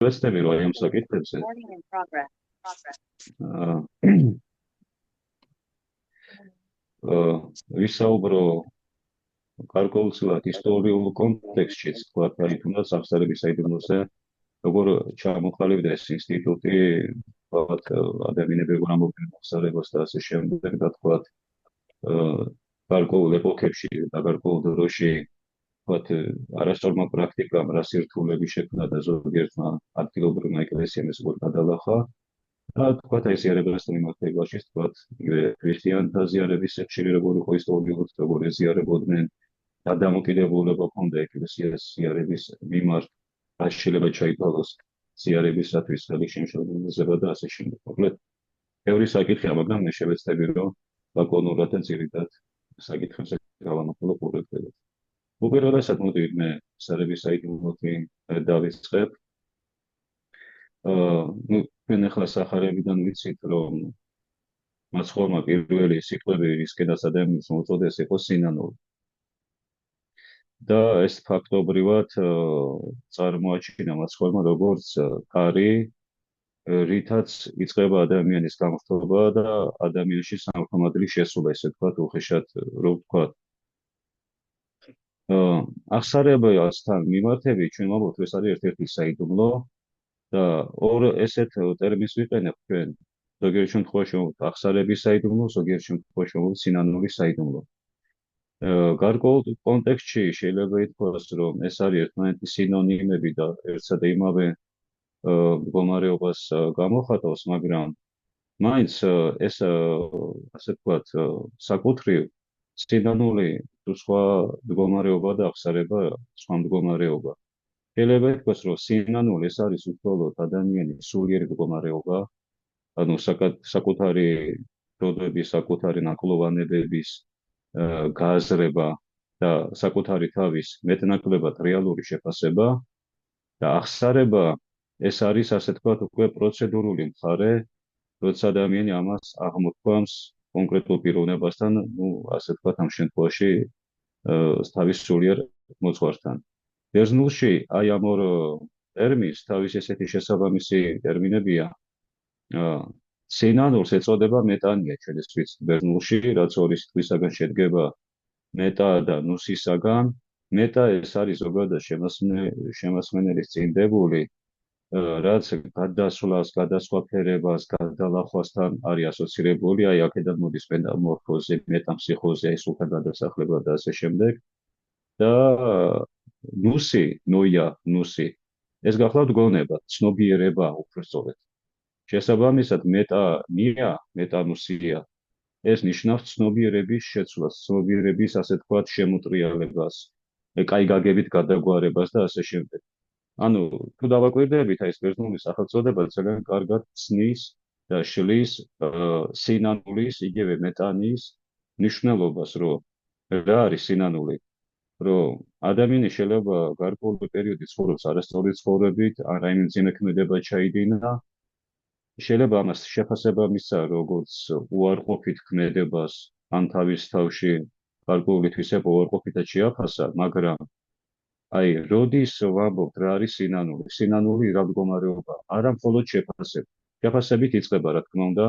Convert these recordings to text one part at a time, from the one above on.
ვეცდები რომ ამ საკითხებზე ვისაუბრო გარკვეულწილად ისტორიულ კონტექსტშიც, თქვა, აი თუნდაც აღსარების საიდუმლოზე, როგორ ჩამოყალიბდა ეს ინსტიტუტი, თქვა, ადამიანები როგორ ამბობდნენ აღსარებას და ასე შემდეგ და თქვა, გარკვეულ ეპოქებში და გარკვეულ დროში ვთქვათ, არასწორმა პრაქტიკამ რა სირთულეები შექმნა და ზოგიერთმა ადგილობრივმა ეკლესიამ ეს უკვე გადალახა. და თქვათ, აი ზიარებასთან მიმართებაში, თქვათ, ქრისტიანთა ზიარების სიხშირე როგორ იყო ისტორიულად, როგორ ეზიარებოდნენ, რა დამოკიდებულება ჰქონდა ეკლესიას ზიარების მიმართ, რა შეიძლება ჩაითვალოს ზიარებისათვის ხელი შემშელებელობა და ასე შემდეგ. მოკლედ, ბევრი საკითხია, მაგრამ მე შევეცდები, რომ ლაკონურად და ძირითადად საკითხებზე გავამოხილო ყურადღება. უპირველესად მოდი მე ზიარების საიდუმლოთი დავიწყებ. ნუ თქვენ ახლა სახარებიდან ვიცით, რომ მაცხოვრმა პირველი სიტყვები რისკენაც ადამიანს მოუწოდეს იყო სინანული. და ეს ფაქტობრივად წარმოაჩინა მაცხოვრმა როგორც კარი, რითაც იწყება ადამიანის გამხდობა და ადამიანში სამხმადლის შესულა, ესე ვთქვათ, უხეშად რომ ვთქვათ. აღსარებასთან მიმართებით ჩვენ ვამბობთ, ეს არის ერთ-ერთი საიდუმლო და ორ ესეთ ტერმინს ვიყენებ ჩვენ. ზოგიერთ შემთხვევაში ვამბობთ აღსარების საიდუმლო, ზოგიერთ შემთხვევაში ვამბობთ სინანულის საიდუმლო. გარკვეულ კონტექსტში შეიძლება ითქვას, რომ ეს არის ერთმანეთი სინონიმები და ერთსა და იმავე მდგომარეობას გამოხატავს, მაგრამ მაინც ეს ასე ვთქვათ, საკუთრივ სინანული თუ სხვა მდგომარეობა და აღსარება სხვა მდგომარეობა. შეიძლება ითქვას, რომ სინანული ეს არის უბრალოდ ადამიანის სულიერი მდგომარეობა, ანუ საკუთარი დროების, საკუთარი ნაკლოვანებების გააზრება და საკუთარი თავის მეტნაკლებად რეალური შეფასება და აღსარება ეს არის ასე ვთქვათ უკვე პროცედურული მხარე, როცა ადამიანი ამას აღმოთქვამს კონკრეტულ პიროვნებასთან, ну, ასე ვთქვათ, ამ შემთხვევაში თავის სულიერ მოძღვართან. ბერძნულში აი ამ ორ ტერმინს თავის ესეთი შესაბამისი ტერმინებია. სინანულს ეწოდება მეტანია, ჩვენ ეს ვიცით ბერძნულში, რაც ორი სიტყვისაგან შედგება მეტა და ნუსისაგან. მეტა ეს არის ზოგადად შემასმენელის წინდებული, რაც გადასვლას, გადასხვაფერებას, გადალახვასთან არის ასოცირებული, აი აქედან მოდის მეტამორფოზი, მეტამფსიქოზი, აი სულთან გადასახლება და ასე შემდეგ. და ნუსი, ნოია, ნუსი ეს გახლავთ გონება, ცნობიერება უბრალოდ. შესაბამისად მეტანია, მეტანუსია ეს ნიშნავს ცნობიერების შეცვლას, ცნობიერების ასე ვთქვათ შემოტრიალებას, კაი გაგებით გადაგვარებას და ასე შემდეგ. ანუ თუ დავაკვირდებით, აი ეს ბერძნული სახელწოდება ძალიან კარგად ცნის და შლის სინანულის, იგივე მეტანის მნიშვნელობას, რომ რა არის სინანული, რომ ადამიანი შეიძლება გარკვეული პერიოდი ცხოვრობს არასწორი ცხოვრებით, ან რაიმე მძიმე ქმედება ჩაიდინა, შეიძლება ამას შეფასება მისცა როგორც უარყოფით ქმედებას, ან თავის თავში გარკვეული თვისება უარყოფითად შეაფასა, მაგრამ აი, როდის ვამბობთ რა არის სინანული? სინანული რა მდგომარეობა? არა მხოლოდ შეფასება. შეფასებით იწყება, რა თქმა უნდა,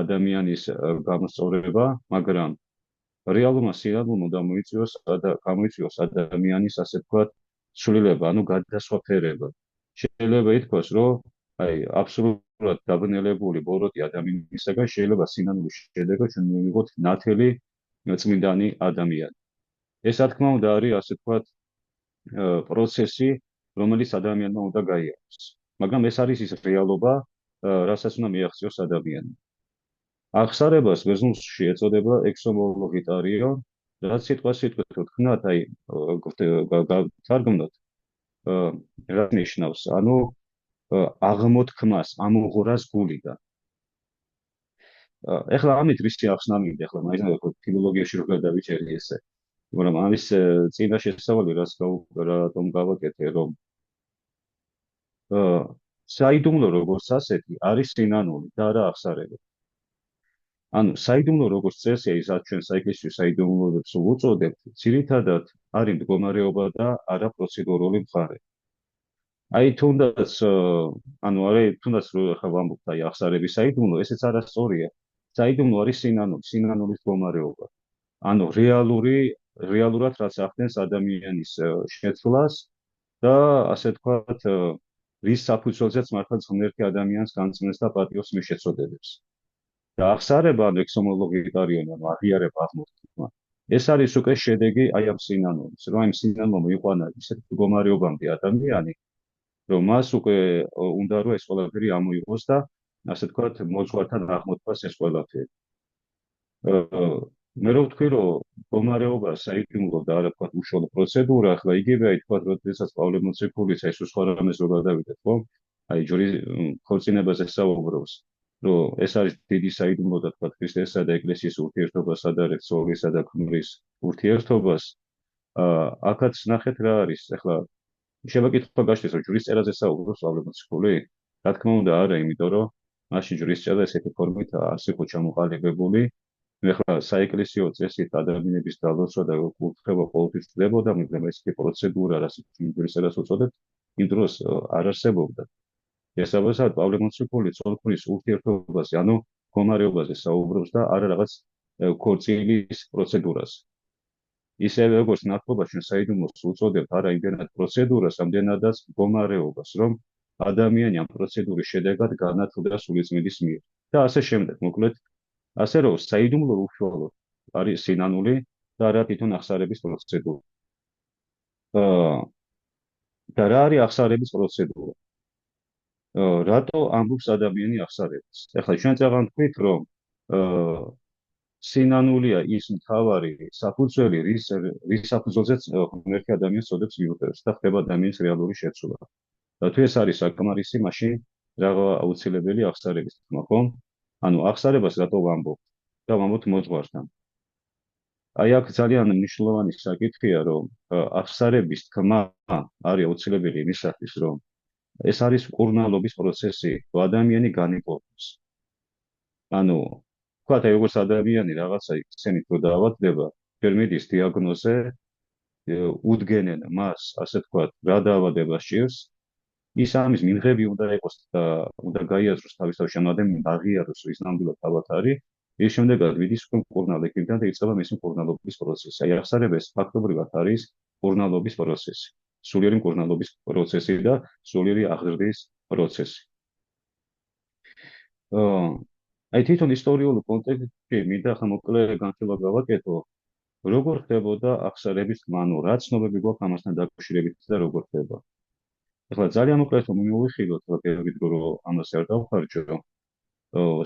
ადამიანის გამოსწორება, მაგრამ რეალურმა სინანულმა გამოიწვიოს ადამიანის ასე ვთქვათ ცვლილება, ანუ გადასვაფერება. შეიძლება ითქვას, რომ აი აბსოლუტურად დაბნელებული ბოროტი ადამიანისაგან შეიძლება სინანულის შედეგად ჩვენ მივიღოთ ნათელი წმინდანი ადამიანი. ეს რა თქმა უნდა არის ასე ვთქვათ პროცესი, რომელიც ადამიანმა უნდა გაიაროს. მაგრამ ეს არის ის რეალობა, რასაც უნდა მიაღწიოს ადამიანი. აღსარებას ბერძნულში ეწოდება ექსომოლოგიტარიო, რაც სიტყვასიტყვით ვთქნათ, აი გავთარგმნოთ, რა ნიშნავს, ანუ აღმოთქმას, ამოღრას გულიდან. ეხლა ამით რისი ახსნა მინდა, ეხლა მაინც ფილოლოგიაში რო გადავიჭერი ესე. მაგრამ ამის წინა შესავალი რატომ გავაკეთე, რომ საიდუმლო როგორც ასეთი არის სინანული და არა აღსარება. ანუ საიდუმლო როგორც წესია, ის რაც ჩვენ საეკლესიო საიდუმლოებს ვუწოდებთ, ძირითადად არის მდგომარეობა და არა პროცედურული მხარე. აი თუნდაც ანუ არა თუნდაც ხა ვამბობთ აი აღსარების საიდუმლო, ესეც არასწორია. საიდუმლო არის სინანულის მდგომარეობა. ანუ რეალურად რაც ახდენს ადამიანის შეცვლას და ასე თქვათ რის საფუძველზეც მართლაც ღმერთი ადამიანს განწმენს და პატიოს მიშეწოდებს. და აღსარება ან ექსომოლოგიტარიონი ანუ აღიარება აღმოჩნდა. ეს არის უკვე შედეგი აი ამ სინანულის, რომ იმ სინანულმა იყვანა ისეთ მდგომარეობამდე ადამიანი, რომ მას უკვე უნდა რომ ეს ყველაფერი ამოიღოს და ასე თქვათ მოძღვართან აღმოთქვას ეს ყველაფერი. მე რო ვთქვი რომ მდგომარეობა საიდუმლო და არა თქვათ უშუალო პროცედურა, ახლა იგივე აი თქვათ როდესაც პავლე მოციქულის აი სულ სხვა რამეს რო გადავიდეთ, ხო? აი ჯვრის ქორწინებაზე საუბრობს, რომ ეს არის დიდი საიდუმლო და თქვათ ქრისტესა და ეკლესიის ურთიერთობას ადარებს სულისა და ქმრის ურთიერთობას. აქაც ნახეთ რა არის, ახლა შევაკითხვა გაჩნდეს, რომ ჯვრის წერაზე საუბრობს პავლე მოციქული? რა თქმა უნდა არა, იმიტომ რომ მაშინ ჯვრის წერა ესეთი ფორმით არ იყო ჩამოყალიბებული. ეხლა საეკლესიო წესით ადამიანების დალოცვა და კურთხევა ყოველთვის ხდებოდა, მაგრამ ესეთი პროცედურა, რასაც ჯვრის წერას უწოდებთ, იმ დროს არ არსებობდა. შესაბამისად, პავლე მოციქული ცოლ-ქმრის ურთიერთობაზე, ანუ მდგომარეობაზე საუბრობს და არა რაღაც ქორწილის პროცედურას. ისევე როგორც ნათლობაში საიდუმლოს უწოდებთ არა იმდენად პროცედურას, ამდენადაც მდგომარეობას, რომ ადამიანი ამ პროცედურის შედეგად განათლდა სულიწმიდის მიერ. და ასე შემდეგ, მოკლედ, ასე რომ საიდუმლო უშუალოდ არის სინანული და არა თვითონ აღსარების პროცედურა. და რა არის აღსარების პროცედურა? რატო ამბობს ადამიანი აღსარებას? ახლა ჩვენ წაღან თქვით, რომ სინანულია ის მთავარი საფუძველი, რის საფუძველზეც ღმერთი ადამიანს წოდებს მიუტევს და ხდება ადამიანის რეალური შეცვლა. და თუ ეს არის საკმარისი, მაშინ რაღა აუცილებელი აღსარების თქმა, ხო? ანუ აღსარებას რატო ვამბობ? და ვამბობთ მოძღვართან. აი აქ ძალიან მნიშვნელოვანი საკითხია, რომ აღსარების თქმა არის აუცილებელი იმისათვის, რომ ეს არის მკურნალობის პროცესი, რომ ადამიანი განიპოვოს. ანუ ვთქვათ, აი როგორც ადამიანი რაღაცა იქცენით რომ დაავადდება, ჯერ მიდის დიაგნოზე, უდგენენ მას, ასე ვთქვათ, რა დაავადება სჭირს, ის ამის მიღები უნდა იყოს და უნდა გაიაზროს თავისთავად შემოადგენელი აღიაროს, ის ნამდვილად თავად არის, ის შემდეგად მიდის უკვე მკურნალ ექიმთან და იწყება მისი მკურნალობის პროცესი. აი აღსარება ეს ფაქტობრივად არის მკურნალობის პროცესი, სულიერი მკურნალობის პროცესი და სულიერი აღზრდის პროცესი. აი თვითონ ისტორიულ კონტექსტში მინდა ახლა მოკლე განხილვა გავაკეთო, როგორ ხდებოდა აღსარების თქმა, ანუ რა ცნობები გვაქვს ამასთან დაკავშირებით და როგორ ხდება. ახლა ძალიან მოკლედ რომ მივიხილოთ, ვიდრე რომ ამას არ დავხარჯო,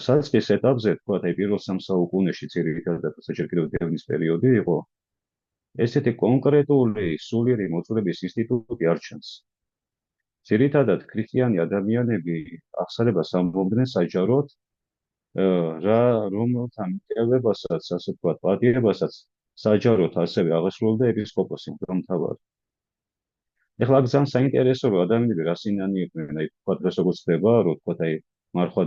საწყის ეტაპზე, თქვათ, აი პირველ 3 საუკუნეში ძირითადად საჭირო კიდევ დევნის პერიოდი იყო, ესეთი კონკრეტული სულიერი მოძღვრების ინსტიტუტი არ ჩანს. ძირითადად ქრისტიანი ადამიანები აღსარებას ამბობდნენ საჯაროდ, რომელთა მიტევებასაც, ასე ვთქვათ, პატიებასაც საჯაროდ ასევე აღესრულებდა ეპისკოპოსი, მღვდელმთავარი. ეხლა აქ ძალიან საინტერესო რომ ადამიანები რა სინანიებდნენ, აი ვთქვათ, როგორც ხდება, რომ ვთქვათ, აი მარხვა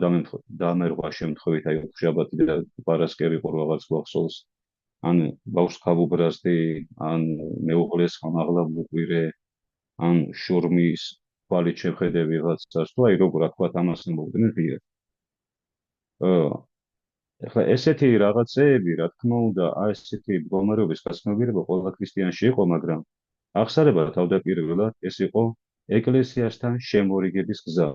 დამერღვა შემთხვევით, აი ოთხშაბათი და პარასკევი ყო რაღაც გვახსოვს, ან ბავშვს ხავუბრაზდი, ან მეუღლეს ხამაღლა მოყვირე, ან შურმის თვალით შეხედე ვიღაცას, თუ აი როგორ ვთქვათ, ამას მოგდნენ ღია. ახლა ესეთი რაღაცეები, რა თქმა უნდა, ესეთი მდგომარეობის გაცნობიერება ყველა ქრისტიანში იყო, მაგრამ აღსარება თავდაპირველად ეს იყო ეკლესიასთან შემორიგების გზა.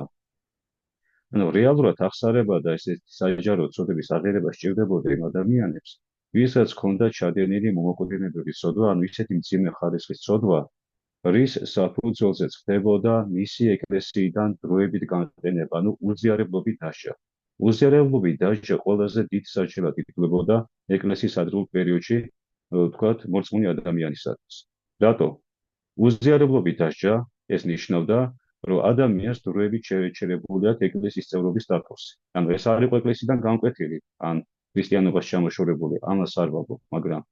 ანუ რეალურად აღსარება და ესეთი საჯარო წოდების აღიარება სჭირდებოდა იმ ადამიანებს, ვისაც ჰქონდა ჩადენილი მომაკვდინებელი ცოდვა, ანუ ისეთი მძიმე ხარისხის ცოდვა, რის საფუძველზეც ხდებოდა მისი ეკლესიიდან დროებით განყენება, ანუ უზიარებლობით დასჯა. უზიარებლობით დასჯა ყველაზე დიდ საჭიროდ ითვლებოდა ეკლესიის ადრეულ პერიოდში, ვთქვათ, მორწმუნე ადამიანისათვის. რატო? უზიარებლობით დასჯა ეს ნიშნავდა, რომ ადამიანს დროებით შეერჩერებული აქვს ეკლესიის წევრობის სტატუსი. ანუ ეს არ იყო ეკლესიიდან განკვეთილი, ან ქრისტიანობას ჩამოშორებული, ამას არ ვაბობ, მაგრამ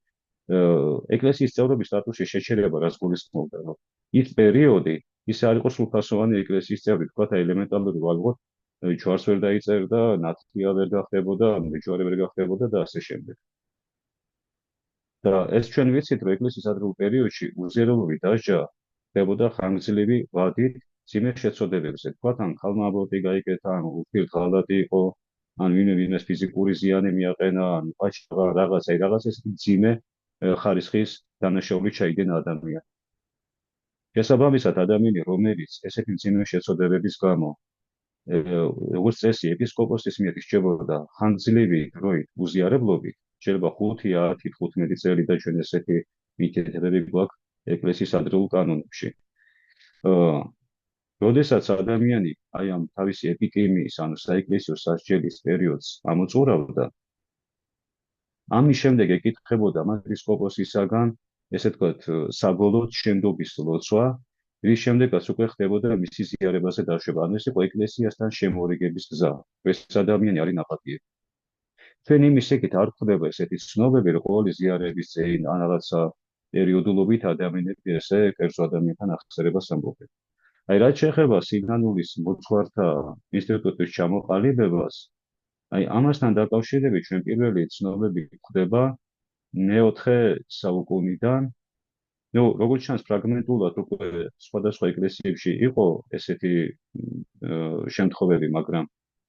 ეკლესიის წევრობის სტატუსის შეჩერება რაც გულისხმობდა, რომ ის პერიოდი ის არ იყო სრულფასოვანი ეკლესიის წევრი, თქვათ, ელემენტარული ვალღოთ, ჯვარს ვერ დაიწერდა, ნათლია ვერ გახდებოდა, მეჯვარე ვერ გახდებოდა და ასე შემდეგ. და ეს ჩვენ ვიცით, რომ ეკლესიის ადრეულ პერიოდში უზიარებლობით დასჯა ხდებოდა ხანგრძლივი ვადით ძიმე შეცოდებებზე, თქვათ, ან ქალმა აბორტი გაიკეთა, ან ურთიერთღალატი იყო, ან ვინმეს ფიზიკური ზიანი მიაყენა, ან პაჭრა რაღაცა, რაღაც ეს ძიმე ხარისხის დანაშაული ჩაიდნენ ადამიანს. შესაბამისად, ადამიანი, რომელიც ესეთი ძიმე შეცოდებების გამო როგორც წესი, ეპისკოპოსის მიერ რჩებოდა ხანგრძლივი დროით უზიარებლობით, შეიძლება 5, 10, 15 წელი და ჩვენ ესეთი მითითებები გვაქვს ეკლესიის ადრეულ კანონებში. როდესაც ადამიანი აი ამ თავისი ეპიკემიის, ანუ საეკლესიო სასჯელის პერიოდს ამოწურავდა, ამის შემდეგ ეკითხებოდა მას ეპისკოპოსისაგან, ესე ვთქვათ, საბოლოოდ შენდობის ლოცვა, რის შემდეგაც უკვე ხდებოდა მისი ზიარებაზე დაშვება. ანუ ეს იყო ეკლესიასთან შემოერიგების გზა. ეს ადამიანი არის ნაპატიები. ჩვენ იმის ეგეთ არ ხდება ესეთი ცნობები, რომ ყოველი ზიარების წინ ან რაღაცა პერიოდულობით ადამიანები ესე კერძო ადამიანთან ახსენებას ამბობენ. აი რაც შეეხება სინანულის მოძღვართა ინსტიტუტის ჩამოყალიბებას, აი ამასთან დაკავშირებით ჩვენ პირველი ცნობები გვხვდება მე-4 საუკუნიდან. ნუ როგორც ჩანს ფრაგმენტულად უკვე სხვადასხვა ეკლესიებში იყო ესეთი შემთხვევები, მაგრამ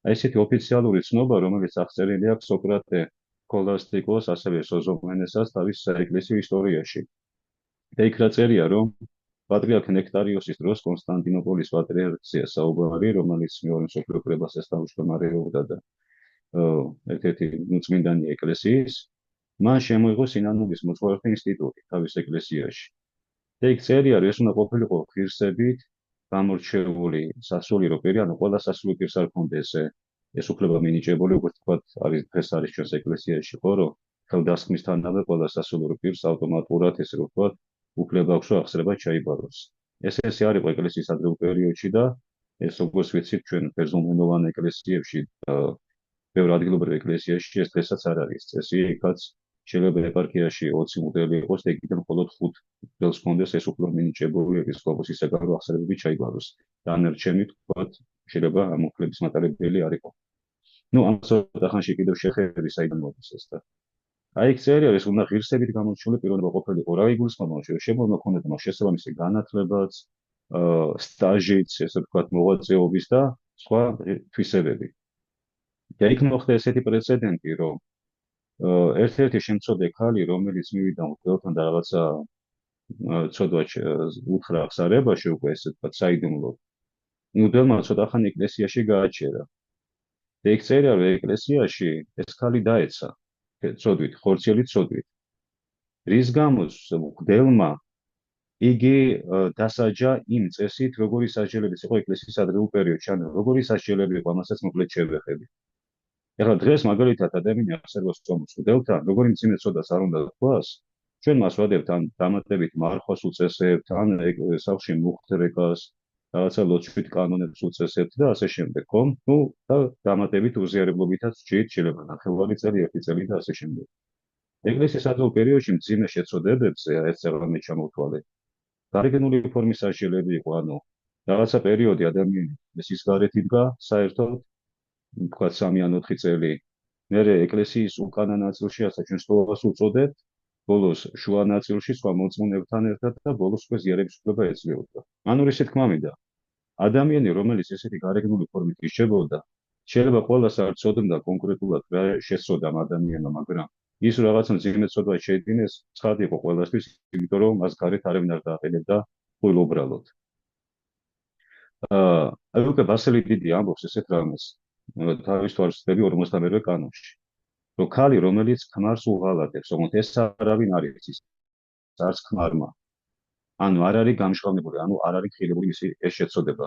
აი ესეთი ოფიციალური ცნობა, რომელიც აღწერილი აქვს სოკრატე სქოლასტიკოს, ასევე სოზომენესას თავის საეკლესიო ისტორიაში. და იქ რა წერია, რომ პატრიარქ ნექტარიოსის დროს კონსტანტინოპოლის პატრიარქია საუბარი, რომელიც მეორე მსოფლიო კრებას ესწავლმარეობდა და ერთ-ერთი წმინდანი ეკლესიის, მან შემოიღო სინანულის მოძღვართა ინსტიტუტი თავის ეკლესიაში. და იქ წერია, რომ ეს უნდა ყოფილიყო ღირსებით გამორჩეული სასულიერო პირი, ანუ ყველა სასულიერო პირს არ ქონდეს ეს უფლება მინიჭებული, როგორც თქვათ, დღეს არის ჩვენს ეკლესიაში, ხო, რომ ხელდასხმისთანავე ყველა სასულიერო პირს ავტომატურად ესე ვთქვათ, უფლება აქვს, რომ აღსრება ჩაიბაროს. ეს არ იყო ეკლესიის ადრეულ პერიოდში და ეს როგორც ვიცით, ჩვენ ბერძნულენოვან ეკლესიებში ბევრ ადგილობრივ ეკლესიაში ეს დღესაც არ არის წესი, იქაც შეიძლება ეპარქიაში 20 მღვდელი იყოს და იქიდან მხოლოდ 5 მღვდელს ჰქონდეს ეს უფლება მინიჭებული ეპისკოპოსისაგან, რომ აღსრებები ჩაიბაროს. დანარჩენი, თქვათ, შეიძლება ამ უფლების მატარებელი არ იყო. ნუ ამ ცოტა ხანში კიდევ შეხები საიდან მოდის ეს და აი იქ წერია, ეს უნდა ღირსებით გამორჩეული პიროვნება ყოფილიყო. რა იგულისხმება, რომ შემოვიდა ქონდეს მას შესაბამისი განათლებაც, სტაჟიც, ესე ვთქვათ, მოღვაწეობის და სხვა თვისებები. და იქ მოხდა ესეთი პრეცედენტი, რომ ერთ-ერთი შემცოდე ქალი, რომელიც მივიდა მღვდელთან და რაღაცა ცოდვა უთხრა აღსარებაში, უკვე ესე ვთქვათ, საიდუმლოდ, მღვდელმა ცოტა ხანი ეკლესიაში გააჩერა. და იქ წერია, რომ ეკლესიაში ეს ქალი დაეცა ცოდვით, ხორციელი ცოდვით. რის გამოც მღვდელმა იგი დასაჯა იმ წესით, როგორი სასჯელების იყო ეკლესიის ადრეულ პერიოდში, ანუ როგორი სასჯელები იყო, ამასაც მოკლედ შევეხები. ეხლა დღეს მაგალითად ადამიანი აღსარებას წამოს მღვდელთან, როგორი მძიმე ცოდას არ უნდა თქვას, ჩვენ მას ვადებთ ან დამატებით მარხვას უწესებთ, ან სახლში მუხტრეკას, რაღაცა ლოცვით კანონებს უწესებთ და ასე შემდეგ, ხო? ნუ და დამატებით უზიარებლობითაც ჭირთ, შეიძლება ნახევარი წელი, 1 წელი და ასე შემდეგ. ეკლესიის ადრეულ პერიოდში მძიმე შეცოდებებზე ეს წელიწადი ჩამოთვალე. გარეგნული ფორმის სასჯელები იყო, ანუ რაღაცა პერიოდი ადამიანი ესის გარეთ იდგა საერთოდ, თქვა 3 ან 4 წელი. მერე ეკლესიის უკანა ნაწილში, ასე ჩვენ სტოლას უწოდებთ, ბოლოს შუა ნაწილში სხვა მოწმუნეებთან ერთად და ბოლოს უკვე ზიარების უფლება ეძლეოდა. ანუ ისე თქმა მინდა, ადამიანი, რომელიც ესეთი გარეგნული ფორმით იშებოდა, შეიძლება ყველას არ ცოდნა კონკრეტულად რა შეცოდა ამ ადამიანმა, მაგრამ ის რაღაცა მძიმე ცოდვა შეედინეს, ცხად იყო ყველასთვის, იმიტომ რომ მას გარეთ არავინ არ დააყენებდა ყოველუბრალოდ. აი უკვე ბასილი დიდი ამბობს ესეთ რამეს, თავის თვალსაჩინო 52 კანონში, რომ ქალი, რომელიც ქმარს უღალატებს, თუმცა ეს არავინ არ არის ის არც ქმარმა, ანუ არ არის გამშვალებული, ანუ არ არის ხილებული მისი ეს შეცოდება.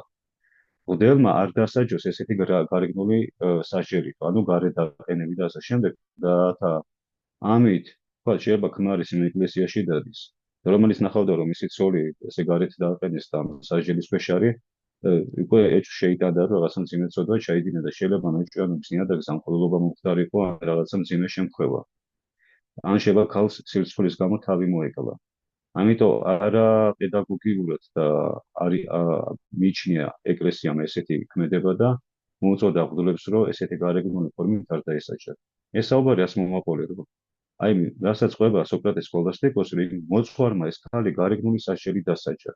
მღვდელმა არ დასაჯოს ესეთი გარეგნული სასჯელი, ანუ გარეთ დაყენები და ასე შემდეგ და ამით, თქვა, შეიძლება ქმარის იმ ეკლესიაში დადის, რომელიც ნახავდა, რომ მისი ცოლი ესე გარეთ დააყენეს და სასჯელის ქვეშ არის, უკვე ეჭვს შეიტანდა, რომ რაღაცა მძიმე ცოდვა ჩაიდინა და შეიძლება მეჭვიანობის ნიადაგს ამხოლოდობა მომხდარიყო რაღაცა მძიმე შემთხვევა. ან შეიძლება ქალს სირცხვილის გამო თავი მოეკლა. ამიტომ არა პედაგოგიურად და არის მიჩნია ეკლესიამ ესეთი ქმედება და მოუწოდა მღვდლებს, რომ ესეთი გარეგნული ფორმით არ დაესაჯა. ეს საუბარი ას მომაყოლე, რომ აი რასაც ყვება სოკრატეს სქოლასტიკოსი, მოძღვარმა ეს ქალი გარეგნული სასჯელი დასაჯა.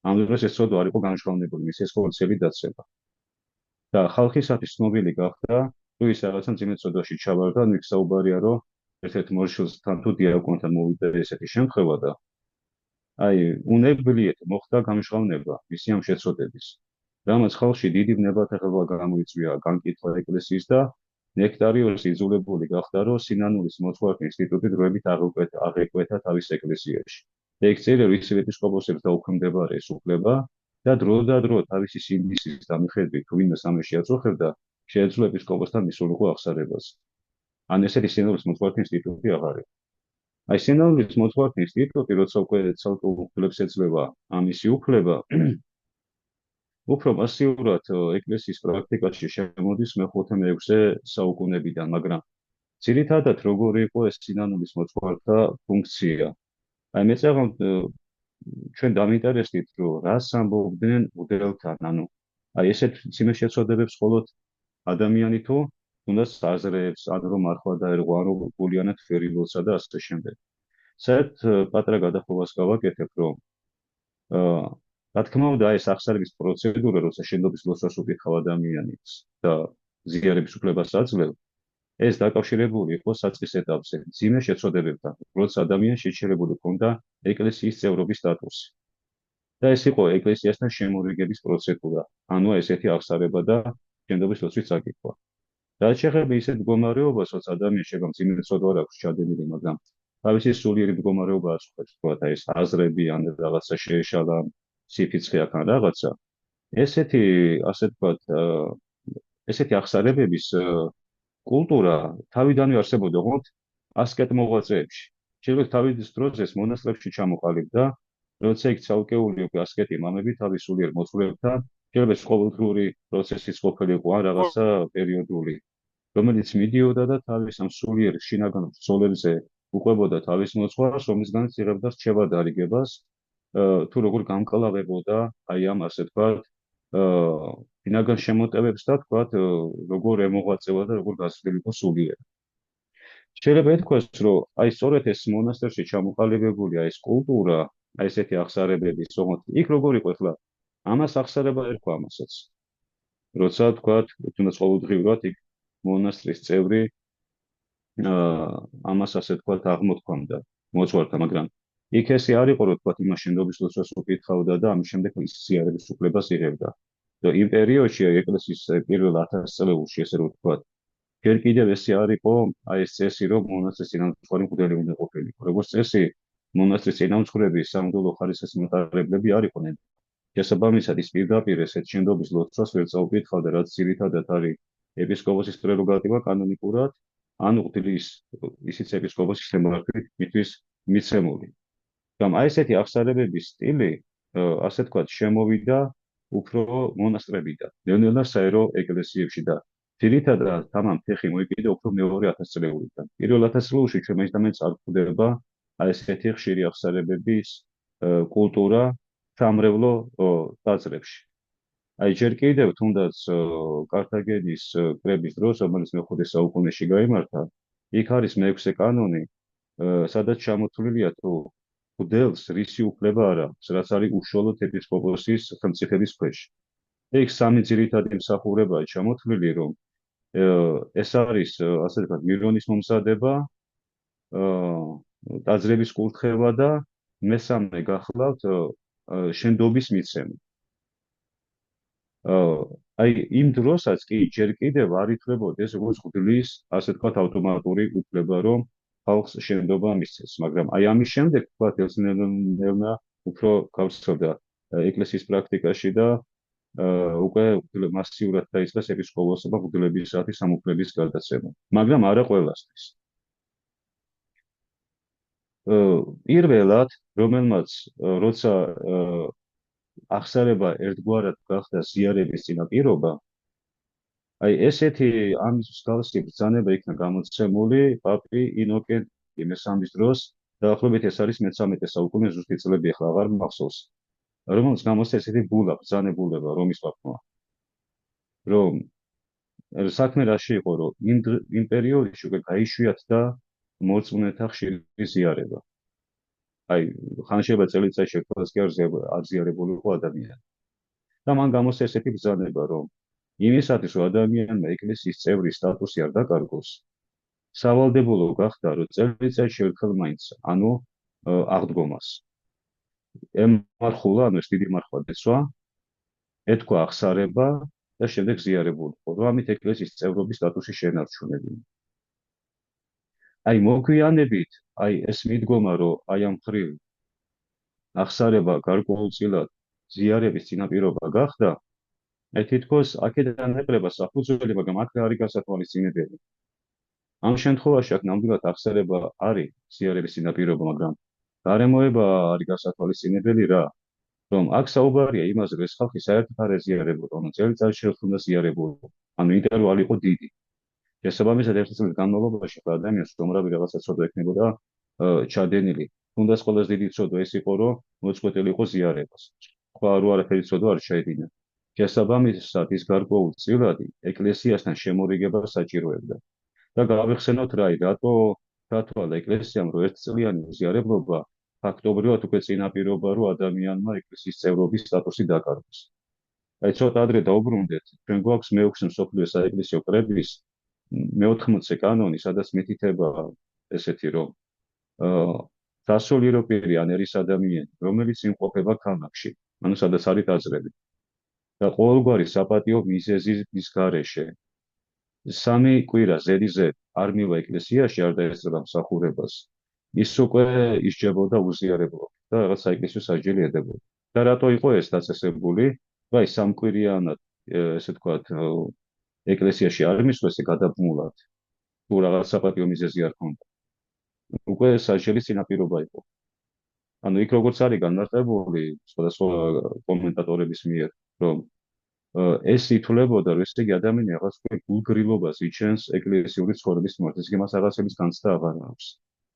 ამ დროს ეს ცოდვა არ იყო განშრომლებული, მისი ეს ხორცელი დაცება. და ხალხისათვის ცნობილი გახდა, თუ ის რაღაცა მძიმე ცოდვაში ჩავარდა, ანუ იქ საუბარია, რომ ერთ-ერთ მორშილსთან თუ დიაკონთან მოვიდა ესეთი შემთხვევა და აი, უნებლიეთ მოხდა გამჟღავნება მისი ამ შეცოდების. რამაც ხალხში დიდი ვნებათაღელვა გამოიწვია განკითხვა ეკლესიის და ნექტარიუსი იძულებული გახდა, რომ სინანულის მოძღვართა ინსტიტუტი დროებით აღეკვეთა თავის ეკლესიაში. და იქ წერია, რომ ისევ ეპისკოპოსებს დაუქვემდებარეს უფლება და დრო და დრო თავისი სინდისის დამხედვით, თუ ვინმე სამეში აწუხებდა, შეეძლო ეპისკოპოსთან მისულიყო აღსარებაზე. ან ესეთი სინანულის მოძღვართა ინსტიტუტი აღარ იყო. აი, სინანულის მოძღვართა ინსტიტუტი, როცა უკვე ცალკეულ უფლებს ეძლევა ამისი უფლება, უფრო მასიურად ეკლესიის პრაქტიკაში შემოდის მე-5-6 საუკუნეებიდან, მაგრამ ძირითადად როგორი იყო ეს სინანულის მოძღვართა ფუნქცია. აი, მეწევამ ჩვენ დამინტერესდით, რომ რას ამბობდნენ მღვდელთან, ანუ აი ესეთ მძიმე შეცოდებებს მხოლოდ ადამიანი თუ თუნდაც აზრებს, ან რომ არხვა დაერღვა, ან რომ გულიანად ფერილოცა და ასე შემდეგ. საერთოდ პატრა გადახოვას გავაკეთებ, რომ რა თქმა უნდა, ეს აღსარების პროცედურა, როცა შენობის ლოცვას უკითხავ ადამიანის და ზიარების უფლებას აძლევ, ეს დაკავშირებული იყო საწყის ეტაპზე, მძიმე შეცოდებებთან, როცა ადამიანს შეჩერებული ჰქონდა ეკლესიის წევრობის სტატუსი. და ეს იყო ეკლესიასთან შემორიგების პროცედურა, ანუ ესეთი აღსარება და შენობის ლოცვის წაკითხვა. რაც შეეხება ისეთ მდგომარეობას, როცა ადამიანს შეგვიძლია მძიმე ცოდვა აქვს ჩადენილი, მაგრამ თავისი სულიერი მდგომარეობა ასუხებს, თქვათ, აი ეს აზრები ან რაღაცა შეეშალა, სიფიცხე აქ ან რაღაცა. ესეთი, ასე თქვათ, ესეთი აღსარებების კულტურა თავიდანვე არსებობდა ოღონდ ასკეტ მოღვაწეებში. შეიძლება თავის დროზე ეს მონასტრებში ჩამოყალიბდა, როცა იქ ცალკეული უკვე ასკეტი მამები თავის სულიერ მოძღვრებთან, შეიძლება ყოველდღიური პროცესის ყოფილიყო ან რაღაცა პერიოდული, რომელიც მიდიოდა და თავის ამ სულიერ შინაგან ბრძოლებზე უყვებოდა თავის მოძღვარს, რომლისგანაც იღებდა რჩევა დარიგებას, თუ როგორ გამკლავებოდა აი ამ ასე თქვათ შინაგან შემოტევებს და თქვათ როგორ ემოღვაწევა და როგორ გასვლილიყო სულიერ. შეიძლება ითქვას, რომ აი სწორედ ეს მონასტერში ჩამოყალიბებული აი ეს კულტურა, აი ესეთი აღსარებების, თუმცა იქ როგორ იყო ახლა? ამას აღსარება ერქვა ამასაც. როცა თქვათ, თუნდაც ყოველდღიურად იქ მონასტრის წევრი ამას ასე თქვათ აღმოთქვამდა მოძღვართა, მაგრამ იქ ესე არ იყო, რომ თქვათ იმას შენდობის ლოცვას უკითხავდა და ამის შემდეგ ის ზიარების უფლებას იღებდა. და იმ პერიოდში ეკლესიის პირველ 1000 წლებში ესე რომ ვთქვათ, ჯერ კიდევ ესე არ იყო აი ეს წესი, რომ მონასტრის წინამძღვარი მღვდელი უნდა ყოფილიყო. როგორც წესი, მონასტრის წინამძღვრები სამღვდელო ხარისხის მატარებლები არ იყვნენ. შესაბამისად, ის პირდაპირ ესეთ შენდობის ლოცვას ვერ წაუკითხავდა, რაც ძირითადად არის ეპისკოპოსის პრეროგატივა კანონიკურად, ან ღვთლის ისიც ეპისკოპოსის თემართვით მისთვის მიცემული. მაგრამ აი ესეთი აღსარებების სტილი, ასე თქვათ, შემოვიდა უფრო მონასტრებიდან, ნელ-ნელა საერო ეკლესიებში და ძირითადად თამამ ფეხი მოიკიდა უფრო მეორე 1000 წლეულიდან. პირველ 1000 წლეულში ჩვენ მაინც და მაინც არ გვხვდება აი ესეთი ხშირი აღსარებების კულტურა სამრევლო ტაძრებში. აი ჯერ კიდევ თუნდაც კართაგენის კრების დროს, რომელიც მე-5 საუკუნეში გაიმართა, იქ არის მე-6 კანონი, სადაც ჩამოთვლილია თუ მღვდელს რისი უფლება არ აქვს, რაც არის უშუალოდ ეპისკოპოსის ხელმწიფების ქვეშ. და იქ სამი ძირითადი მსახურებაა ჩამოთვლილი, რომ ეს არის ასე ვთქვათ, მირონის მომზადება, ტაძრების კურთხევა და მესამე გახლავთ შენდობის მიცემა. აი იმ დროსაც კი ჯერ კიდევ არ ითვლებოდეს როგორც მღვდლის, ასე ვთქვათ, ავტომატური უფლება, რომ ხალხს შენდობა მისცეს, მაგრამ აი ამის შემდეგ ვთქვათ, ელსნელმა უფრო გავრცელდა ეკლესიის პრაქტიკაში და უკვე მასიურად დაიწყეს ეპისკოპოსობა მღვდლებისათვის ამ უფლების გადაცემა, მაგრამ არა ყველასთვის. პირველად, რომელმაც როცა ახსარება ერთგვარად გახდა ზიარების წინაპირობა, აი ესეთი ამის მსგავსი ბრძანება იქნა გამოცემული პაპი ინოკენტი მესამის დროს, დაახლოებით ეს არის მე-13 საუკუნის ზუსტი წლები, ახლა აღარ მახსოვს, რომელმაც გამოსცა ესეთი ბულა, ბრძანებულება რომის პაპმა, რომ საქმე რაში იყო, რომ იმ პერიოდში უკვე გაიშვიათდა მორწმუნეთა ხშირი ზიარება. აი, ხან შეიძლება წელიწადში ერთადაც კი აღზიარებული იყო ადამიანი. და მან გამოსცა ესეთი ბრძანება, რომ იმისათვის, რომ ადამიანმა ეკლესიის წევრის სტატუსი არ დაკარგოს, სავალდებულო გახდა, რომ წელიწადში ერთხელ მაინც, ანუ აღდგომას ემარხულა, ანუ ეს დიდი მარხვა დეცვა, ეთქვა აღსარება და შემდეგ ზიარებულიყო, რომ ამით ეკლესიის წევრობის სტატუსი შეენარჩუნებინა. აი, მოგვიანებით, აი ეს მიდგომა, რომ აი ამ მხრივ აღსარება გარკვეულწილად ზიარების წინაპირობა გახდა, თითქოს აქედან ეყრება საფუძველი, მაგრამ აქ არის გასათვალისწინებელი. ამ შემთხვევაში აქ ნამდვილად აღსარება არის ზიარების წინაპირობა, მაგრამ გარემოება არის გასათვალისწინებელი რა, რომ აქ საუბარია იმაზე, რომ ეს ხალხი საერთოდ არ ეზიარებოდა, ანუ წელიწადში ერთხელ უნდა ზიარებულიყო, ანუ ინტერვალი იყო დიდი. შესაბამისად, ერთი წლის განმავლობაში ადამიანს რომრავი რაღაცა ცოდვა ექნებოდა ჩადენილი. თუნდაც ყველაზე დიდი ცოდვა ეს იყო, რომ მოწყვეტილი იყო ზიარებას. სხვა არაფერი ცოდვა არ შეედინა. შესაბამისად, ის გარკვეულწილად ეკლესიასთან შემორიგება საჭიროებდა. და გავიხსენოთ რა, რატო დათვალა ეკლესიამ, რომ ერთწლიანი ზიარებლობა ფაქტობრივად უკვე წინაპირობა, რომ ადამიანმა ეკლესიის წევრობის სტატუსი დაკარგოს. აი, ცოტა ადრე დაუბრუნდეთ, ჩვენ გვაქვს მეექვსე მსოფლიო საეკლესიო კრების მე-80 კანონი, სადაც მითითება ესეთი, რომ დასრულიერო პირი ან ერის ადამიანი, რომელიც იმყოფება ქალაქში, ანუ სადაც არის ტაძრები და ყოველგვარი საპატიო მიზეზის გარეშე 3 კვირა ზედიზედ არ მივა ეკლესიაში, არ დაესწრება მსახურებას, ის უკვე ისჯებოდა უზიარებლობით და რაღაც საეკლესიო სასჯელი ედებოდა. და რატო იყო ეს დაწესებული? აი, 3 კვირიანად, ესე ვთქვათ, ეკლესიაში არ მისვლეს გადაბმულად, თუ რაღაც საპატიო მიზეზი არ ქონდა. უკვე სასჯელის წინაპირობა იყო. ანუ იქ როგორც არის განმარტებული სხვადასხვა კომენტატორების მიერ, რომ ეს ითვლებოდა, რომ ესე იგი ადამიანი რაღაც გულგრილობას იჩენს ეკლესიური ცხოვრების მიმართ, ესე იგი მას რაღაცების განცდა აღარ აქვს.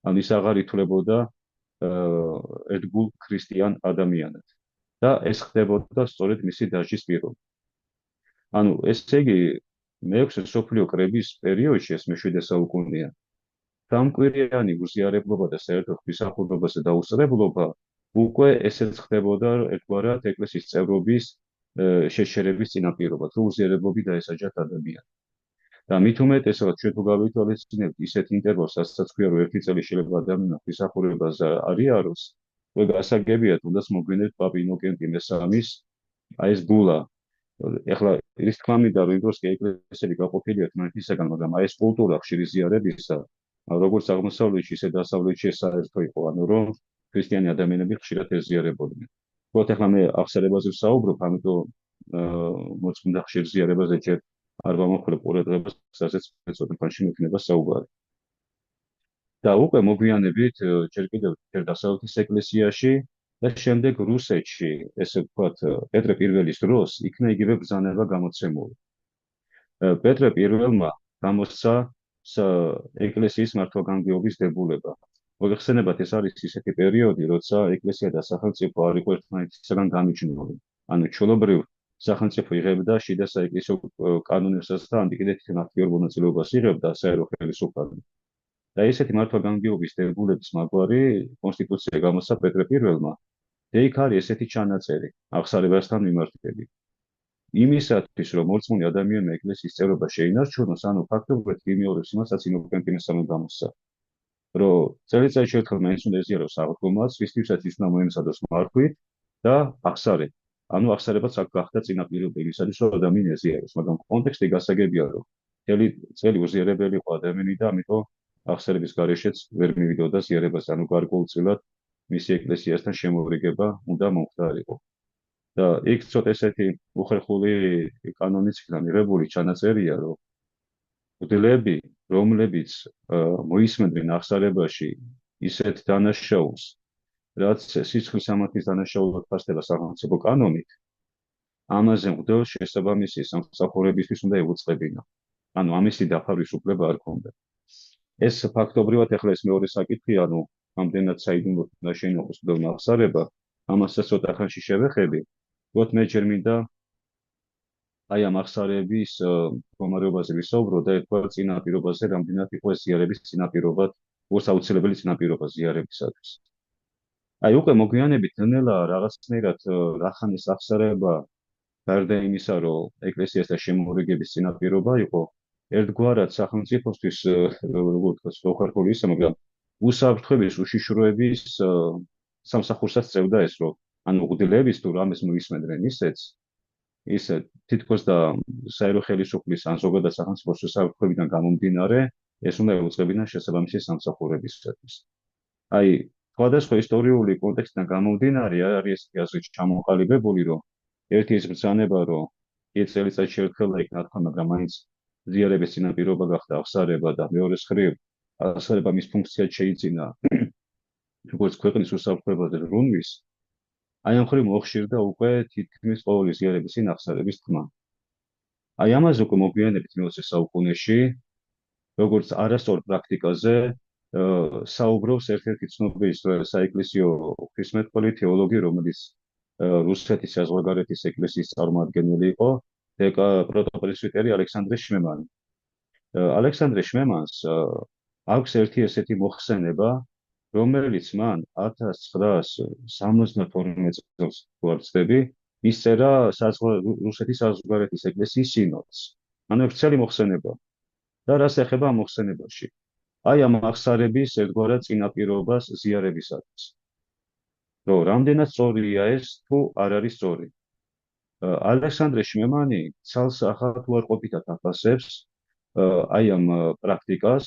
ანუ ის აღარ ითვლებოდა ერთგულ ქრისტიან ადამიანად. და ეს ხდებოდა სწორედ მისი დასჯის პირობით. ანუ ესე იგი მეექვსე მსოფლიო კრების პერიოდში, ეს მე-7 საუკუნეა, სამკვირიანი უზიარებლობა და საერთო ღვთისმსახურებაზე დაუსწრებლობა უკვე ესეც ხდებოდა ერთგვარად ეკლესიის წევრობის შეშერების წინაპირობად, რომ უზიარებლობით დაესაჯათ ადამიანს. და მით უმეტესად ჩვენ თუ გავითვალისწინებთ ისეთ ინტერვალს, რასაც ქვია, რომ ერთი წელი შეიძლება ადამიანმა ღვთისმსახურებაზე არ იაროს, უკვე გასაგებია, თუნდაც მოგვიანებით პაპი ინოკენტი მესამის აი ეს ბულა. ეხლა ის თქმა მინდა, რომ იმ დროს კი ეკლესიები გაყოფილია ერთმანეთისაგან, მაგრამ აი ეს კულტურა ხშირი ზიარებისა, როგორც აღმოსავლეთში, ისე დასავლეთში ეს საერთო იყო, ანუ რომ ქრისტიანი ადამიანები ხშირად ეზიარებოდნენ. თუმცა ეხლა მე აღსარებაზე ვსაუბრობ, ამიტომ მოწმინდა ხშირ ზიარებაზე ჯერ არ ვამოხვრებ ყურადღებას, სადაც ცოტა ხანში მექნება საუბარი. და უკვე მოგვიანებით ჯერ კიდევ დასავლეთის ეკლესიაში და შემდეგ რუსეთში, ესე ვთქვათ, პეტრე პირველის დროს იქნა იგივე ბრძანება გამოცემული. პეტრე პირველმა გამოსცა ეკლესიის მართლგანგიობის დებულება. მოგეხსენებათ, ეს არის ისეთი პერიოდი, როცა ეკლესია და სახელმწიფო არ იყო ერთმანეთისგან გამიჯნული. ანუ ჩვეულებრივ სახელმწიფო იღებდა შიდა საეკლესიო კანონებსაც და ანტიკიდან აქტიურ მონაწილეობას იღებდა საერო ხელისუფლება. და ესეთი მართლგანგიობის დებულების მაგვარი კონსტიტუცია გამოსცა პეტრე პირველმა. და იქ არის ესეთი ჩანაწერი აღსარებასთან მიმართებით. იმისათვის, რომ მორწმუნე ადამიანმა ეკლესიის წევრობა შეინარჩუნოს, ანუ ფაქტობრივად იმეორებს იმასაც ინოკენტი მესამე გამოსცა, რომ წელიწადში ერთხელ მაინც უნდა ეზიაროს აღდგომას, ვისთვისაც ის უნდა მოემზადოს მარხვით და აღსარება. ანუ აღსარებაც აქ გახდა წინაპირობა იმისათვის, რომ ადამიანი ეზიაროს, მაგრამ კონტექსტი გასაგებია, რომ მთელი წელი უზიარებელი იყო ადამიანი და ამიტომ აღსარების გარეშეც ვერ მივიდოდა ზიარებას, ანუ გარკვეულწილად მისი ეკლესიასთან შემოვრიგება უნდა მომხდარიყო. და იქ ცოტა ესეთი უხერხული კანონიც იქნა მიღებული, ჩანაწერია, რომ მღვდლები, რომლებიც მოისმენდნენ აღსარებაში ისეთ დანაშაულს, რაც სიცხლის სამართლის დანაშაულად ფასდება სახელმწიფო კანონით, ამაზე მღვდელს შესაბამისი სამსახურებისთვის უნდა ევუწყებინა. ანუ ამისი დაფარვის უფლება არ ჰქონდა. ეს ფაქტობრივად ახლა ეს მეორე საკითხი, ანუ ამდენად საიდუმლოდ უნდა შეინახოს მღვდელმა აღსარება, ამასაც ცოტა ხანში შევეხები. ვთქვათ, მე ჯერ მინდა აი ამ აღსარების მდგომარეობაზე ვისაუბრო და ერთგვარ წინაპირობაზე, რამდენად იყო ეს ზიარების წინაპირობა, უაუცილებელი წინაპირობა ზიარებისათვის. აი უკვე მოგვიანებით ნელა რაღაცნაირად რახანის აღსარება გარდა იმისა, რომ ეკლესიასთან შემორიგების წინაპირობა იყო, ერთგვარად სახელმწიფოსთვის როგორ ვთქვათ, უხერხული ისა, მაგრამ უსაფრთხოების უშიშროების სამსახურსაც წევდა ეს, რომ ანუ უგდლების თუ რამეს მოისმენდნენ ისე თითქოს და საერო ხელისუფლის ან ზოგადად სახელმწიფოს უსაფრთხოებიდან გამომდინარე, ეს უნდა ეუწყებინა შესაბამისი სამსახურებისათვის. აი, სხვადასხვა ისტორიული კონტექსტიდან გამომდინარე არის აზრით ჩამოყალიბებული, რომ ერთი ის ბრძანება, რომ ერთ წელიწადში ერთხელ იქნა თქვა, მაგრამ მაინც ზიარების წინაპირობა გახდა აღსარება და მეორეს მხრივ აღსარება მის ფუნქციად შეიძინა როგორც ქვეყნის უსაფრთხოებაზე ზრუნვის, აი ამ მხრივ მოხშირდა უკვე თითქმის ყოველი ზიარების წინ აღსარების თქმა. აი ამაზე უკვე მოგვიანებით მე-20 საუკუნეში, როგორც არასწორ პრაქტიკაზე, საუბრობს ერთ-ერთი ცნობილი საეკლესიო ღვთისმეტყველი თეოლოგი, რომელიც რუსეთის საზღვარგარეთის ეკლესიის წარმომადგენელი იყო, პროტოპრესვიტერი ალექსანდრე შმემანი. ალექსანდრე შმემანს აქვს ერთი ესეთი მოხსენება, რომელიც მან 1962 წელს ვარცდები, მისწერა რუსეთის საზღვარგარეთის ეკლესიის სინოდს. ანუ ეს ცელი მოხსენება. და რას ეხება ამ მოხსენებაში? აი ამ აღსარების ერთგვარად წინაპირობას ზიარებისათვის. რომ რამდენად სწორია ეს თუ არ არის სწორი. ალექსანდრე შმემანი ცალსახად უარყოფითად აფასებს აი ამ პრაქტიკას,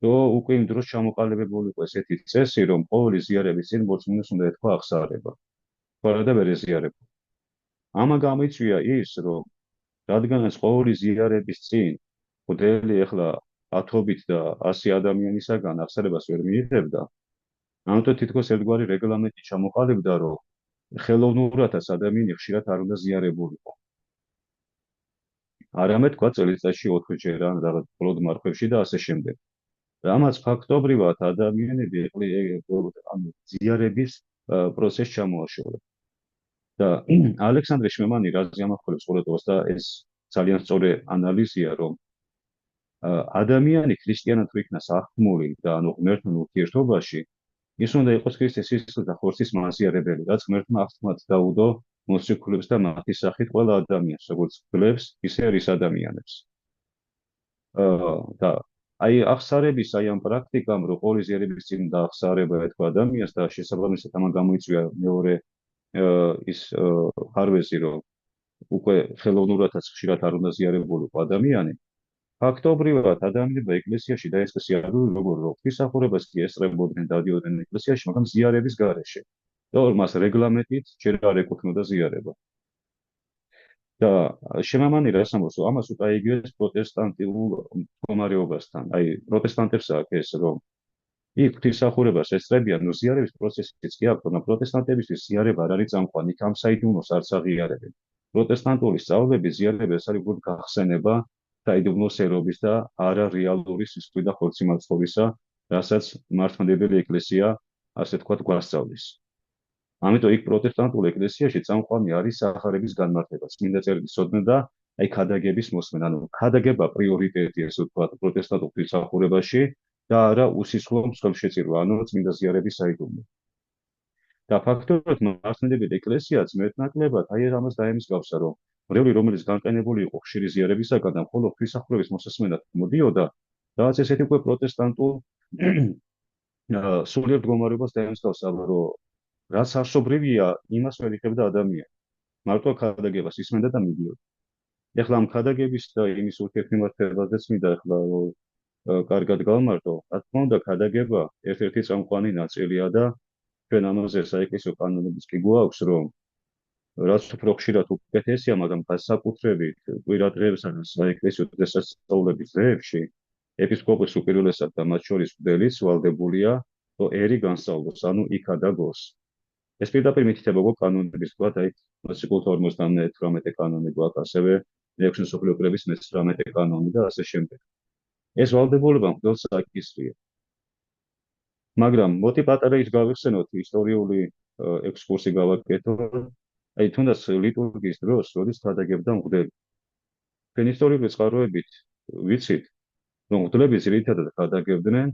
რომ უკვე იმ დროს ჩამოყალიბებული იყო ესეთი წესი, რომ ყოველი ზიარების წინ მორწმუნეს უნდა ეთქვა აღსარება. თორე და ვერ ეზიარებო. ამან გამოიწვია ის, რომ რადგანაც ყოველი ზიარების წინ მღვდელი ეხლა ათობით და 100 ადამიანისაგან აღსარებას ვერ მიიღებდა, ამიტომ თითქოს ერთგვარი რეგლამენტი ჩამოყალიბდა, რომ ხელოვნურადაც ადამიანი ხშირად არ უნდა ზიარებულიყო. არამედ თქვა წელიწადში 4-ჯერ ან რაღაც ბოლოდ მარხვებში და ასე შემდეგ. რამაც ფაქტობრივად ადამიანები ანუ ზიარების პროცესს ჩამოაშორა. და ალექსანდრე შმემანი რაზეა ამახვილებს ყურადღებას და ეს ძალიან სწორი ანალიზია, რომ ადამიანი ქრისტიანად თუ იქნა სახმული და ანუ ღმერთთან ურთიერთობაში, ის უნდა იყოს ქრისტეს სისხლის და ხორცის მაზიარებელი, რაც ღმერთმა აღთქმად დაუდო მოციქულებს და მათი სახით ყველა ადამიანს, როგორც გლებს, ისე არის ადამიანებს. და აი აღსარების აი ამ პრაქტიკამ, რომ ყოველი ზიარების წინ დაახსარება ეთქვა ადამიანს და შესაბამისად ამან გამოიწვია მეორე ის ხარვეზი, რომ უკვე ხელოვნურადაც ხშირად არ უნდა ზიარებულიყო ადამიანი. ფაქტობრივად ადამიანებმა ეკლესიაში დაიწყეს ზიარება, როგორ ღვთისმსახურებას კი ესწრებოდნენ, დადიოდნენ ეკლესიაში, მაგრამ ზიარების გარეშე. და მას რეგლამენტით ჯერ არ ეკუთვნოდა ზიარება. და შემამანი რას ამბობს, რომ ამას უკაიგებს პროტესტანტულ მდგომარეობასთან. აი, პროტესტანტებს აქვს ეს, რომ იქ ღვთისმსახურებას ესწრებიან, ნუ ზიარების პროცესიც კი აქვს, მაგრამ პროტესტანტებისთვის ზიარება არ არის წამყვანი, იქ ამ საიდუმლოს არც აღიარებენ. პროტესტანტული სწავლების ზიარება ეს არის უბრალოდ გახსენება საიდუმლოს ერობის და არა რეალური სისხლი და ხორცი მაცხოვისა, რასაც მართლმადიდებელი ეკლესია, ასე თქვათ, გვასწავლის. ამიტომ იქ პროტესტანტულ ეკლესიაში წამყვანი არის სახარების განმარტება, წმინდა წერილი სოდნა და აი ქადაგების მოსმენა, ანუ ქადაგება პრიორიტეტია, ასე ვთქვათ, პროტესტანტულ ღვთისმსახურებაში და არა უსისხლო მსხვერპლშეწირვა, ანუ წმინდა ზიარების საიდუმლო. და ფაქტობრივად მართლმადიდებელი ეკლესიაც მეტნაკლებად აი ამას დაემსგავსა, რომ მრევლი, რომელიც განყენებული იყო ხშირი ზიარებისაგან და მხოლოდ ღვთისმსახურების მოსასმენად მოდიოდა, რაც ესეთი უკვე პროტესტანტულ სულიერ მდგომარეობას დაემსგავსა, რომ რაც არსობრივია, იმას ვერ იღებდა ადამიანი. მარტო ქადაგებას ისმენდა და მიდიოდა. ეხლა ამ ქადაგების და იმის ურთიერთმემართებაზეც მინდა ეხლა კარგად გავმარტო. რა თქმა უნდა, ქადაგება ერთ-ერთი წამყვანი ნაწილია და ჩვენ ამაზე საეკლესიო კანონებიც კი გვაქვს, რომ რაც უფრო ხშირად უკეთესია, მაგრამ განსაკუთრებით კვირა დღეებსა და საეკლესიო დღესასწაულების დღეებში ეპისკოპოსი უპირველესად და მათ შორის მღვდელიც ვალდებულია, რომ ერი განსწავლოს, ანუ იქადაგოს. ეს პირდაპირ მითითება გვაქვს კანონების თქვა, აი მოციქულთა 58 კანონი გვაქვს, ასევე მეექვსე მსოფლიო კრების 19 კანონი და ასე შემდეგ. ეს ვალდებულება მღვდელს აკისრია. მაგრამ მოტი პატარა ის გავიხსენოთ, ისტორიული ექსკურსი გავაკეთოთ. აი თუნდაც ლიტურგიის დროს, როდის ქადაგებდა მღვდელი. ჩვენ ისტორიული წყაროებით ვიცით, რომ მღვდლები ძირითადად ქადაგებდნენ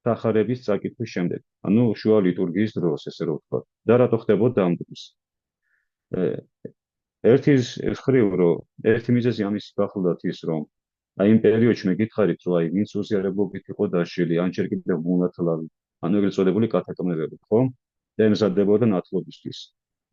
სახარების წაკითხვის შემდეგ. ანუ შუა ლიტურგიის დროს, ესე რომ ვთქვა. და რატო ხდებოდა ამ დროს? ერთი მიზეზი ამის გახლდათ ის, რომ აი იმ პერიოდში მე გითხარით, რომ აი ვინც უზიარებლობით იყო დაშლილი, ან ჯერ კიდევ მონათლავი, ანუ ეგრეთ წოდებული კათეკმნებები, ხო? და ემზადებოდა ნათლობისთვის.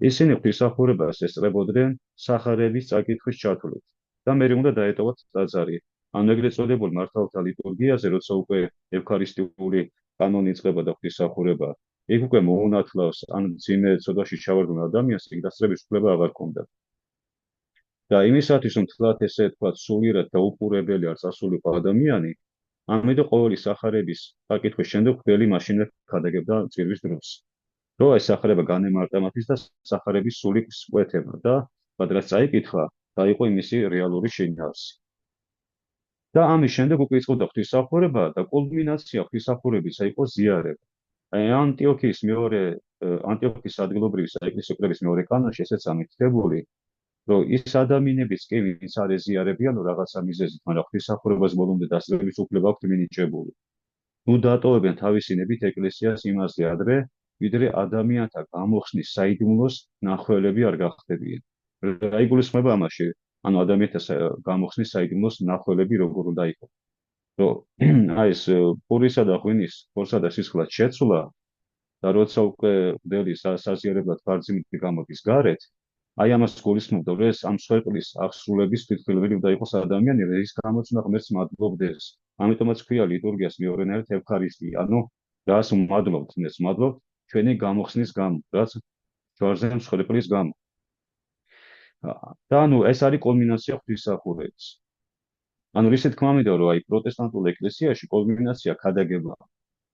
ისინი ღვთისმსახურებას ესწრებოდნენ სახარების წაკითხვის ჩათვლით და მე უნდა დაეტოვათ ტაძარი. ანუ ეგრეთ წოდებული მართალთა ლიტურგიაზე, როცა უკვე ევქარისტიული კანონი იწყება და ღვთისმსახურება, იქ უკვე მოუნათლავს ან ძიმე ცოდვაში ჩავარდნილ ადამიანს იქ დასწრების უფლება აღარ ჰქონდა. და იმისათვის, რომ თლათ ესე თქვა სულიერად დაუყურებელი არ წასულიყო ადამიანი, ამიტომ ყოველი სახარების წაკითხვის შემდეგ ყველი მაშინვე ქადაგებდა წირვის დროს. რო ეს სახარება განემარტა მათთვის და სახარების სული სკვეთება და ბადრას წაიკითხა, დაიყო იმისი რეალური შინაარსი. და ამის შემდეგ უკვე იწყებდა ღვთისმსახურება და კულმინაცია ღვთისმსახურებისა იყო ზიარება. აი ანტიოქიის ადგილობრივი საეკლესიო კრების მეორე კანონში ესეც ამითითებული, რომ ის ადამიანებიც კი ვინც არ ეზიარებიან რაღაცა მიზეზით, მაგრამ ღვთისმსახურებას ბოლომდე დასწრების უფლება აქვთ მინიჭებული. ნუ დატოვებენ თავისი ნებით ეკლესიას იმაზე ადრე, ვიდრე ადამიანთა გამოხსნის საიდუმლოს ნახველები არ გახდებიან. რა იგულისხმება ამაში? ანუ ადამიანთა გამოხსნის საიდუმლოს ნახველები როგორ უნდა იყოს? რომ აი ეს პურისა და ღვინის ფორსა და სისხლად შეცვლა და როცა უკვე მღვდელი საზიარებლად ბარძიმით გამოდის გარეთ, აი ამას გულისხმობდა, რომ ეს ამ სვეტლის აღსრულების თვითმფრინავი უნდა იყოს ადამიანი, რის გამოც უნდა ღმერთს მადლობდეს. ამიტომაც ქვია ლიტურგიას მეორენაირად ევქარისტია, ანუ რას ვმადლობთ, ეს ვმადლობთ ჩვენი გამოხსნის გამო, რაც ჯვარზე მსხვერპლის გამო. და ანუ ეს არის კულმინაცია ღვთისმსახურების. ანუ რისი თქმა მინდა, რომ აი პროტესტანტულ ეკლესიაში კულმინაცია ქადაგება.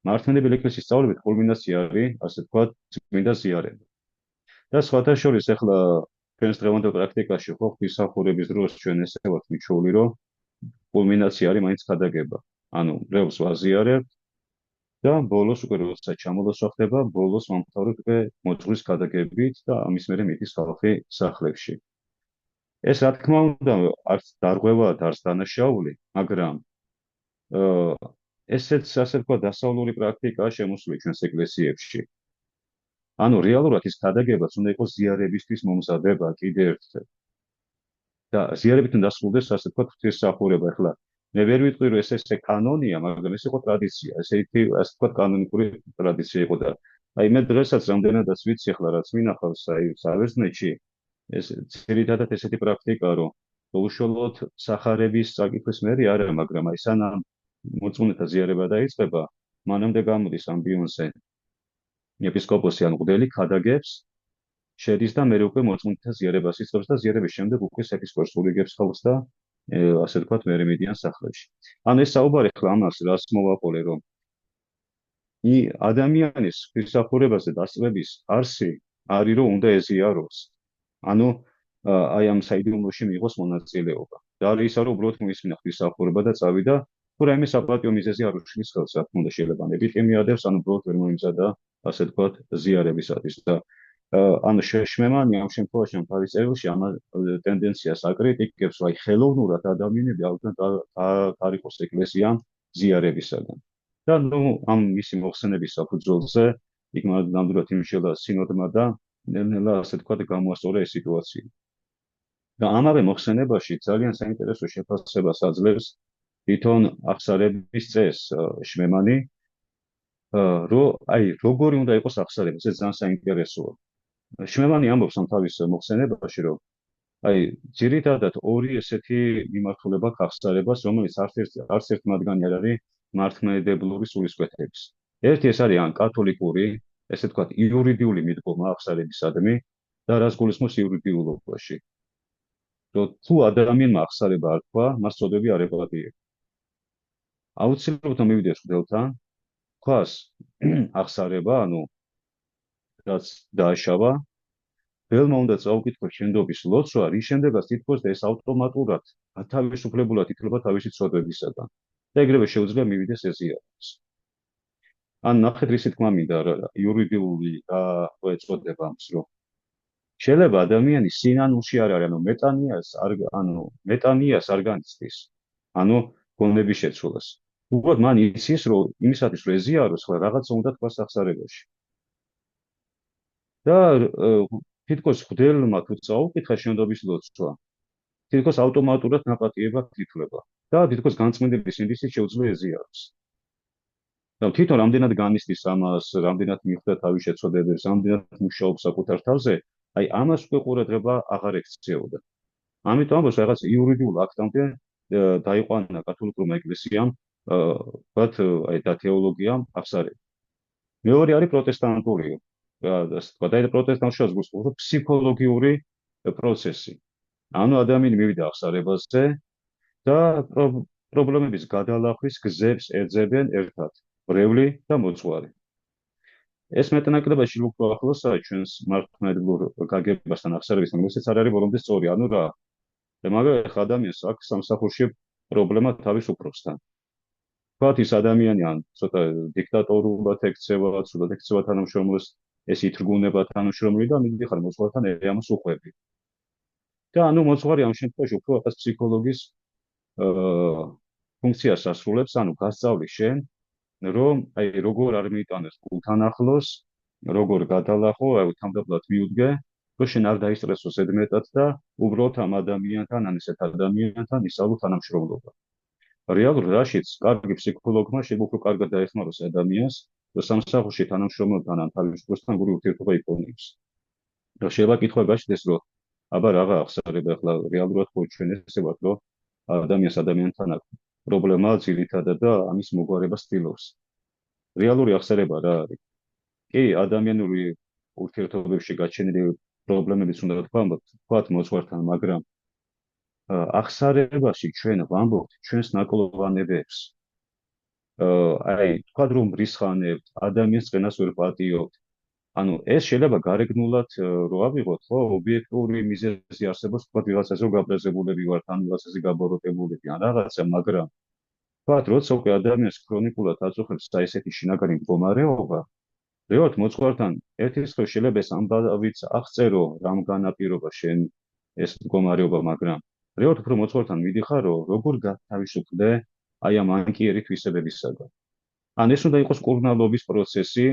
მართლმადიდებელი ეკლესიის სწავლებით კულმინაცია არის, ასე ვთქვათ, წმინდა ზიარება. და სხვათა შორის ახლა ჩვენს დღევანდელ პრაქტიკაში ხო ღვთისმსახურების დროს ჩვენ ესე ვართ მიჩვეული, რომ კულმინაცია არის მაინც ქადაგება. ანუ რევს ვაზიარებთ და ბოლოს უკვე როცა ჩამოლოსვა ხდება, ბოლოს ვამთავრებთ უკვე მოძღვრის ქადაგებით და ამის მერე მიდის ხალხი სახლებში. ეს რა თქმა უნდა არც დარღვევაა და არც დანაშაული, მაგრამ ესეც ასე ვთქვათ დასავლური პრაქტიკაა შემოსული ჩვენს ეკლესიებში. ანუ რეალურად ის ქადაგებაც უნდა იყოს ზიარებისთვის მომზადება კიდევ ერთხელ. და ზიარებით უნდა დასრულდეს ასე ვთქვათ ღვთისმსახურება. ახლა მე ვერ ვიტყვი რომ ესე კანონია, მაგრამ ეს იყო ტრადიცია, ესე ვთქვათ კანონიკური ტრადიცია იყო და აი მე დღესაც რამდენადაც ვიცი ახლა რაც მინახავს აი საბერძნეთში ეს ძირითადად ესეთი პრაქტიკაა რომ უშუალოდ სახარების წაკითხვის მერე არა, მაგრამ აი სანამ მოწმუნეთა ზიარება დაიწყება, მანამდე გამოდის ამბიონზე ეპისკოპოსი ან მღვდელი ქადაგებს შედის და მერე უკვე მოწმუნეთა ზიარებას იწყებს და ზიარების შემდეგ უკვე ეპისკოპოსი ულიგებს ხალხს და ასე ვთქვათ მერე მიდიან სახლებში. ანუ ეს საუბარი ხლა ამას რას მოვაყოლე, რომ ადამიანის ღვთისმსახურებაზე დასწრების არსი არის რომ უნდა ეზიაროს. ანუ აი ამ საიდუმლოში მიიღოს მონაწილეობა. და არის ისა რომ უბრალოდ მოისმინა ღვთისმსახურება და წავიდა, თუ რაიმე საპატიო მიზეზი არ უშლის ხელს, რა თქმა უნდა შეიძლება ნებითი მიადევს, ანუ უბრალოდ ვერ მოიმზადა ასე ვთქვათ ზიარებისათვის და ანუ შმემანი ამ შემთხვევაში ამ თავის წერილში ამ ტენდენციას აკრიტიკებს, რომ აი ხელოვნურად ადამიანები ალბათ დაარიყოს ეკლესიამ ზიარებისაგან. და ნუ ამ მისი მოხსენების საფუძველზე იქ ნამდვილად იმშელა სინოდმა და ნელ-ნელა ასე ვთქვათ გამოასწორა ეს სიტუაცია. და ამავე მოხსენებაში ძალიან საინტერესო შეფასებას აძლევს თვითონ აღსარების წესს შმემანი, რომ აი როგორი უნდა იყოს აღსარება, ეს ძალიან საინტერესოა. შმემანი ამბობს ამ თავის მოხსენებაში, რომ აი ძირითადად ორი ესეთი მიმართულება აღსარებას, რომელიც არც ერთ მათგანი არ არის მართლმადიდებლური სულისკვეთების. ერთი ეს არის ან კათოლიკური, ესე ვთქვათ, იურიდიული მიდგომა აღსარებისადმი და რას გულისხმობს იურიდიულობაში. რომ თუ ადამიანმა აღსარება არ თქვა, მას წოდები არ ეპატიება. აუცილებლად მივიდეს მღვდელთან, თქვას აღსარება, ანუ რაც დააშავა, მღვდელმა უნდა წაუკითხოს შენდობის ლოცვა, რის შემდეგაც თითქოს და ეს ავტომატურად თავისუფლებულად ითვლება თავისი წოდებისაგან. და ეგრევე შეუძლია მივიდეს ეზიარებას. ან ნახეთ რისი თქმა მინდა იურიდიული წოდება ამის, რომ შეიძლება ადამიანი სინანულში არ არის, ანუ მეტანიას არ განიცდის, ანუ გონების შეცვლას. უბრალოდ მან იცის, რომ იმისათვის რომ ეზიაროს, ხლა რაღაცა უნდა თქვას აღსარებაში. და თითქოს ღვთელმა თუ წაუკითხა შენდობის ლოცვა, თითქოს ავტომატურად ნაპატიება თითლება და თითქოს განწმენდების ინდისით შეუძლია ეზიაროს. და თვითონ რამდენად განისდის ამას, რამდენად მიხვდა თავის შეცოდებებს, რამდენად მუშაობს საკუთარ თავზე, აი ამას უკვე ყურადღება აღარ ექცეოდა. ამიტომ ამბობს რაღაც იურიდიულ აქტამდე დაიყვანა კათოლიკურმა ეკლესიამ, ვთქვათ, აი და თეოლოგიამ აღსარება. მეორე არის პროტესტანტული, ასე ვთქვათ, აი პროტესტანტში გულისხმობს ფსიქოლოგიური პროცესი. ანუ ადამიანი მივიდა აღსარებაზე და პრობლემების გადალახვის გზებს ეძებენ ერთად, ბრეული და მოძღვარი. ეს მეტნაკლებად უფრო ახლოსაა ჩვენს მართლმადიდებლურ გაგებასთან აღსარებისთან, რომელსაც არ არის ბოლომდე სწორი. ანუ რა, მაგალითად ადამიანს აქვს სამსახურში პრობლემა თავის უფროსთან. თქვათ ის ადამიანი ან ცოტა დიქტატორულად ექცევა, ცუდად ექცევა თანამშრომლებს, ეს ითრგუნება თანამშრომლი და მიდიხარ მოძღვართან ამას უყვები. და ანუ მოძღვარი ამ შემთხვევაში უფრო რაღაც ფსიქოლოგის ფუნქციას ასრულებს, ანუ გასწავლის შენ, რომ აი როგორ არ მიიტანეს გულთან ახლოს, როგორ გადალახო, აი თამდებლად მიუდგე, რომ შენ არ დაისტრესო ზედმეტად და უბრალოდ ამ ადამიანთან, ან ესეთ ადამიანთან ისწავლო თანამშრომლობა. რეალურად რაშიც კარგი ფსიქოლოგმა შეიძლება უფრო კარგად დაეხმაროს ადამიანს, რომ სამსახურში თანამშრომელთან ან თავის უფროსთან გული ურთიერთობა იქონიოს. და შეიძლება კითხვა გაჩნდეს, რომ აბა რაღა აღსარება ახლა რეალურად ხო ჩვენ ესე ვართ, რომ ადამიანთან აქვს პრობლემა ძირითადად და ამის მოგვარება ცდილობს. რეალური აღსარება რა არის? კი, ადამიანური ურთიერთობებში გაჩენილი პრობლემებიც უნდა თქვათ მოძღვართან, მაგრამ აღსარებაში ჩვენ ვამბობთ ჩვენს ნაკლოვანებებს. აი, თქვათ რომ რისხანებთ, ადამიანს ყენას ვერ პატიობთ. ანუ ეს შეიძლება გარეგნულად რო ავიღოთ, ხო, ობიექტური მიზეზი არსებობს, თქვათ ვიღაცაზე გაბრაზებულები ვართ, ან ვიღაცაზე გაბოროტებულები, ან რაღაცა, მაგრამ თქვათ, როცა უკვე ადამიანს ქრონიკულად აწუხებს ესეთი შინაგანი მდგომარეობა, რეალურად მოძღვართან ერთის ხელ შეიძლება ეს ამბავიც აღწერო, რამ განაპირობა შენ ეს მდგომარეობა, მაგრამ რეალურად უფრო მოძღვართან მიდიხარ, რომ როგორ გათავისუფლდე აი ამ ანკიერი თვისებებისაგან. ან ეს უნდა იყოს კურნალობის პროცესი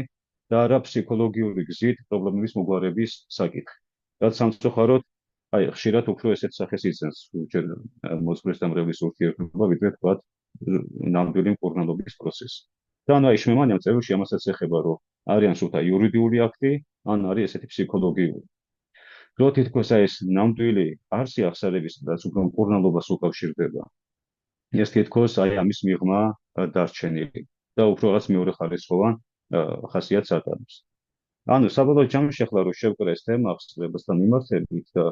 და არა ფსიქოლოგიური გზით პრობლემების მოგვარების საკითხი. რაც სამწუხაროდ, აი ხშირად უფრო ესეთ სახეს იძენს ჯერ მოძღვრის და მრევლის ურთიერთობა, ვიდრე თქვათ ნამდვილი კურნალობის პროცესი. და ანუ აი შემამანი ამ წერილში ამასაც ეხება, რომ არიან სულთა იურიდიული აქტი, ან არის ესეთი ფსიქოლოგიური. რო თითქოს აი ეს ნამდვილი არსი აღსარების და უფრო კურნალობას უკავშირდება. ეს თითქოს აი ამის მიღმა დარჩენილი და უფრო რაღაც მეორე ხარისხოვან ხასიათს ატარებს. ანუ საბოლოო ჯამში ახლა რო შევკრა ეს თემა აღსარებასთან მიმართებით და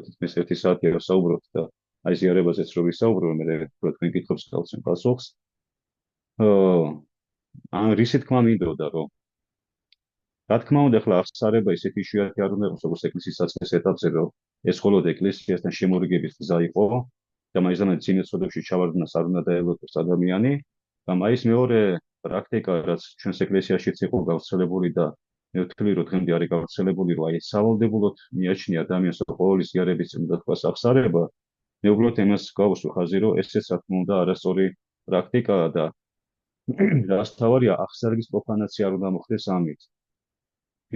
თითქმის 1 საათია რომ საუბრობთ და აი ზიარებაზეც რო ვისაუბრო, მე რო თქვენ კითხვებს გავცემ პასუხს. ან რისი თქმა მინდოდა რომ რა თქმა უნდა ახლა აღსარება ისეთი იშვიათი არ უნდა იყოს როგორც ეკლესიის საწყის ეტაპზე, რომ ეს მხოლოდ ეკლესიასთან შემორიგების გზა იყო და მაინც წინა წოდებში ჩავარდნას არ უნდა დაელოდოს ადამიანი. და მაინც მეორე პრაქტიკა, რაც ჩვენს ეკლესიაშიც იყო გავრცელებული და მე ვთვლი, რომ დღემდე არის გავრცელებული, რომ აი სავალდებულოდ მიაჩნია ადამიანს ყოველი ზიარების წინ და თქვას აღსარება, მე უბრალოდ იმას გავუსვი ხაზი, რომ ესეც რა თქმა უნდა არასწორი პრაქტიკაა და რაც თავარია აღსარების პროფანაცია არ უნდა მოხდეს ამით.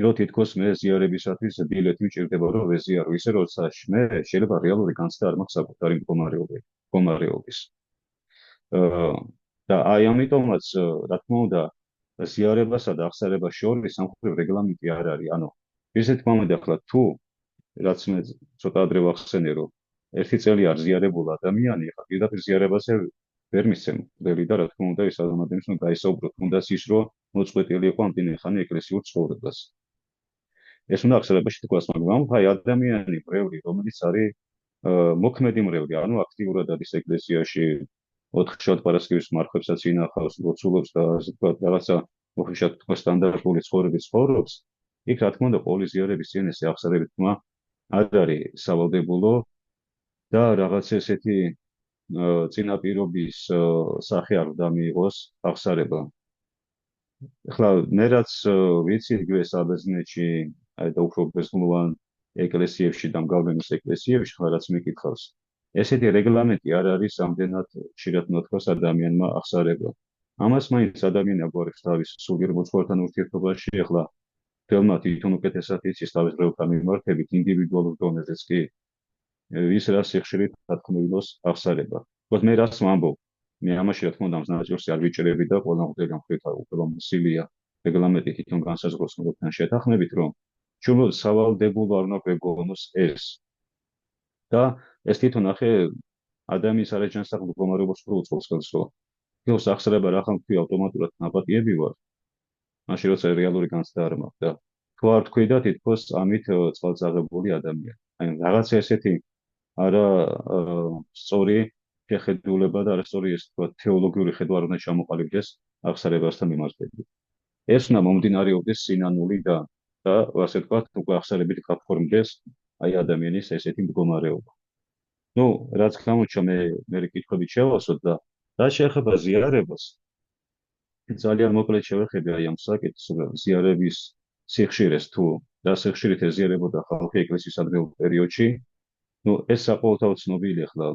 რომ თითქოს მე ზიარებისათვის ბილეთი მჭირდება რომ ვეზიარო, ისე როცა მე შეიძლება რეალური განცდა არ მაქვს საკუთარი მდგომარეობის. და აი ამიტომაც რა თქმა უნდა ზიარებასა და აღსარებას შორის სამხედრო რეგლამენტი არ არის. ანუ ისე თქმა უნდა ახლა თუ რაც მე ცოტა ადრე ვახსენე, რომ ერთი წელი არ ზიარებულ ადამიანი ახლა პირდაპირ ზიარებაზე ვერ მისცემ ხდები და რა თქმა უნდა ეს ადამიანს უნდა გაისაუბრო, თუნდაც ის რომ მოწყვეტილი იყო ამდენი ხანი ეკლესიურ ცხოვრებას. ეს უნდა აღსარებაში თქვას, მაგრამ აი ადამიანი მრევლი, რომელიც არის მოქმედი მრევლი, ანუ აქტიურად არის ეკლესიაში, ოთხშაბათ პარასკევის მარხვებსაც ინახავს, ლოცულობს და ასე ვთქვათ, რაღაცა მოხიშად თქვა სტანდარტული ცხოვრების ცხოვრობს, იქ რა თქმა უნდა ყოველი ზიარების წინ ეს აღსარებით თქმა არ არის სავალდებულო და რაღაც ესეთი წინაპირობის სახე არ უნდა მიიღოს აღსარება. ახლა მე რაც ვიცი იგივე საბერძნეთში აი და უფრო ბერძნულოვან ეკლესიებში და მგავლენის ეკლესიებში ხლა რაც მეკითხავს ესეთი რეგლამენტი არ არის ამდენად ხშირად მოთხოვს ადამიანმა აღსარება. ამას მაინც ადამიანი აგვარებს თავის სულიერ მოძღვართან ურთიერთობაში, ახლა თელმა თვითონ უკეთესად იცის თავის დროებთან მიმართებით ინდივიდუალურ დონეზეც კი ის რა სიხშირით თქმულოს აღსარება. თქო მე რას ვამბობ? მე ამაში რა თქმა უნდა მზნაჭილს არ ვიჭრები და ყველა მღვდელი ამხრივ უკვე მოსილია რეგლამენტი თვითონ განსაზღვროს მოგთან შეთანხმებით, რომ ჩვენ სავალდებულო არ უნდა გვეგონოს ეს. და ეს თვითონ ახე ადამიანის არაჯანსაღ მდგომარეობას უწყობს ხელს, რომ თქოს აღსარება რა ხან თქვი ავტომატურად ნაპატიები ვარ, მაშინ როცა რეალური განცდა არ მაქვს და თუ არ თქვი და თითქოს ამით წყალწაღებული ადამიანი. აი რაღაცა ესეთი არა სწორი შეხედულება და არასწორი ეს თქვა თეოლოგიური ხედვა არ უნდა ჩამოყალიბდეს აღსარებასთან მიმართებით. ეს უნდა მომდინარეობდეს სინანულიდან და ასე თქვა უკვე აღსარებით გაფორმდეს აი ადამიანის ესეთი მდგომარეობა. ნუ რაც გამოჩა მე კითხვებით შევასოთ და რა შეეხება ზიარებას ძალიან მოკლედ შევხედე აი ამ საკითხს ზიარების სიხშირეს თუ რა სიხშირით ეზიარებოდა ხალხი ეკლესიის ადრეულ პერიოდში. ნუ ეს საყოველთაოდ ცნობილი ახლა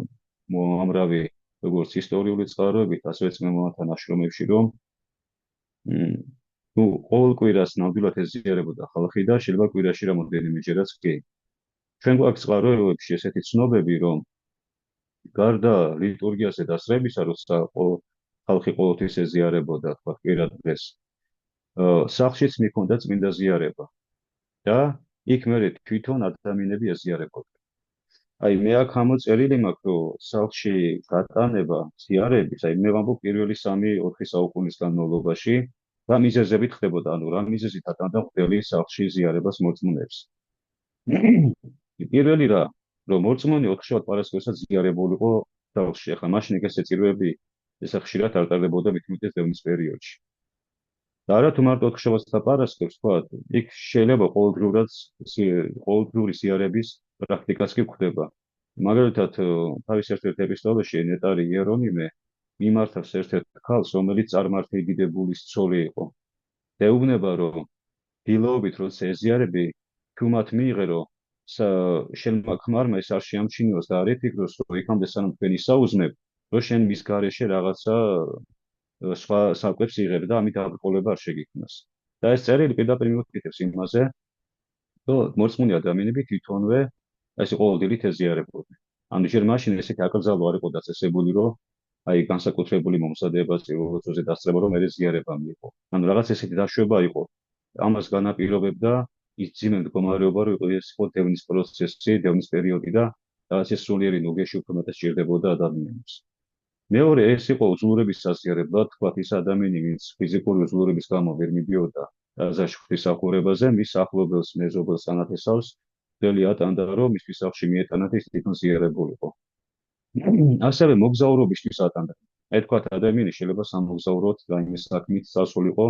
ამრავი როგორც ისტორიული წყაროებით, ასევე წმენდანთა ნაშრომებში, რომ ნუ ყოველ კვირას ნამდვილად ეზიარებოდა ხალხი და შეიძლება კვირაში რამოდენიმეჯერაც კი. ჩვენ გვაქვს წყაროებში ესეთი ცნობები, რომ გარდა ლიტურგიაზე დასწრებისა, როცა ხალხი ყოველთვის ეზიარებოდა, თქვა კვირა დღეს, სახლშიც მიქონდა წმინდა ზიარება და იქ მე თვითონ ადამიანები ეზიარებოდნენ. აი მე აქ ამოწერილი მაქვს, რომ სახლში გატანება ზიარების, აი მე ვამბობ პირველი 3-4 საუკუნის განმავლობაში რა მიზეზებით ხდებოდა, ანუ რა მიზეზით ატანდა მღვდელი სახლში ზიარებას მოწმუნეებს. პირველი რა, რომ მოწმუნე 4 პარასკევსაც ზიარებულიყო სახლში, ახლა მაშინ ეგ წირვები ეს ხშირად არ ტარდებოდა მithumetes დევნის პერიოდში. და არა თუ მარტო 4 და პარასკევს, თქვა, იქ შეიძლება ყოველდღიური ზიარების პრაქტიკაც კი გვხდება. მაგალითად, თავის ერთ-ერთ ეპისტოლეში ნეტარი იერონიმე მიმართავს ერთ-ერთ ქალს, რომელიც წარმართლიდიდებულის ცოლი იყო. დაეუბნება, რომ დილაობით როცა ეზიარები, თუ მათ მიიღერო, შენმა ქმარმა ეს არ შეამჩნიოს და არ იფიქროს, რომ იქამდე სანამ თქვენ ისაუზმებ, რომ შენ მის გარეშე რაღაცა სხვა საკვებს იღებ და ამით აბრკოლება არ შეგიქმნას. და ეს წერილი პირდაპირ მიუთითებს იმაზე, რომ მოწმუნე ადამიანები თვითონვე ესე ყოველდღიურად ეზიარებოდნენ. ანუ ჯერ მაშინ ესეთი აკრძალვა არ იყო დაწესებული, რომ აი განსაკუთრებული მომზადება წიროზე დასწრება, რომ ეს ზიარება მიიღო. ანუ რაღაც ესეთი დაშვება იყო. ამას განაპირობებდა ის ძიმე მდგომარეობა, რომ ეს იყო დევნის პროცესი, დევნის პერიოდი და რაღაც ეს სულიერი ნუგეში უფრო მეტად სჭირდებოდა ადამიანებს. მეორე ეს იყო უძლურების საზიარება, თქვა ის ადამიანი, ვინც ფიზიკური უძლურების გამო ვერ მიდიოდა ზაში ღვთისმსახურებაზე, მის ახლობელს, მეზობელს ანათესავს, ძელი ატანდა, რომ მისთვის სახლში მიეტანათ ის თვითონ ზიარებულიყო. ასევე მოგზაურობისთვის ატანდა. აი თქვა ადამიანი შეიძლება სამოგზაუროდ რაიმე საქმით წასულიყო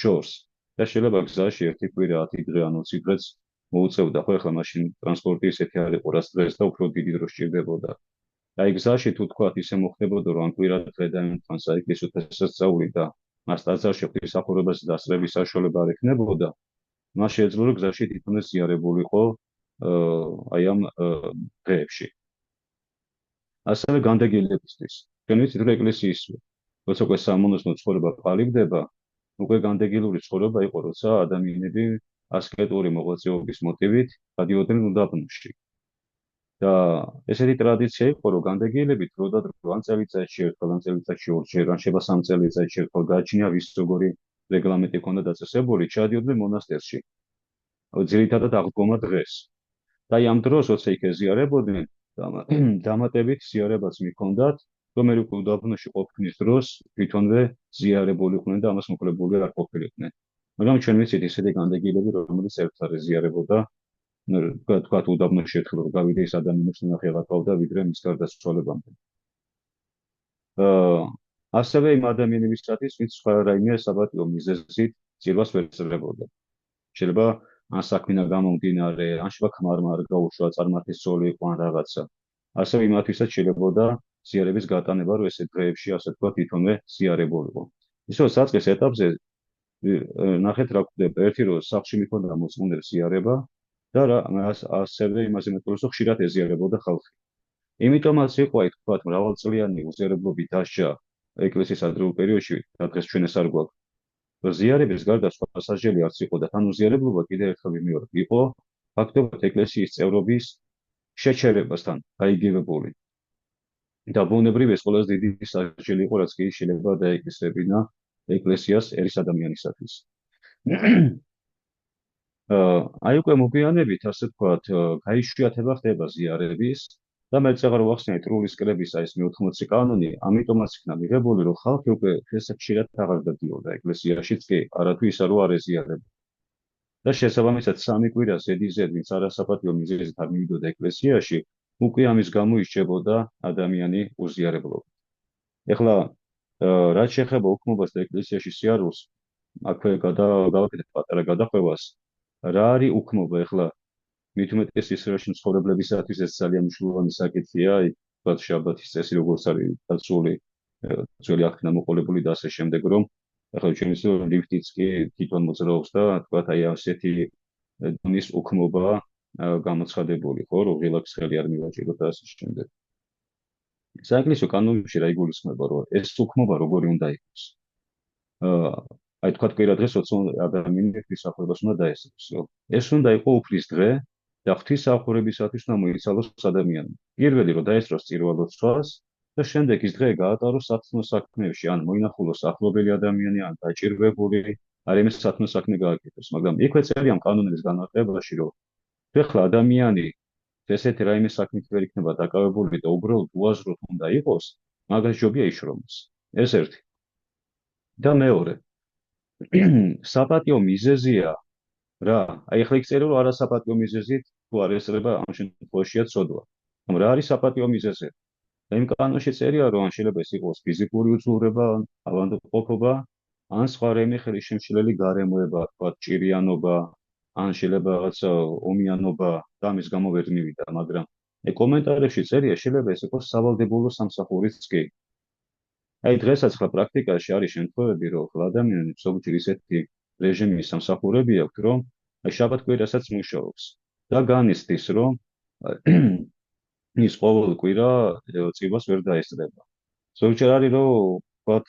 შორს და შეიძლება გზაში ერთი კვირა 10 დღე ან 20 დღეც მოუწევდა, ხო ახლა მაშინ ტრანსპორტი ესეთი არ იყო, რაც დღეს და უფრო დიდი დრო სჭირდებოდა. აი გზაში თუ თქვა ისე მოხდებოდა, რომ ან კვირა დღე და თან საეკლესიო დღესასწაული და მას ტაძარში ღვთისმსახურებაზე დასწრების საშუალება არ ექნებოდა, მას შეეძლო რომ გზაში თვითონ ზიარებულიყო აი ამ დღეებში. ასევე განდეგილებისთვის. თქვენ ვიცით, რომ ეკლესიის როცა უკვე სამონასტრო ცხოვრება ყალიბდება, უკვე განდეგილური ცხოვრება იყო, როცა ადამიანები ასკეტური მოღვაწეობის მოტივით გადიოდნენ უდაბნოში. და ესეთი ტრადიცია იყო, რომ განდეგილები დრო და დრო ან წელიწადში ერთხელ, ან წელიწადში ორჯერ, ან შეიძლება 3 წელიწადში ერთხელ გააჩნია ვის როგორი რეგლამენტი ჰქონდა დაწესებული, ჩადიოდნენ მონასტერში. ძირითადად აღდგომა დღეს. და ამ დროს, როცა იქ ეზიარებოდნენ, დამატებით ზიარებაც მიქონდათ, რომ მე უკვე უდაბნოში ყოფნის დროს თვითონვე ზიარებულიყვნენ და ამას მოკლებული არ ყოფილიყვნენ. მაგრამ ჩვენ ვიცით ისეთი განდეგილები, რომელიც ერთად ეზიარებოდა თქვა უდაბნოში ერთხელ რომ გავიდე ის ადამიანებს ნახე გაყავდა ვიდრე მის გარდაცვალებამდე. ასევე იმ ადამიანებისათვის, ვინც სხვა რაიმე საპატიო მიზეზით ძილვას ვერ ეძებოდა. შეიძლება ან საქმიდან გამომდინარე, ან შეიძლება ქმარმა არ გაუშვა წარმართის ცოლი იყო ან რაღაცა. ასევე იმათვისაც შეიძლებოდა ზიარების გატანება, რომ ესე დღეებში ასე თქვა თვითონვე ზიარებულიყო. ისე საწყის ეტაპზე ნახეთ რა ხდება, ერთი რომ სახლში მიქონდა მოწმუნეებს ზიარება და ასევე იმაზე მეტყველებს, რომ ხშირად ეზიარებოდა ხალხი. იმიტომაც იყო, აი თქვა, მრავალწლიანი უზიარებლობით დასჯა ეკლესიის ადრეულ პერიოდში და დღეს ჩვენ ეს არ გვაქვს. ზიარების გარდა სხვა სასჯელი არც იყო და თან უზიარებლობა კიდევ ერთხელ ვიმეორებ, იყო ფაქტობრივად ეკლესიის წევრობის შეჩერებასთან გაიგივებული. და ბუნებრივ ეს ყველაზე დიდი სასჯელი იყო, რაც კი შეიძლება დაეკისრებინა ეკლესიას ერის ადამიანისათვის. აი უკვე მოგვიანებით, ასე ვთქვათ, გაიშვიათება ხდება ზიარების და მე წეღარ ვახსენე ტრულის კრების ეს მე-80 კანონი, ამიტომაც იქნა მიღებული, რომ ხალხი უკვე ესე ხშირად აღარ დადიოდა ეკლესიაშიც კი, არათუ ისა რომ არ ეზიარებდა. და შესაბამისად სამი კვირა ზედიზედ, ვინც არასაპატიო მიზეზით არ მივიდოდა ეკლესიაში, უკვე ამის გამო ისჭებოდა ადამიანი უზიარებლობით. ეხლა რაც შეეხება უქმობას და ეკლესიაში სიარულს, აქვე გავაკეთებ პატარა გადახვევას. რა არის უქმობა ეხლა? მით უმეტეს ისრაელში მცხოვრებლებისათვის ეს ძალიან მნიშვნელოვანი საკითხია, თქვათ შაბათის წესი როგორც არის დაცული, ძველი აქ დამოყოლებული და ასე შემდეგ, რომ ეხლა ჩვენ ისე ლიფტიც კი თვითონ მოძრაობს და თქვათ აი ასეთი დონის უქმობა გამოცხადებული, ხო, რომ ღილაკს ხელი არ მივაჭიროთ და ასე შემდეგ. საეკლესიო კანონებში რა იგულისხმება, რომ ეს უქმობა როგორი უნდა იყოს? აი თქვათ კვირა დღეს 20 ადამიანი ღვთისმსახურებას უნდა დაესწროს. ეს უნდა იყოს უფლის დღე და ღვთისმსახურებისათვის უნდა მოიცალოს ადამიანი. პირველი რომ დაესწროს წირვა-ლოცვას და შემდეგ ის დღე გაატაროს სათნო საქმეებში, ან მოინახულოს ახლობელი ადამიანი, ან დაჭირვებული, არ იმის სათნო საქმე გააკეთოს. მაგრამ იქვე წერია კანონების განმარტებაში, რომ ეხლა ადამიანი ესეთი რაიმე საქმით ვერ იქნება დაკავებული და უბრალოდ უაზროდ უნდა იყოს, მაგას ჯობია იშრომოს. ეს ერთი. და მეორე, საპატიო მიზეზია რა, აი ახლა იქ წერია რომ არასაპატიო მიზეზით თუ არ ესწრება ამ შემთხვევაშია ცოდვა. რა არის საპატიო მიზეზი? იმ კანონში წერია რომ ან შეიძლება ეს იყოს ფიზიკური უძლურება, ავადმყოფობა, ან სხვა რაიმე ხელისშემშლელი გარემოება, თქვათ ჭირიანობა, ან შეიძლება რაღაცა ომიანობა და ამის გამო ვერ მივიდა, მაგრამ კომენტარებში წერია შეიძლება ეს იყოს სავალდებულო სამსახურიც კი. აი დღესაც ხა პრაქტიკაში არის შემთხვევები, რომ ხლა ადამიანებს ზოგჯერ ისეთი რეჟიმის სამსახურები აქვს, რომ აი შაბათ-კვირასაც მუშაობს და განიცდის, რომ ის ყოველ კვირა წირვას ვერ დაესწრება. ზოგჯერ არის, რომ ვთქვათ,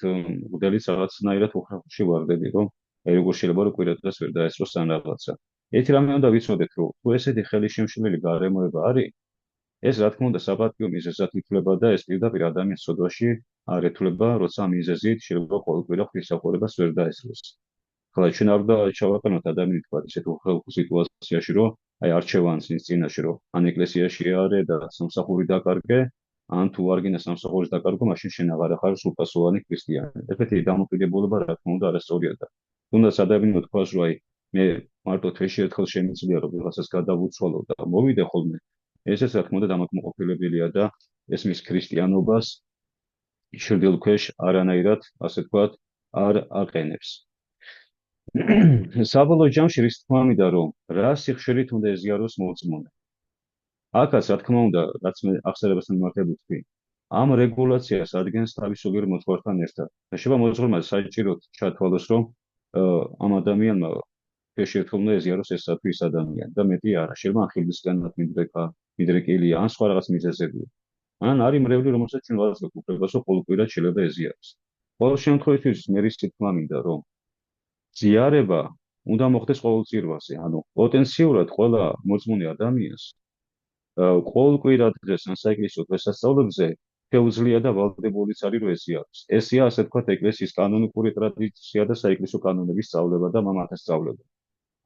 მგდელიც რაღაცნაირად უხერხში ვარდები, რომ აი როგორ შეიძლება რომ კვირა დღეს ვერ დაესწროს ან რაღაცა. ერთი რამე უნდა ვიცოდეთ, რომ თუ ესეთი ხელისშემშლელი გარემოება არის, ეს რა თქმა უნდა საპატიო მიზეზად ითვლება და ეს პირდაპირ ადამიანის სოდვაში არ ეთვლება, როცა მიზეზით შეიძლება ყოველ კვირა ღვთისმსახურებას ვერ დაესწროს. ხლა ჩვენ არ უნდა ჩავაყენოთ ადამიანით თქვა ისეთ უხელხო სიტუაციაში, რომ აი არჩევანს ის წინაშე, რომ ან ეკლესიაში არე და სამსახური დაკარგე, ან თუ არ გინდა სამსახურის დაკარგვა, მაშინ შენ აღარ ხარ სრულფასოვანი ქრისტიანი. ესეთი დამოკიდებულება რა თქმა უნდა არასწორია და თუნდაც ადამიანი თქვას, რომ აი მე მარტო თვეში ერთხელ შემიძლია რომ ვიღაცას გადავუცვალო და მოვიდე ხოლმე, ესეც რა თქმა უნდა დამაკმაყოფილებელია და ეს მის ქრისტიანობას შილდილქვეშ არანაირად, ასე ვთქვათ, არ აყენებს. საბოლოო ჯამში რის თქმა მინდა რომ რა სიხშირით უნდა ეზიაროს მოწმუნე. აქაც რა თქმა უნდა, რაც მე აღსარებასთან მიმართებით ვთქვი, ამ რეგულაციას ადგენს თავისუფლად მოძღვართან ერთად. და შეიძლება მოძღვარმა საჭიროდ ჩათვალოს, რომ ამ ადამიანმა თვეში ერთხელ უნდა ეზიაროს ეს თუ ის ადამიანი და მეტი არა. შეიძლება ან ხილისგანად მიდრეკილია, ან სხვა რაღაც მიზეზებია. ან არის მრევლი, რომელსაც ჩვენ ვაძლევთ უფლებას, რომ ყოველკვირად შეიძლება ეზიაროს. ყოველ შემთხვევაში მე რის თქმა მინდა, რომ ზიარება უნდა მოხდეს ყოველ წირვაზე, ანუ პოტენციურად ყველა მოწმუნე ადამიანს ყოველკვირა დღეს ან საეკლესიო დღესასწაულებზე შეუძლია და ვალდებულიც არის რომ ეზიაროს. ესეა ასე ვთქვათ ეკლესიის კანონიკური ტრადიცია და საეკლესიო კანონების სწავლება და მამათა სწავლება.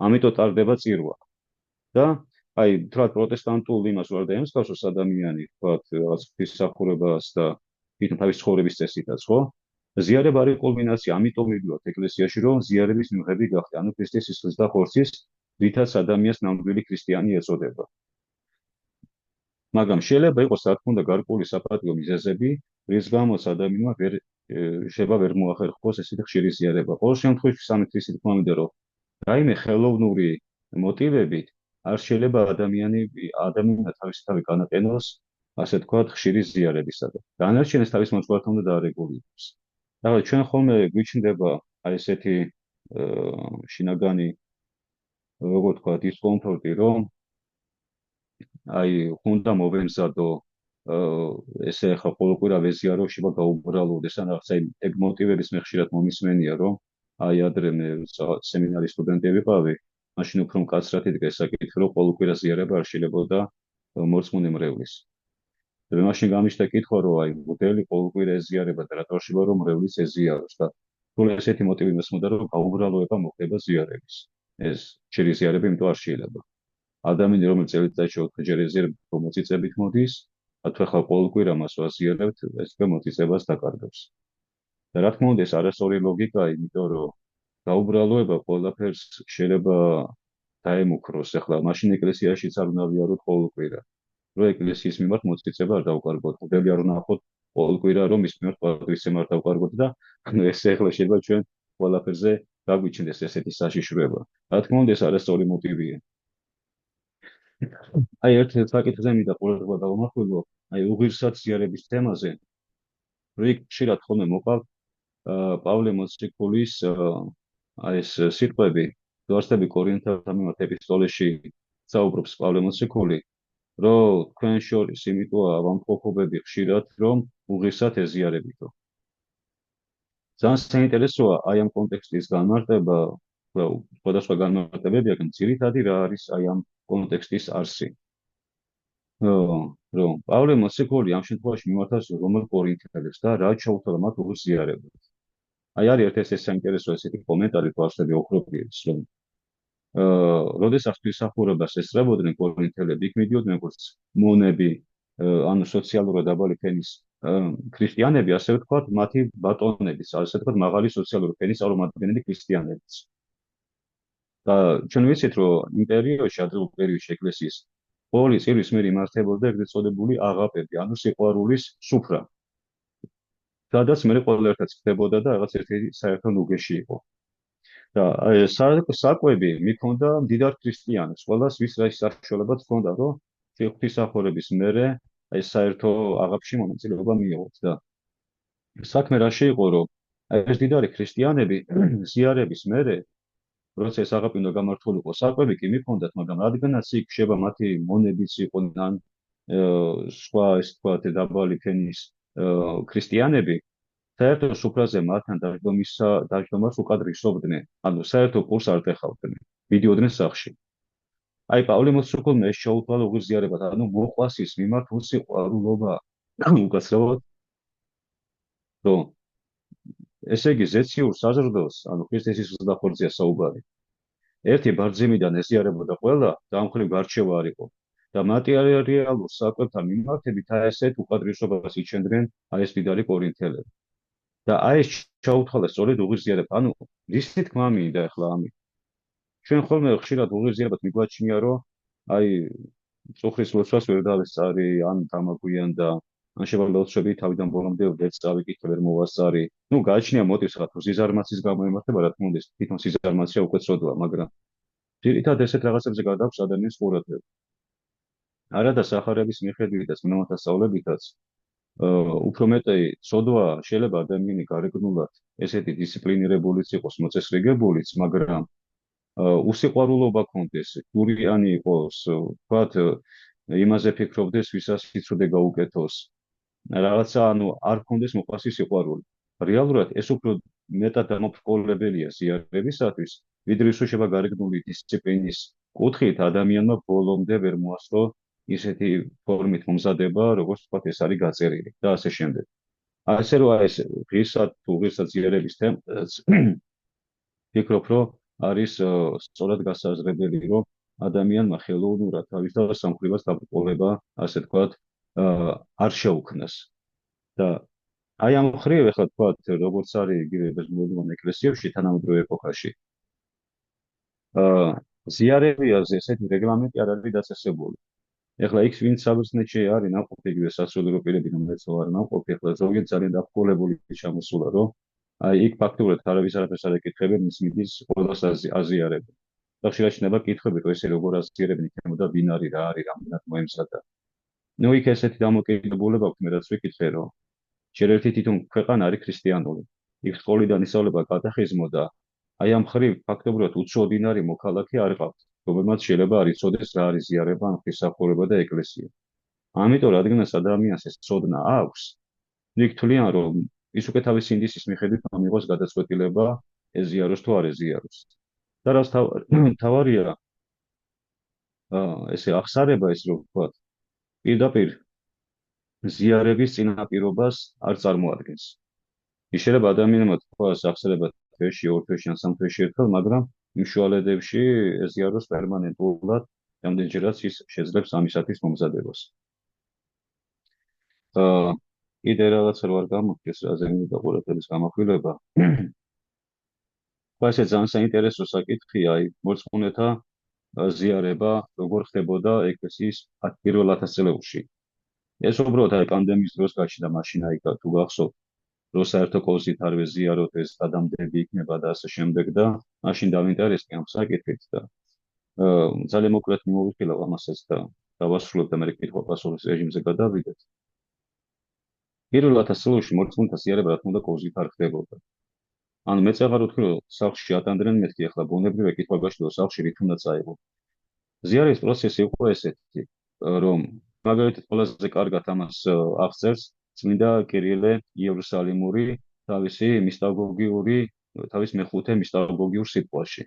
ამიტომ ტარდება წირვა. და აი თქვათ პროტესტანტულ იმას ვარ დაემსგავსოს ადამიანი, თქვათ რაღაც ღვთისმსახურებას და თვითონ თავის ცხოვრების წესითაც, ხო? ზიარება არის კულმინაცია, ამიტომ მივიდოთ ეკლესიაში, რომ ზიარების მიღები გახდე, ანუ ქრისტეს სისხლის და ხორცის, რითაც ადამიანს ნამდვილი ქრისტიანი ეწოდება. მაგრამ შეიძლება იყოს რა თქმა უნდა გარკვეული საპატიო მიზეზები, რის გამოც ადამიანმა შეიძლება ვერ მოახერხოს ესეთი ხშირი ზიარება. ყოველ შემთხვევაში სამით ისე თქმა მინდა, რომ რაიმე ხელოვნური მოტივებით არ შეიძლება ადამიანმა თავისთავად განაყენოს, ასე ვთქვათ, ხშირი ზიარებისადმი. დანარჩენს თავის მოძღვართან უნდა დაარეგულიროს. და ჩვენ ხოლმე გვიჩნდება აი ესეთი შინაგანი როგორ ვთქვა დისკომფორტი, რომ აი უნდა მოვემზადო ესე ხა ყოველკვირა ვეზიარო შევა გაუბრალოდეს ან რაღაცა ეგ მოტივების მე ხშირად მომისმენია რომ აი ადრე მე სემინარის სტუდენტი ვიყავი მაშინ უფრო მკაცრად იდგა საკითხი რომ ყოველკვირა ზიარება არ შეიძლება მორწმუნე მრევლის და მაშინ გამიშთა კითხვა რომ აი მოდელი ყოველკვირა ეზიარება და რატო შეიძლება რომ მრევლის ეზიაროს და თუ ესეთი მოტივი მოსმოდა რომ გაუბრალოება მოხდება ზიარების ეს ჩირი ზიარები იმიტომ არ შეიძლება ადამიანი რომელიც წელიწადში 4-ჯერ ეზიარება პრომოციწებით მოდის თუ ახლა ყოველკვირა მას ვაზიარებთ, ეს მოწიწებას დაკარგავს. და რა თქმა უნდა, ეს არასწორი ლოგიკაა, იმიტომ რომ გაუბრალოება ყველაფერს შეიძლება დაემუქროს. ახლა მაშინ ეკლესიაშიც არ უნდა ვიაროთ ყოველკვირა. რომ ეკლესიის მიმართ მოწიწება არ დავკარგოთ, ხდები არ ვნახოთ ყოველკვირა რომ ის მიმართ პატრიცემ არ დავკარგოთ და ეს ახლა შეიძლება ჩვენ ყველაფერზე გაგვიჩნდეს ესეთი საშიშროება. რა თქმა უნდა, ეს არასწორი მოტივია. აი ერთ საკითხზე მინდა ყურადღება დავამახვილო, აი უღირსად ზიარების თემაზე. რიგ ხშირად ხოლმე მოყავ პავლე მოციქულის აი ეს სიტყვები, დარსტები კორინთელთა მიმართ ეპისტოლეში საუბრობს პავლე მოციქული, რომ თქვენ შორის იმიტოა ავადმყოფობები ხშირად, რომ უღირსად ეზიარებითო. ძალიან საინტერესოა აი ამ კონტექსტის განმარტება, სხვადასხვა განმარტებები, მაგრამ ძირითადი რა არის აი ამ კონტექსტის არსი. რომ პავლე მოციქული ამ შემთხვევაში მიმართავს რომელ კორინთელებს და რა ჩაუთვალა მათ უღირსიარებლად. აი არის ერთ-ერთი საინტერესო ესეთი კომენტარი თვალსები ოქროპირის რომ როდესაც თვისახურებას ესწრებოდნენ კორინთელები, იქ მიდიოდნენ როგორც მონები, ანუ სოციალურად დაბალი ფენის ქრისტიანები, ასე ვთქვათ, მათი ბატონებიც, ასე ვთქვათ, მაღალი სოციალური ფენის წარმომადგენელი ქრისტიანებიც. და ჩვენ ვიცით, რომ იმ პერიოდში, ადრეულ პერიოდში ეკლესიის ყოველი წირვის მიერ იმართებოდა ეგრეთ წოდებული აღაპები, ანუ სიყვარულის სუფრა. სადაც მე ყველა ერთად ხდებოდა და რაღაც ერთი საერთო ნუგეში იყო. და საკვები მიქონდა მდიდარ ქრისტიანებს, ყველას ვის რა საშუალებაც ჰქონდა, რომ ღვთისმსახურების მერე აი საერთო აღაპში მონაწილეობა მიიღოთ და საქმე რა შეიყო, რომ აი ეს მდიდარი ქრისტიანები ზიარების მერე როცა ეს აღაპი უნდა გამართულიყო, საკვები კი მიქონდათ, მაგრამ რადგანაც იქ შეება მათი მონებიც იყვნენ სხვა ეს თქვათ დაბალი ფენის ქრისტიანები საერთო სუფრაზე მათთან დაждომას უკადრისობდნენ, ანუ საერთო კურს არ ტეხავდნენ, მიდიოდნენ სახლში. აი პავლე მოციქულმა ეს შეუთვალა უღირსიარებად, ანუ მოყვას ის მიმართ უსიყვარულობა, უკაცრავად, რომ ესე იგი ზეციურ საზრდოს, ანუ ქრისტეს ისუსდახორცია საუბარი. ერთი ბარძიმიდან ეზიარებოდა ყველა, დამხრივ გარჩევა არ იყო. და მატერიალურ საკვებთან მიმართებით აი ესეთ უკადრისობას იჩენდნენ აი ეს მდიდარი კორინთელები. და აი ეს ჩაუთვალა სწორედ უღირსიარება, ანუ ისი თქმა მინდა ახლა ამით. ჩვენ ხოლმე ხშირად უღირსიარებად მიგვაჩნია, რომ აი წუხრის ლოცვას ვერ დავესწარი, ან დამაგვიან და ან შევალოცები თავიდან ბოლომდე ვერ წავიკითხე, ვერ მოვასწარი. ნუ გააჩნია მოტივს რა თუ ზიზარმაცის გამო ემართება, რა თქმა უნდა, თვითონ ზიზარმაცია უკვე ცოდვა, მაგრამ ძირითადად ესეთ რაღაცებზე გადაქვს ადამიანის ყურადღება. არადა სახარების მიხედვითაც, მონათთა სწავლებითაც უფრო მეტი ცოდვა შეიძლება ადამიანი გარეგნულად ესეთი დისციპლინირებულიც იყოს, მოწესრიგებულიც, მაგრამ უსიყვარულობა კონდეს, გურიანი იყოს, ვთქვათ, იმაზე ფიქრობდეს, ვისაც იცოდე გაუკეთოს. რაღაცა, ანუ არ კონდეს მოყვასი სიყვარული. რეალურად ეს უფრო მეტად დამოფრკოლებელია ზიარებისათვის, ვიდრე ის შეება გარეგნული დისციპლინის კუთხით ადამიანმა ბოლომდე ვერ მოასწრო ისეთი ფორმით მომზადება, როგორც ვთქვათ, ეს არის გაწერილი და ასე შემდეგ. ასე რომ ეს ღირსად თუ ღირსად ზიარების თემაც ფიქრობ, რომ არის სწორად გასაზრდებელი, რომ ადამიანმა ხელოვნურად თავის და სამხრივას დაბრკოლება, ასე ვთქვათ, არ შეუქმნას. და აი ამ ხრივ ახლა ვთქვათ, როგორც არის იგივე ბერძნულოვან ეკლესიებში თანამედროვე ეპოქაში. ზიარებიაზე ესეთი რეგლამენტი არ არის დაწესებული. ეხლა იქ ვინც საბერძნეთში არის ნაყოფი იგივე სასულიერო პირები, რომელიც არ ნაყოფი, ეხლა ზოგიერთ ძალიან დაბრკოლებული ჩამოსულა, რომ აი იქ ფაქტობრივად არავის არაფერს არ ეკითხებენ, ის მიდის ყველას აზიარებენ. და ხშირად ჩნდება კითხვები, რომ ესე როგორ აზიარებენ იქნებოდა ვინ არის, რა არის, რამდენად მოემზადა. ნუ იქ ესეთი დამოკიდებულება აქვს, მე რაც ვიკითხე, რომ ჯერ ერთი თვითონ ქვეყანა არის ქრისტიანული. იქ სკოლიდან ისწავლება კატეხიზმო და აი ამ ხრივ ფაქტობრივად უცოდინარი მოქალაქე არ ყავთ, რომელმაც შეიძლება არ იცოდეს რა არის ზიარება, ღვთისმსახურება და ეკლესია. ამიტომ რადგანაც ადამიანს ეს ცოდნა აქვს, იქ თვლიან, რომ ის უკვე თავისი ინდისის მიხედვით მიიღოს გადაწყვეტილება ეზიაროს თუ არ ეზიაროს. და რაც თავარია, ესე აღსარება ეს რო ვთქვათ, პირდაპირ ზიარების წინაპირობას არ წარმოადგენს. ის შეიძლება ადამიანმა თქვას აღსარება თვეში, ორ თვეში ან სამ თვეში ერთხელ, მაგრამ იმ შუალედებში ეზიაროს პერმანენტულად, რამდენჯერაც ის შეძლებს ამისათვის მომზადებას. კიდე რაღაცა რო არ გამოგდეს, რაზე მინდა ყურადღების გამახვილება. ესე ძალიან საინტერესო საკითხია, აი მორწმუნეთა ზიარება როგორ ხდებოდა ეკლესიის პირველ 1000 წლებში. ეს უბრალოდ აი პანდემიის დროს გაჩნდა, მაშინ აი თუ გახსოვთ, რომ საერთო კოლზით არ ვეზიაროთ, ეს გადამდები იქნება და ასე შემდეგ და მაშინ დავინტერესდი ამ საკითხით და ძალიან მოკლედ მოვიხილავ ამასაც და დავასრულებ და მე კითხვა-პასუხის რეჟიმზე გადავიდეთ. პირველ 1000 წლებში მორწმუნეთა ზიარება რა თქმა უნდა კოლზით არ ხდებოდა. ანუ მეც აღარ ვთქვი, რომ სახლში ატანდნენ მეთქი, ახლა ბუნებრივია კითხვა გაჩნდა, რომ სახლში რით უნდა წაიღო. ზიარის პროცესი იყო ესეთი, რომ მაგალითად ყველაზე კარგად ამას აღწერს წმინდა კირილე იერუსალიმური თავის მეხუთე მისტაგოგიურ სიტყვაში.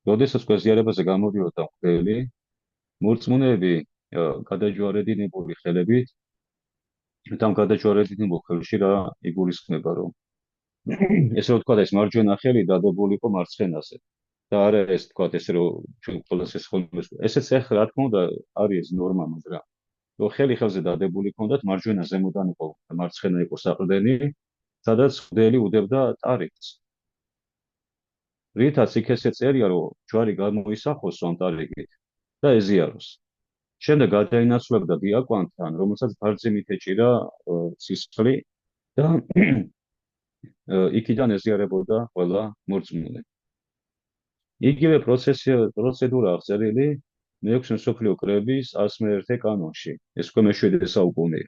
როდესაც ზიარებაზე გამოდიოდა მღვდელი, მორწმუნეები გადაჯვარედინებული ხელებით, და ამ გადაჯვარედინებულ ხელში რა იგულისხმება, რომ ესე რომ ვთქვათ, ეს მარჯვენა ხელი დადებულიყო მარცხენაზე. და არა ეს თქვათ ესე რომ ჩვენ ყველას ეს ხოლმე ესეც ახლა რა თქმა უნდა არის ნორმა, მაგრამ რომ ხელი ხელზე დადებული ქონდათ, მარჯვენა ზემოდან იყო და მარცხენა იყო საყრდენი, სადაც მღვდელი უდებდა ტარიკს. რითაც იქ ესე წერია, რომ ჯვარი გამოისახოს ამ ტარიკით და ეზიაროს. შემდეგ გადაინაცვლებდა დიაკვანთან, რომელსაც ბარძიმით ეჭირა სისხლი და იქიდან ეზიარებოდა ყველა მორწმუნე. იგივე პროცედურა აღწერილი მეექვსე მსოფლიო კრების 101 კანონში, ეს უკვე მე-7 საუკუნეა.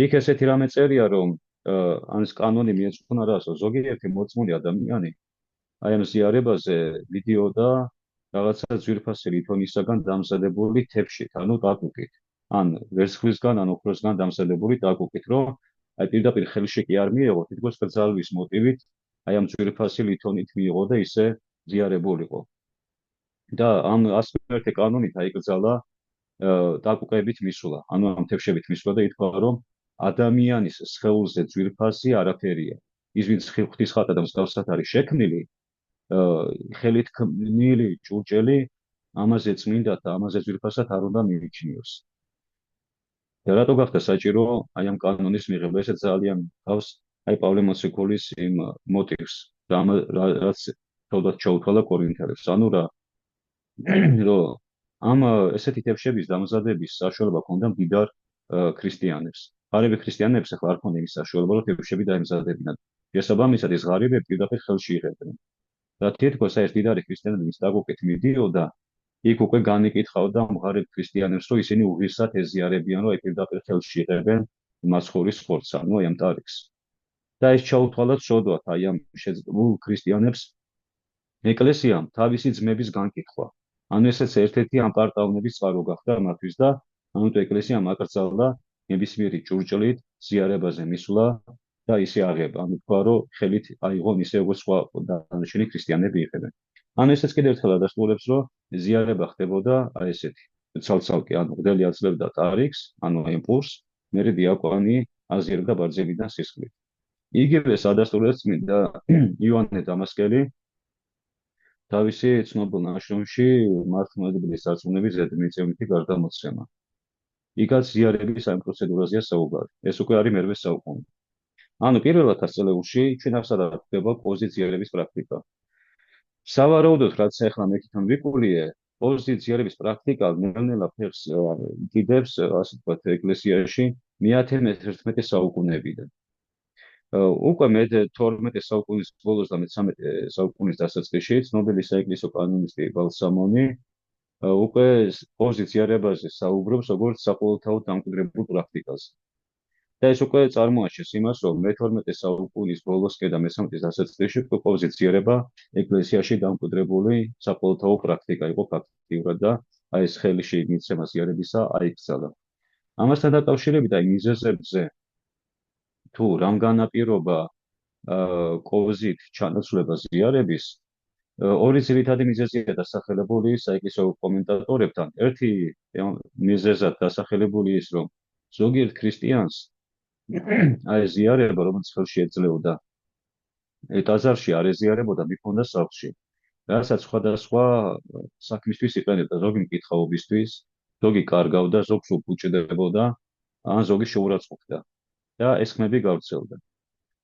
იქ ესეთი რამე წერია, რომ ამის კანონი მიეძღვნა რას, ზოგიერთი მორწმუნე ადამიანი აი ამ ზიარებაზე მიდიოდა რაღაცა ძვირფასი ლითონისაგან დამზადებული თეფშით, ანუ დაკუკით, ან ვერცხლისგან, ან ოქროსგან დამზადებული დაკუკით, რომ აი პირდაპირ ხელში კი არ მიეღო, თითქოს გრძალვის მოტივით, აი ამ ძვირფასი ლითონით მიიღო და ისე ზიარებულიყო. და ამ 101 კანონით აიკრძალა დაკუკებით მისვლა, ანუ ამ თეფშებით მისვლა და ითქვა, რომ ადამიანის სხეულზე ძვირფასი არაფერია. ის ვინც ღვთისხატად და მსგავსად არის შექმნილი, ხელით ქმნილი ჭურჭელი ამაზე წმინდად და ამაზე ძვირფასად არ უნდა მიიჩნიოს. და რატო გახდა საჭირო აი ამ კანონის მიღება? ესე ძალიან გავს აი პავლე მოციქულის იმ მოტივს, რაც თოდაც ჩაუთვალა კორინთელებს. ანუ რომ ამ ესეთი თეფშების დამზადების საშუალება ჰქონდა მდიდარ ქრისტიანებს. ღარიბი ქრისტიანებს ახლა არ ჰქონდა იმის საშუალება, რომ თეფშები დაემზადებინათ. შესაბამისად, ეს ღარიბები პირდაპირ ხელში იღებდნენ. და თითქოს ეს მდიდარი ქრისტიანები მის დაკუკით მიდიოდა, იქ უკვე განიკითხავდა მღარიბ ქრისტიანებს, რომ ისინი უღირსად ეზიარებიან, რომ პირდაპირ ხელში იღებენ მაცხოვრის ხორცს, ანუ აი ამ ტარიკს. და ეს ჩაუთვალა ცოდვათ აი ამ შეძლებულ ქრისტიანებს ეკლესიამ თავისი ძმების განკითხვა. ანუ ესეც ერთ-ერთი ამ პარტავნების წყარო გახდა მათთვის და ამიტომ ეკლესიამ აკრძალა ნებისმიერი ჭურჭლით ზიარებაზე მისვლა და ისე აღება. ანუ თქვა, რომ ხელით აიღონ ისე როგორც სხვა დანარჩენი ქრისტიანები იღებენ. ანუ ესეც კიდევ ერთხელ ადასტურებს, რომ ზიარება ხდებოდა აი ესეთი ცალ-ცალკე, ანუ მღვდელი აძლევდა ტარიქს, ანუ იმპულსს, მერე დიაკვანი აზიარებდა ბარძიმიდან სისხლით. იგივე ადასტურებს წმინდა იოანე დამასკელი თავისი ცნობილ ნაშრომში მართლმადიდებლის სარწმუნოების ზედმიწევნითი გარდამოცემა. იქაც ზიარების ამ პროცედურაზეა საუბარი. ეს უკვე არის მე-8 საუკუნე. ანუ პირველ 1000 წლებში ჩვენ აღსადა ხდება პოზიციების პრაქტიკა. სავარაუდოდ, რაც ახლა მეკითხან ვიკულიე, პოზიციების პრაქტიკა ნელ-ნელა ფეხს იდებს, ასე ვთქვათ, ეკლესიაში მე-11 საუკუნეებიდან. უკვე მე-12 საუკუნის ბოლოს და მე-13 საუკუნის დასაწყისში ცნობილი საეკლესიო კანონისტი ბალსამონი უკვე პოზიციებაზე საუბრობს როგორც საყოველთაოდ დამკვიდრებულ პრაქტიკაზე. და ეს უკვე წარმოაჩენს იმას, რომ მე-12 საუკუნის ბოლოსკენ და მე-13 დასაწყისში პოზიციერება ეკლესიაში დამკვიდრებული საყოველთაო პრაქტიკა იყო ფაქტიურად და აი ეს ხელში მიცემა ზიარებისა აიკრძალა. ამასთან დაკავშირებით აი მიზეზებზე თუ რამ განაპირობა კოვზით ჩანაცვლება ზიარების, ორი ძირითადი მიზეზია დასახელებული საეკლესიო კომენტატორებთან. ერთი მიზეზად დასახელებული ის, რომ ზოგიერთ ქრისტიანს აი ზიარება, რომელიც ხელში ეძლეოდა ტაძარში არ ეზიარებოდა, მიქონდა სახლში. რასაც სხვადასხვა საქმისთვის იყენებდა, ზოგი მკითხაობისთვის, ზოგი კარგავდა, ზოგს უჭდებოდა, ან ზოგი შეურაცხყოფდა და ეს ხმები გავრცელდა.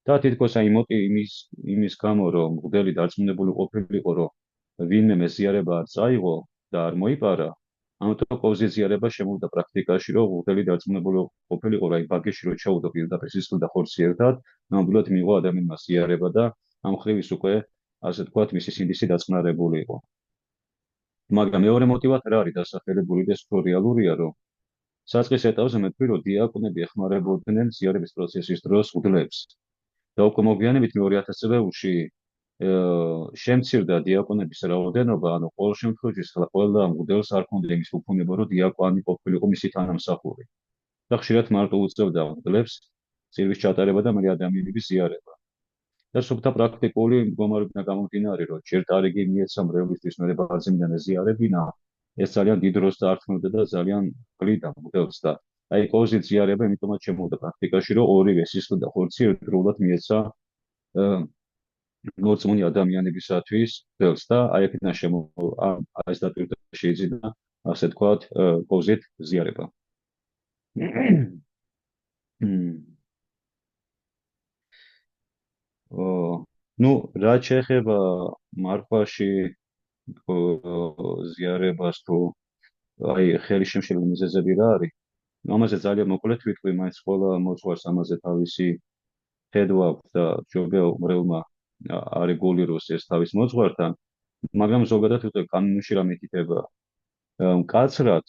და თითქოს აი იმის გამო, რომ მღვდელი დარწმუნებული ყოფილიყო, რომ ვინმე მეზიარება არ წაიღო და არ მოიპარა, ამიტომ კოვზის ზიარება შემოვიდა პრაქტიკაში, რომ მღვდელი დარწმუნებული ყოფილიყო, რომ აი ბაგეში რო ჩაუდო პირდაპირ სისხლი და ხორცი ერთად, ნამდვილად მიიღო ადამიანმა ზიარება და ამ ხრივის უკვე ასე თქვათ, მისი სინდისი დაწყნარებული იყო. მაგრამ მეორე მოტივად რა არის დასახელებული და ეს რეალურია, რომ საწყის ეტაპზე მეთქვი, რომ დიაკვნები ეხმარებოდნენ ზიარების პროცესის დროს მღვდლებს. და უკვე მოგვიანებით მე-2000 წლებში შემცირდა დიაკვნების რაოდენობა, ანუ ყოველ შემთხვევაში ყველა მღვდელს არ ჰქონდა იმის უფუნება, რომ დიაკვანი ყოფილიყო მისი თანამსახური. და ხშირად მარტო უწევდა მღვდლებს წირვის ჩატარება და მე ადამიანების ზიარება. და სუფთა პრაქტიკული მდგომარეობიდან გამომდინარე, რომ ჯერ ტარიგი მიეცა მრევლისთვის მე ბარძიმიდან ეზიარებინა, ეს ძალიან დიდ დროს დაართმევდა და ძალიან გლიდა მღვდელს და აი კოვზით ზიარება იმიტომაც შემოვიდა პრაქტიკაში, რომ ორივე სისხლი და ხორცი ერთდროულად მიეცა მორწმუნე ადამიანებისათვის მღვდელს და აი აქედან ეს დაპირდა შეიძლება ასე თქვათ კოვზით ზიარება. ну, რაც შეეხება მარხვაში ზიარებას თუ აი ხელის შემშლელი მიზეზები რა არის? ამაზე ძალიან მოკლედ ვიტყვი, მაინც ყველა მოძღვარს ამაზე თავისი ხედვა აქვს და ჯობია მრევლმა არეგულიროს ეს თავის მოძღვართან, მაგრამ ზოგადად ვიტყვი კანონში რა მითითება. მკაცრად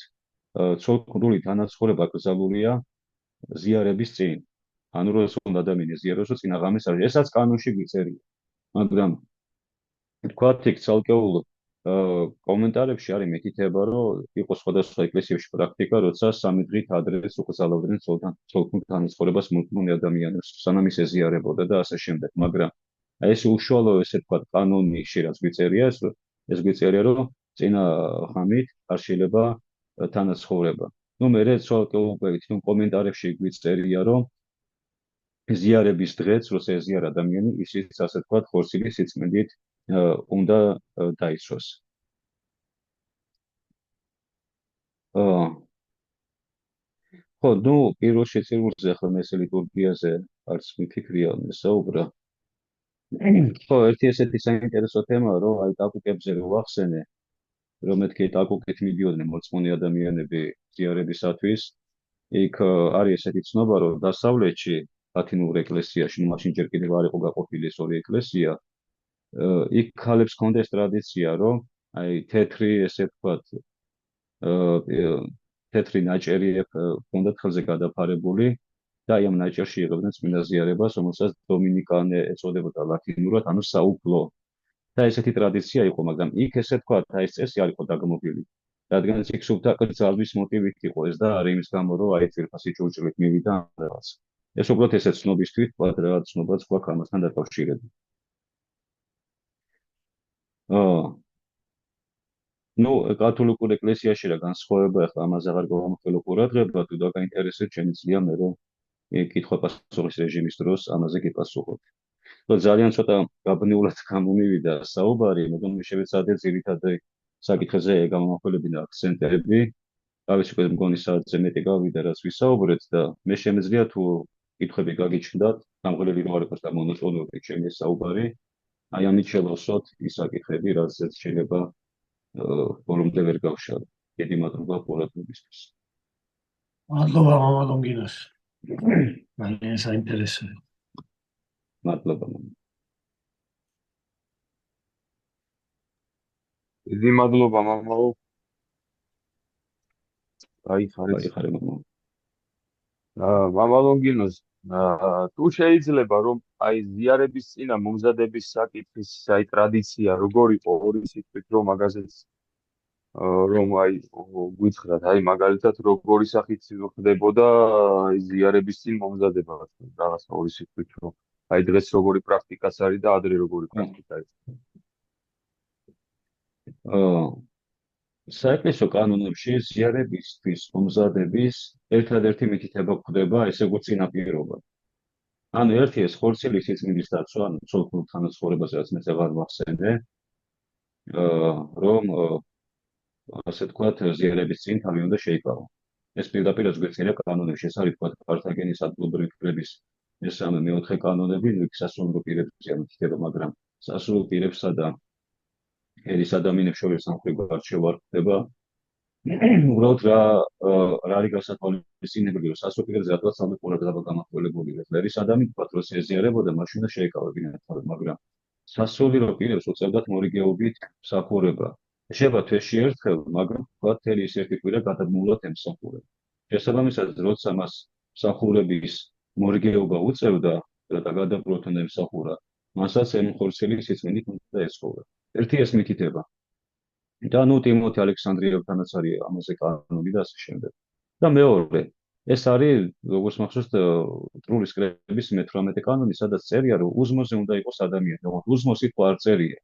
ცოლქმრული თანაცხოვრება აკრძალულია ზიარების წინ. ანუ როცა ადამიანი ზიარობს, წინა ღამეს არის. ესაც კანონში გვიწერია. მაგრამ თქვათ იქ ცალკეულ კომენტარებში არის მითითება, რომ იყო სხვადასხვა ეკლესიებში პრაქტიკა, როცა 3 დღით ადრეც უკრძალავდნენ ცოლქმრულ თანაცხოვრებას მორწმუნე ადამიანებს, სანამ ის ეზიარებოდა და ასე შემდეგ. მაგრამ აი ეს უშუალო ესე თქვათ კანონში რაც გვიწერია, ეს გვიწერია, რომ წინა ღამით არ შეიძლება თანაცხოვრება. ну მე ცალკეულ თვითონ კომენტარებში გვიწერია, რომ ზიარების დღეც, როცა ეზიარ ადამიანი, ისიც ასე თქვათ ხორცილის სიწმინდით უნდა დაიცვას. ხო, ну, პირველ შეწირულზე ახლა მე ეს ლიტურგიაზე არც მიფიქრია მესაუბრა. ხო, ერთი ესეთი საინტერესო თემაა, რომ აი ტაკუკებზე რო ვახსენე, რომ მეთქი ტაკუკით მიდიოდნენ მორწმუნე ადამიანები ზიარებისათვის, იქ არის ესეთი ცნობა, რომ დასავლეთში ლათინურ ეკლესიაში, ну, მაშინ ჯერ კიდევ არ იყო გაყოფილი ეს ორი ეკლესია, იქ ქალებს ჰქონდეს ტრადიცია, რომ აი თეთრი, ესე ვთქვათ, თეთრი ნაჭერი ჰქონდათ ხელზე გადაფარებული და აი ამ ნაჭერში იღებდნენ წმინდა ზიარებას, რომელსაც დომინიკანე ეწოდებოდა ლათინურად, ანუ საუფლო. და ესეთი ტრადიცია იყო, მაგრამ იქ ესე ვთქვათ, აი ეს წესი არ იყო დაგმობილი. რადგან იქ სუფთა კრძალვის მოტივით იყო ეს და არ იმის გამო, რომ აი ძირფასი ჭურჭლით მივიდა რაღაც. ეს უბრალოდ ესე ცნობისთვის ვთქვათ, რაღაც ცნობაც გვაქვს ამასთან დაკავშირებით. ну, კათოლიკურ ეკლესიაში რა განსხვავება, ახლა ამაზე აღარ გავამოხილო ყურადღება, თუ დაგაინტერესეთ, შემიძლია მე კითხვა-პასუხის რეჟიმის დროს ამაზე გიპასუხოთ. ძალიან ცოტა გაბნეულად გამომივიდა საუბარი, მაგრამ შევეცადე ძირითადი საკითხებზე გამომახვილებინა აქცენტები. თავის უკვე მგონი საათზე მეტი გავიდა, რაც ვისაუბრეთ და მე შემიძლია თუ კითხვები გაგიჩნდათ, გამღლელი რო არ იყოს და მონოწონური ჩემი საუბარი, აი ამით შევავსოთ ის საკითხები, რაზეც შეიძლება ფორუმზე ვერ გავშალო. დიდი მადლობა ყურადღებისთვის. მადლობა მამა ლონგინოს. ძალიან საინტერესოა. მადლობა. დიდი მადლობა მამაო. აი ხარეთ. მამა ლონგინოს, თუ შეიძლება რომ აი ზიარების წინა მომზადების საკითხის აი ტრადიცია როგორ იყო ორი სიტყვით რომ მაგაზეც რომ აი გვიცხრათ, აი მაგალითად როგორი სახით ხდებოდა აი ზიარების წინ მომზადება რაღაცა ორი სიტყვით რომ აი დღეს როგორი პრაქტიკაც არის და ადრე როგორი პრაქტიკა არის. საეკლესიო კანონებში ზიარებისთვის მომზადების ერთადერთი მითითება გვხვდება, ესე როგორც წინაპირობა. ანუ ერთი ეს ხორცილის სიწმინდის დაცვა, ანუ ცოლკურ თანაცხოვრებაზე, რაც მეც აღარ ვახსენე, რომ ასე ვთქვათ, ზიარების წინ თავი უნდა შეიკავო. ეს პირდაპირ გვეცია კანონებში, ეს არის ვთქვათ, კართაგენის ადგილობრივი პირების მესამე მეოთხე კანონები, იქ სასულიერო პირებზეა მითითება, მაგრამ სასულიერო პირებსა და ერის ადამიანებს შორის სამხედრო არჩევა არ ხდება. უბრალოდ რა არის გასათვალისწინებელი, რომ სასულიერო პირებზე რატოაც ამ ყურადღება გამახვილებული ვიყო. ერის ადამიანი თქვათ, რომ ეზიარებოდა, მაშინ უნდა შეეკავებინა თავი, მაგრამ სასულიერო პირებს უწევდათ მორიგეობით მსახურება. შეიძლება თვეში ერთხელ, მაგრამ თქვათ, თელი ის ერთი კვირა გადაგმულად ემსახურება. შესაბამისად, როცა მას მსახურების მორიგეობა უწევდა და გადაგმულად უნდა ემსახურა, მასაც ემხორციელი სიწმინდით უნდა ეცხოვა. ერთი ეს მითითება. და ნუ ტიმოთე ალექსანდრიელთანაც არის ამაზე კანონი და ასე შემდეგ. და მეორე, ეს არის როგორც მახსოვს ტრულის კრების 18 კანონი, სადაც წერია, რომ უზმოზე უნდა იყოს ადამიანი, თუმცა უზმო სიტყვა არ წერია.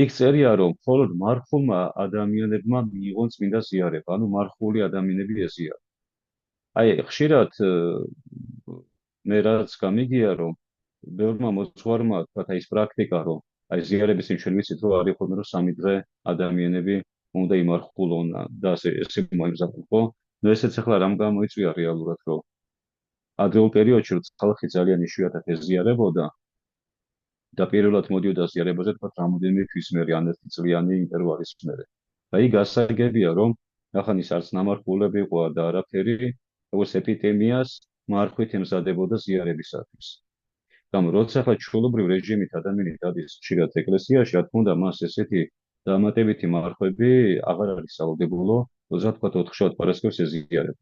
იქ წერია, რომ მხოლოდ მარხულმა ადამიანებმა მიიღონ წმინდა ზიარება, ანუ მარხული ადამიანები ეზიარება. აი, ხშირად მე რაც გამიგია, რომ ბევრმა მოძღვარმა თქვათ, აი ეს პრაქტიკა, რომ აი ზიარების წინ ჩვენ ვიცით, რომ არის ხოლმე რომ 3 დღე ადამიანები უნდა იმარხულონ და ესე მოიმზადონ, ხო? ნუ ესეც ახლა რამ გამოიწვია რეალურად, რომ ადრეულ პერიოდში რომ ხალხი ძალიან იშვიათად ეზიარებოდა და პირველად მოდიოდა ზიარებაზე, თქვათ, რამოდენიმე თვის მერე, ან ერთი წლიანი ინტერვალის მერე. და იქ გასაგებია, რომ ახანის არც ნამარხულები იყო და არაფერი, როგორც ეპიდემიას მარხვით ემზადებოდა ზიარებისათვის. Там როცა ხა ჩვეულებრივ რეჟიმით ადამიანი დადის ხშირად ეკლესიაში, რა თქმა უნდა, მას ესეთი დამატებითი მარხვები აღარ არის სავალდებულო, როცა თქვა 4 პარასკევს ეზიარება.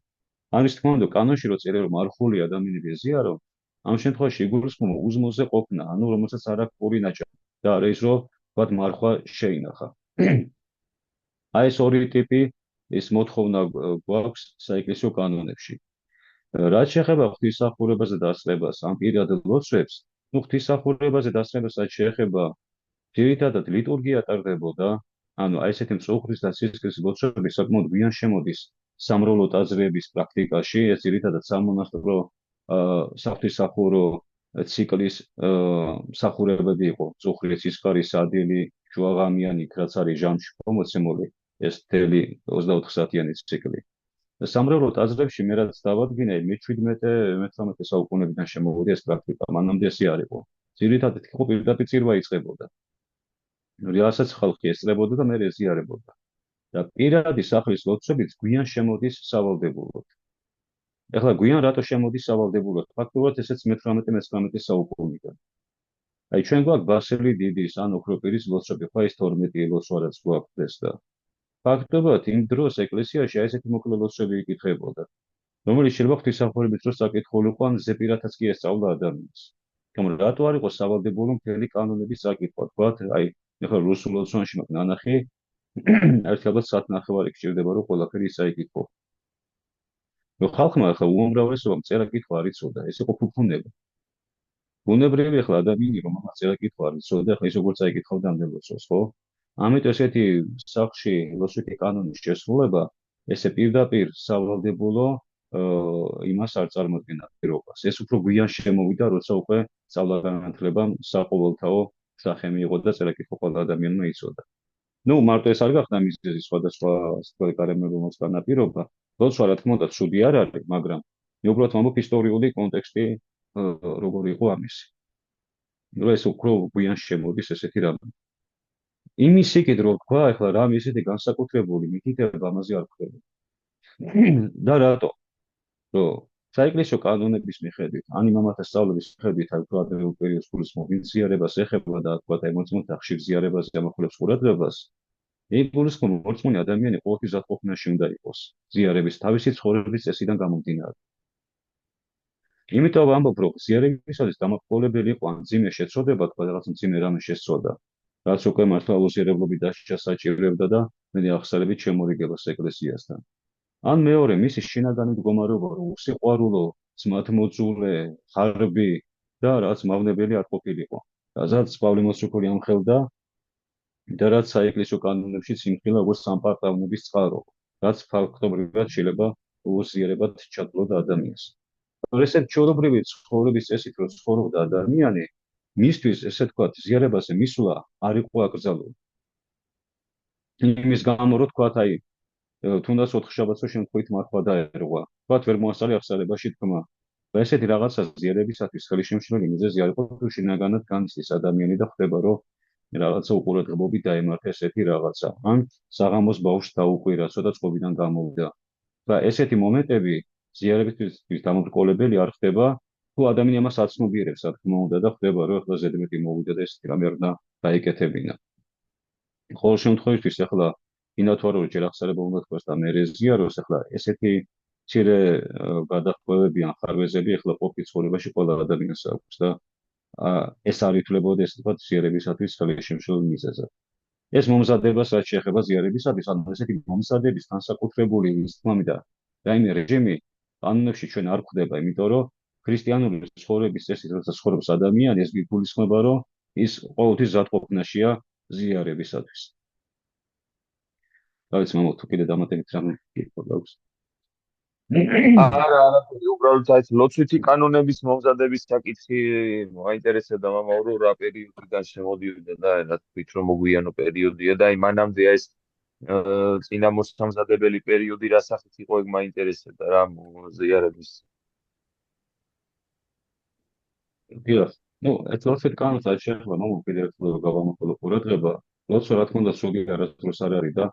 ამის თქმა უნდა, კანონში რო წერია, რომ მარხული ადამიანები ეზიარო, ამ შემთხვევაში იგულისხმება უზმოზე ყოფნა, ანუ რომელსაც არ აქვს პური ნაჭარი და არა ის, რომ თქვა მარხვა შეინახა. აი ეს ორი ტიპი ის მოთხოვნა გვაქვს საეკლესიო კანონებში. რაც შეეხება ღვთისმსახურებაზე დასწრებას ამ პირად ლოცვებს, ნუ ღვთისმსახურებაზე დასწრებასაც შეეხება ძირითადად ლიტურგია ტარდებოდა, ანუ აი ესეთი მწუხრის და სისხლის ლოცვები საკმაოდ გვიან შემოდის სამრევლო ტაძრების პრაქტიკაში, ეს ძირითადად სამონასტრო საღვთისმსახურო ციკლის მსახურებები იყო, მწუხრი, სისხლის, სადილი, შუაღამიანი, რაც არის ჟამში მომოცემული, ეს თელი 24 საათიანი ციკლი. სამრევლო ტაძრებში მე რაც დავადგინე, მე-17-18 საუკუნეებიდან შემოვიდა ეს პრაქტიკა, მანამდე ესე არ იყო. ძირითადად იყო პირდაპირ წირვა იწყებოდა. რასაც ხალხი ესწრებოდა და მე ეზიარებოდა. და პირადი სახლის ლოცვებიც გვიან შემოდის სავალდებულოდ. ეხლა გვიან რატო შემოდის სავალდებულოდ? ფაქტობრივად ესეც მე-18-19 საუკუნიდან. აი ჩვენ გვაქვს ბასილი დიდის ან ოქრო პირის ლოცვები, ხო ეს 12 ლოცვა რაც გვაქვს და ფაქტობრივად იმ დროს ეკლესიაში აი ესეთი მოკლე ლოცვები იკითხებოდა, რომელიც შეიძლება ღვთისმსახურების დროს საკითხულიყო ან ზეპირათაც კი ესწავლა ადამიანს. თუმცა რატო არ იყო სავალდებულო მთელი კანონების საკითხვა, თქვათ, აი ეხლა რუსულ ლოცვაში მაქვს ნანახი, ერთხელაც საათნახევარი გჭირდება, რომ ყველაფერი საიკითხო. რომ ხალხმა ახლა უამრავესობამ წერა-კითხვა არ იცოდა, ეს იყო ფუფუნება. ბუნებრივი ახლა ადამიანი რომ ამას წერა-კითხვა არ იცოდა, ახლა ის როგორ წაიკითხავდა ამ ლოცვას, ხო? ამიტომ ესეთი სახში ლოცვითი კანონის შესრულება, ესე პირდაპირ სავალდებულო იმას არ წარმოადგენდა პირობას. ეს უფრო გვიან შემოვიდა, როცა უკვე სწავლა-განათლებამ საყოველთაო სახე მიიღო და წერა-კითხვა ყველა ადამიანმა იცოდა. ნუ მარტო ეს არ გახდა მიზეზი სხვადასხვა გარემოებრივ განაპირობა. ლოცვა რა თქმა უნდა ცუდი არ არის, მაგრამ მე უბრალოდ ვამბობ ისტორიული კონტექსტი როგორი იყო ამისი. რომ ეს უფრო გვიან შემოდის ესეთი რამე. იმის იქით რომ თქვა, ახლა რამე ისეთი განსაკუთრებული მითითება ამაზე არ ხდება. და რატო? რომ საეკლესიო კანონების მიხედვით, ან იმამათა სწავლების მიხედვით, აი თუ ადრეულ პერიოდს გულისხმობ ზიარებას ეხება და თქვა ემოციურ ხშირ ზიარებას ამახვილებს ყურადღებას, იგულისხმობ მორწმუნე ადამიანი ყოველთვის ზაფხულობაში უნდა იყოს ზიარების თავისი ცხოვრების წესიდან გამომდინარე. იმიტომ ვამბობ, რომ ზიარებისათვის დამახვილებელი იყო ან ძიმე შეცოდება, თქვა რაღაც ძიმე რამე შეცოდა, რაც უკვე მართლა ლოცვიერებლობით დასაჭირებდა და მეტი აღსარებით შემორიგებას ეკლესიასთან. ან მეორე, მისი შინაგანი მდგომარეობა, რომ უსიყვარულო, ძმათმოძულე, ხარბი და რაც მავნებელი არ ყოფილიყო. რაზეც პავლე მოციქული ამხელდა და რაც საეკლესიო კანონებში სიმხილა როგორც სამპარტავობის წყარო, რაც ფაქტობრივად შეიძლება უზიარებად ჩათვლოდა ადამიანს. ესეთ ჩვეულებრივი ცხოვრების წესით რო ცხოვრობდა ადამიანი, მისთვის ესე თქვა ზიარებაზე მისვლა არ იყო აკრძალული. იმის გამო რო თქვა აი თუნდაც ოთხშაბათსო შემთხვევით მართვა დაერღვა. თქვა ვერ მოასწარი აღსარებაში თქმა. და ესეთი რაღაცა ზიარებისათვის ხელი შემშლელი მიზეზი არ იყო თუ შინაგანად განცდის ადამიანი და ხდება რომ რაღაცა უყურადღებობით დაემართა ესეთი რაღაცა. ან საღამოს ბავშვს დაუყვირა, ცოტა წყობიდან გამოვიდა. და ესეთი მომენტები ზიარებისთვის დამბრკოლებელი არ ხდება, თუ ადამიანი ამას აცნობიერებს, რა თქმა უნდა, და ხდება რომ ახლა ზედმეტი მოვიდა და ესეთი რამე არ უნდა დაიკეთებინა. ყოველ შემთხვევაში ახლა ინათვარო ჯერ აღსარება უნდა თქვას და მე ზიაროს ახლა ესეთი მცირე გადახვევები ან ხარვეზები ახლა ყოფილი ცხოვრებაში ყველა ადამიანს აქვს და ეს არ ითვლებოდა ესე ვთქვათ ზიარებისათვის ხელი შემშლელ მიზეზად. ეს მომზადებას რაც შეეხება ზიარებისათვის, ანუ ესეთი მომზადების განსაკუთრებული თქმამი და რაიმე რეჟიმი კანონებში ჩვენ არ გვხვდება, იმიტომ რომ ქრისტიანული ცხოვრების წესით როცა ცხოვრობს ადამიანი, ეს გულისხმობა რომ ის ყოველთვის ზადყოფნაშია ზიარებისათვის. რაც მომო თუ კიდე დამატებით რამე გიყოლავს. არა, უბრალოდ აი ლოცვითი კანონების მომზადების საკითხი მაინტერესებდა მამაო, რა პერიოდიდან შემოდიოდა და რა თვით რომ მოგვიანო პერიოდია და აი მანამდე ეს წინა მოსამზადებელი პერიოდი რა სახით იყო ეგ მაინტერესებდა რა ზიარების. დიახ, ეს ლოცვითი კანონს არ შეეხება, მომო კიდე ერთხელ გავამოყოლო ყურადღება, ლოცვა რა თქმა უნდა სული არასდროს არ არის და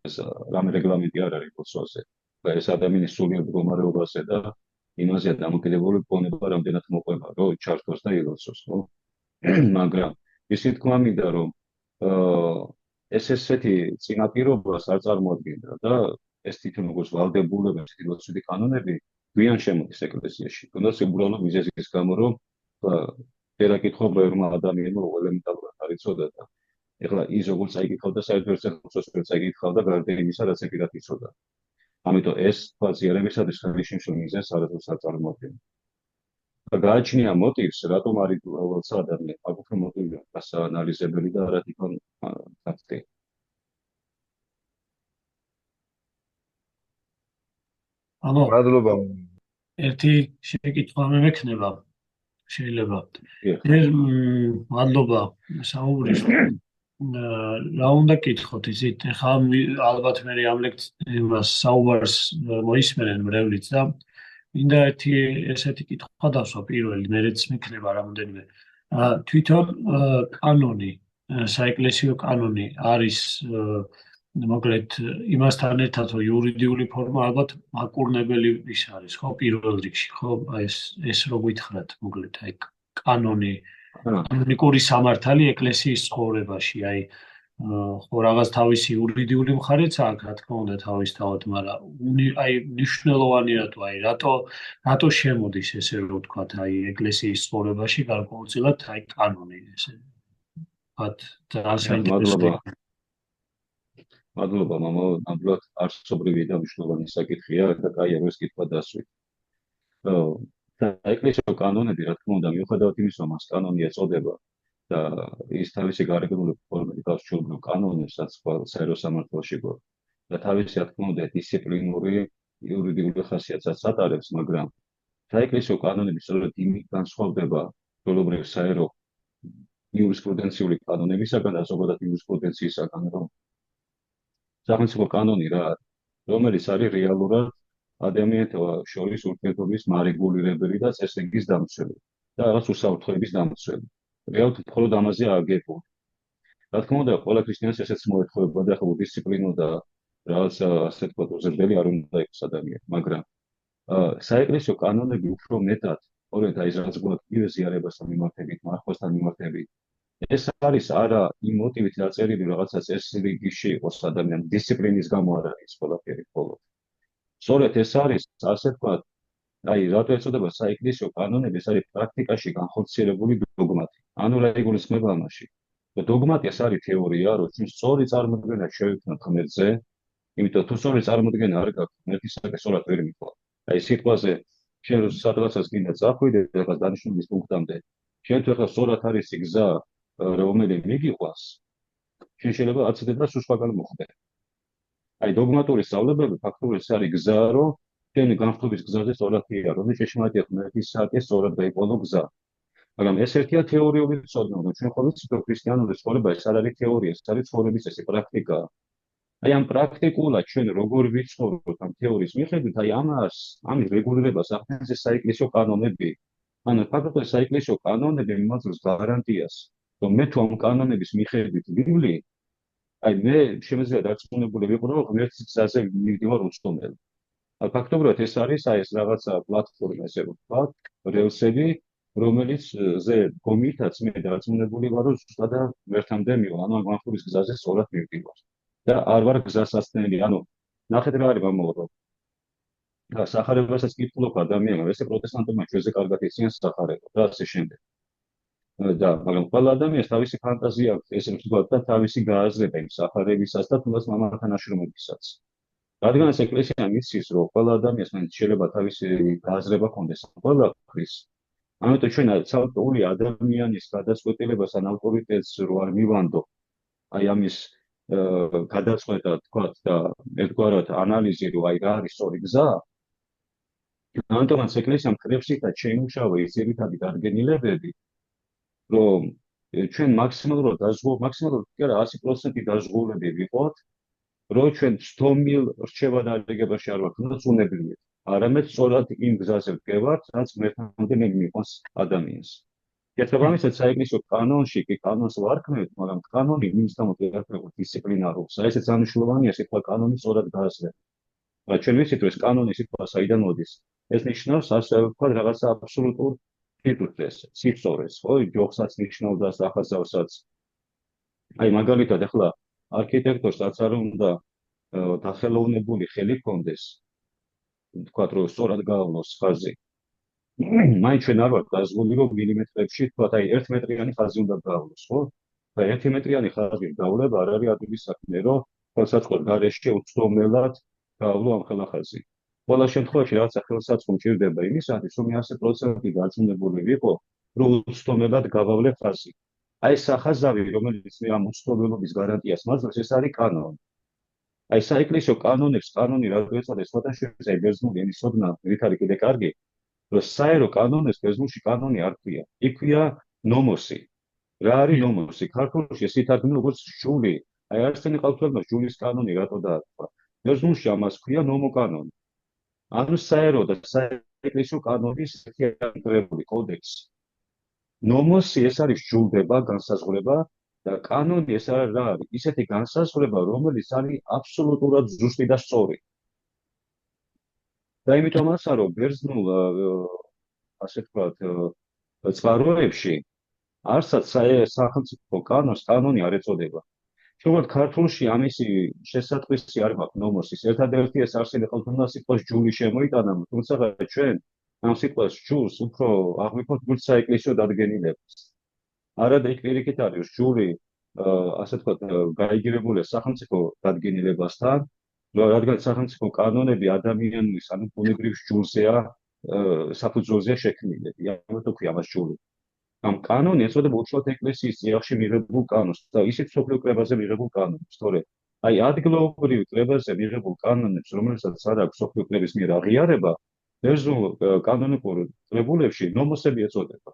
ეს რამე რეგლამენტი არ არის ლოცვაზე. და ეს ადამიანის სულიერ მდგომარეობაზე და იმაზეა დამოკიდებული პოვნება რამდენად მოყვება რომ ჩართოს და ილოცოს, ხო? მაგრამ ისე თქვა მინდა რომ ეს ესეთი წინაპირობას არ წარმოადგენდა და ეს თვითონ როგორც ვალდებულებების ლოცვითი კანონები გვიან შემოდის ეკლესიაში. თუნდაც უბრალო მიზეზის გამო რომ ერა კითხვა ბევრმა ადამიანმა ელემენტარულად არ იცოდა და ეხლა ის როგორც აიკითხავდა საერთოდ ერთ აიკითხავდა გარდა იმისა რაც ეგრეთ იცოდა. ამიტომ ეს თქვა ზიარებისათვის ხელი შემშლელ მიზეზს არასდროს არ წარმოადგენდა. და გააჩნია მოტივს, რატომ არის ლოცვა ადამიანი, აქ უფრო მოტივია გასაანალიზებელი და არა თვითონ ფაქტი. მადლობა. ერთი შეკითხვა მე მექნება შეიძლება. მადლობა საუბრის. რა უნდა კითხოთ ისეთ ხა ალბათ მე ამ ლექციას საუბარს მოისმენენ მრევლიც და მინდა ერთი ესეთი კითხვა დავსვა პირველი, მერეც მექნება რამოდენიმე. თვითონ კანონი, საეკლესიო კანონი არის მოკლედ იმასთან ერთად რომ იურიდიული ფორმა ალბათ მაკურნებელი ის არის, ხო, პირველ რიგში, ხო, ეს რო გითხრათ, მოკლედ აი კანონი კანონიკური სამართალი ეკლესიის ცხოვრებაში, აი ხო რაღაც თავისი იურიდიული მხარეც აქვს, რა თქმა უნდა, თავისთავად, მაგრამ აი მნიშვნელოვანი რატო, აი რატო შემოდის ესე რომ ვთქვათ, აი ეკლესიის ცხოვრებაში გარკვეულწილად აი კანონი ესე. მადლობა, მამა, ნამდვილად არსობრივი და მნიშვნელოვანი საკითხია და კაია რომ ეს კითხვა დასვით. საეკლესიო კანონები, რა თქმა უნდა, მიუხედავად იმისა, რომ მას კანონი ეწოდება და ის თავისი გარეგნული ფორმით გასჩვენებულ კანონებს, რაც საერო სამართალში გვაქვს და თავისი, რა თქმა უნდა, დისციპლინური იურიდიული ხასიათსაც ატარებს, მაგრამ საეკლესიო კანონები სწორედ იმით განსხვავდება ჩვეულებრივ საერო იურისპრუდენციული კანონებისაგან და ზოგადად იურისპრუდენციისაგან, რომ სახელმწიფო კანონი რა არის, რომელიც არის რეალურად ადამიანთა შორის ურთიერთობის მარეგულირებელი და წესრიგის დამცველი და რაღაც უსაფრთხოების დამცველი. რეალურად მხოლოდ ამაზეა აგებული. რა თქმა უნდა, ყველა ქრისტიანს ესეც მოეთხოვება და ახლა დისციპლინო და რაღაც ასე ვთქვათ უზრდელი არ უნდა იყოს ადამიანი, მაგრამ საეკლესიო კანონები უფრო მეტად, სწორედ აი რაც გვაქვს ზიარებასთან მიმართებით, მარხვასთან მიმართებით. ეს არის არა იმ მოტივით დაწერილი რაღაცა წესრიგში იყოს ადამიანი, დისციპლინის გამო არ არის ყველაფერი მხოლოდ. სწორედ ეს არის, ასე ვთქვათ, აი რატო ეწოდება საეკლესიო კანონები, ეს არის პრაქტიკაში განხორციელებული დოგმატი. ანუ რა იგულისხმება ამაში? დოგმატი ეს არის თეორია, რომ ჩვენ სწორი წარმოდგენა შევექმნათ ღმერთზე, იმიტომ თუ სწორი წარმოდგენა არ გაქვს ღმერთისაკენ სწორად ვერ მიყვა. აი სიტყვაზე ჩვენ სადღაცას გინდა წახვიდე რაღაც დანიშნულის პუნქტამდე, ჩვენ თუ ახლა სწორად არის გზა, რომელიც მიგიყვას, ჩვენ შეიძლება აცდებ და სულ სხვაგან მოხდე. აი დოგმატური სწავლებები ფაქტობრივად ეს არის გზა, რომ ჩვენ განხობის გზაზე სწორად ვიყავ, რომ ჭეშმარიტი ღმერთისაკენ სწორად დაიყვანო გზა. მაგრამ ეს ერთია თეორიული ცოდნა, რომ ჩვენ ხოლმე ვცდილობთ ქრისტიანული ცხოვრება ეს არ არის თეორია, ეს არის ცხოვრების წესი, პრაქტიკა. აი ამ პრაქტიკულად ჩვენ როგორ ვიცხოვროთ ამ თეორიის მიხედვით, აი ამის რეგულირებას ახდენს ეს საეკლესიო კანონები. ანუ ფაქტობრივად საეკლესიო კანონები მიმოწევს გარანტიას, რომ მე თუ ამ კანონების მიხედვით ვივლი, აი მე შემიძლია დარწმუნებული ვიყო, რომ ღმერთის გზაზე მივდივარ უცდომელი. აი ფაქტობრივად ეს არის აი ეს რაღაცა პლატფორმა, ესე ვთქვათ, რელსები, რომელიც ზე გომითაც მე დარწმუნებული ვარ, რომ ზუსტად ღმერთამდე მივა, ანუ განხობის გზაზე სწორად მივდივარ. და არ ვარ გზასასწნელი, ანუ ნახეთ რა არის მომავალ. სახარებასაც კითხულობ ადამიანებს, ესე პროტესტანტებმა ჩვენზე კარგად იციან სახარებას და ასე შემდეგ. და მაგრამ ყველა ადამიანს თავისი ფანტაზია აქვს, ესე ვთქვათ, და თავისი გააზრება იმ სახარებისას და თუნდაც მამათან აშრომებისაც. რადგანაც ეკლესია მიცის, რომ ყველა ადამიანს მაინც შეიძლება თავისი გააზრება ჰქონდეს ყველაფრის, ამიტომ ჩვენ ცალკეული ადამიანის გადაწყვეტილებას ან ავტორიტეტს რო არ მივანდო, აი ამის გადაწყვეტა თქვათ და ერთგვარად ანალიზი რო აი რა არის სწორი გზა, ამიტომაც ეკლესიამ ხრებსითაც შეიმუშავა ის ძირითადი დადგენილებები, რომ ჩვენ მაქსიმალურად კი არა 100% დაზღვევლები ვიყოთ, რომ ჩვენ ცდომილ რჩევა და არიგებაში არ ვართ, თუნდაც უნებლიეთ. არამედ სწორად იმ გზაზე ვდგევართ, რაც ღმერთამდე მიყვანს ადამიანს. შესაბამისად, საეკლესიო კანონში კი კანონს ვარქმევთ, მაგრამ კანონი იმის გამო ვარქმევთ დისციპლინარულს. აი ესეც მნიშვნელოვანია სიტყვა კანონი სწორად გააზრება. მაგრამ ჩვენ ვიცით, რომ ეს კანონი სიტყვა საიდან მოდის. ეს ნიშნავს ასე ვთქვათ რაღაცა აბსოლუტურ სიტყვეს, სიწყორეს, ხო, ჯოხსაც ნიშნავდა სახაზავსაც. აი მაგალითად ახლა არქიტექტორს რაც არ უნდა დახელოვნებული ხელი ჰქონდეს, ვთქვათ, რომ სწორად გაავლოს ხაზი. მაინც ჩვენ არ ვართ დაზღვეული, რომ მილიმეტრებში, ვთქვათ, აი 1 მეტრიანი ხაზი უნდა გაავლოს, ხო? და 1 მეტრიანი ხაზი გავლება არ არის ადვილი საქმე, რომ ხელსაწყო გარეშე უცდომელად გაავლო ამ ხელახაზი. ყველა შემთხვევაში რაღაცა ხელსაწყო მჭირდება იმისათვის, რომ 100% დარწმუნებული ვიყო, რომ უცდომელად გავავლე ხაზი. აი სახაზავი, რომელიც მე ამ უცდომელობის გარანტიას მაძლევს, ეს არის კანონი. აი საეკლესიო კანონებს კანონი რა გვეწოდეს, სხვადასხვა ბერძნული ენის ცოდნა რით არის კიდე კარგი, რომ საერო კანონებს ბერძნულში კანონი არ ქვია. იქ ქვია ნომოსი. რა არის ნომოსი? ქართულში ეს ითარგმნა როგორც ჟული. აი არცენი ყავთვალმა ჟულის კანონი რატო დაარქვა? ბერძნულში ამას ქვია ნომოკანონი. ანუ საერო და საეკლესიო კანონის ერთიანი კოდექსი. ნომოსი ეს არის ჟულდება, განსაზღვრება და კანონი ეს რა არის? ისეთი განსაზღვრება, რომელიც არის აბსოლუტურად ზუსტი და სწორი. და იმიტომაც რომ ბერძნულ ასე ვთქვათ წყაროებში არსად სახელმწიფო კანონს კანონი არ ეწოდება. შეგიძლიათ ქართულში ამისი შესატყვისი არ მაქვს ნომოსის. ერთადერთი ეს არსები ყავთულა სიტყვას ჟული შემოიტანა, თუმცა ჩვენ ამ სიტყვას ჟულს უფრო აღვიქვათ გულ საეკლესიო დადგენილებას. არადა იქ პირიქით არის ჟული ასე ვთქვათ გაიგივებულია სახელმწიფო დადგენილებასთან, რადგან სახელმწიფო კანონები ადამიანის ანუ ბუნებრივ ჟულზეა საფუძველზეა შექმნილები. ამიტომ ქვია მას ჟული. ამ კანონი ეწოდება უშუალოდ ეკლესიის წიაღში მიღებულ კანონს და ისიც სოფლიო კრებაზე მიღებულ კანონს, თორე აი ადგილობრივ კრებაზე მიღებულ კანონებს, რომელსაც არ აქვს სოფლიო კრების მიერ აღიარება, ბერძნულ კანონიკურ კრებულებში ნომოსები ეწოდება.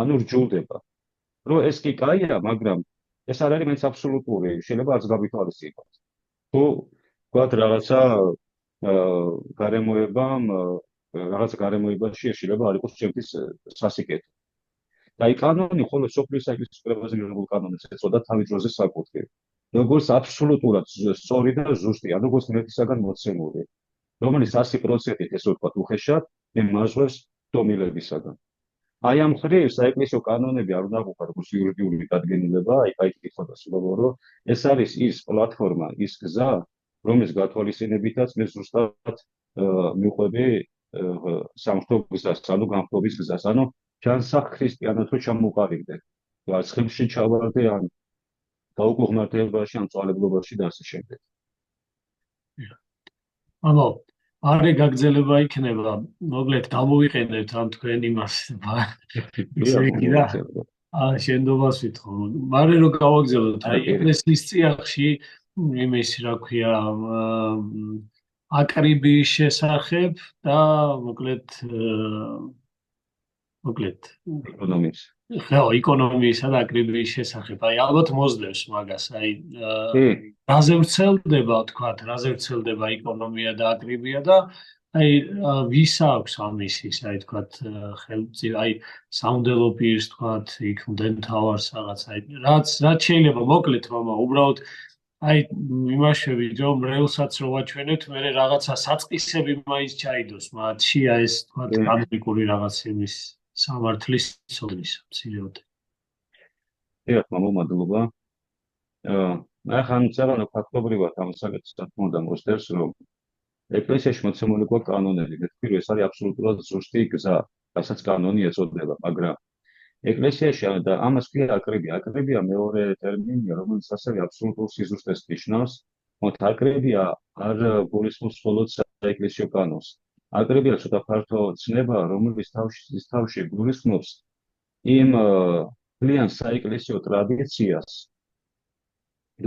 ანუ რჯულდება. რომ ეს კი კაია, მაგრამ ეს არ არის მაინც აბსოლუტური, შეიძლება არც გავითვალისწინოთ. თუ ვთქვათ რაღაცა გარემოებამ რაღაცა გარემოებაში შეიძლება არ იყოს ჩემთვის სასიკეთო. და აი კანონი ხოლმე სოფლის საეკლესიო კრებაზე მიღებულ კანონებს ეწოდა თავის დროზე საკუთრივ. როგორც აბსოლუტურად სწორი და ზუსტი, ანუ როგორც ღმერთისაგან მოცემული, რომელიც 100%-ით ესე ვთქვათ უხეშად ემაზღვრებს დომილებისაგან. აი ამ მხრივ საეკლესიო კანონები არ უნდა ყოფილიყო როგორც იურიდიული დადგენილება, აი კითხოდა სულობო, რომ ეს არის ის პლატფორმა, ის გზა, რომლის გათვალისწინებითაც მე ზუსტად მიყვები სამართლობის გზას, ანუ განხობის გზას, ანუ ჯანსაღ ქრისტიანად რო ჩამოყალიბდე. ვარცხებში ჩავარდე ან გაუკლუღმართებაში ან წვალებლობაში და ასე შემდეგ. ანუ არე გაგრძელება იქნება, მოკლედ გამოვიყენებთ ამ თქვენ იმას. ისე იქნება. შენდობას ვითხოვ. მარე რომ გავაგზავნოთ, აი ეკლესიის წიაღში იმის რა ქვია, აკრიბის შესახებ და მოკლედ ეკონომიის. ხო, ეკონომიისა და აკრიბის შესახებ. აი ალბათ მოძდევს მაგას, აი რაზე ვრცელდება, თქვათ, რაზე ვრცელდება ეკონომია და აკრიბია და აი ვის აქვს ამისის, აი თქვათ, ხელმწიფე, აი სამუდელო პირს თქვათ, იქ მდელთავარს რაღაც, აი რაც შეიძლება მოკლედ, მამა, უბრალოდ აი იმაშევით, რომ რეალსაც რო ვაჩვენებთ, მე რაღაცა საწყისები მაინც ჩაიდოს მათში, აი ეს თქვათ, კანონიკური რაღაც იმის სამართლის ცოდნის მცირეოდ. დიახ, მამა, მადლობა. მე ხან წავანო ფაქტობრივად ამ საკითხს თქმა მოსდევს, რომ ეკლესიაში მოცემული გვაქვს კანონები, მე ვთქვი, რომ ეს არის აბსოლუტურად ზუსტი გზა, რასაც კანონი ეწოდება, მაგრამ ეკლესიაში და ამას ქვია აკრებია. აკრებია მეორე ტერმინია, რომელიც ასევე აბსოლუტურ სიზუსტეს ნიშნავს. მოთ აკრებია არ გულისხმობს მხოლოდ საეკლესიო კანონს. აკრებია ცოტა ფართო ცნება, რომელიც თავში გულისხმობს იმ ძალიან საეკლესიო ტრადიციას,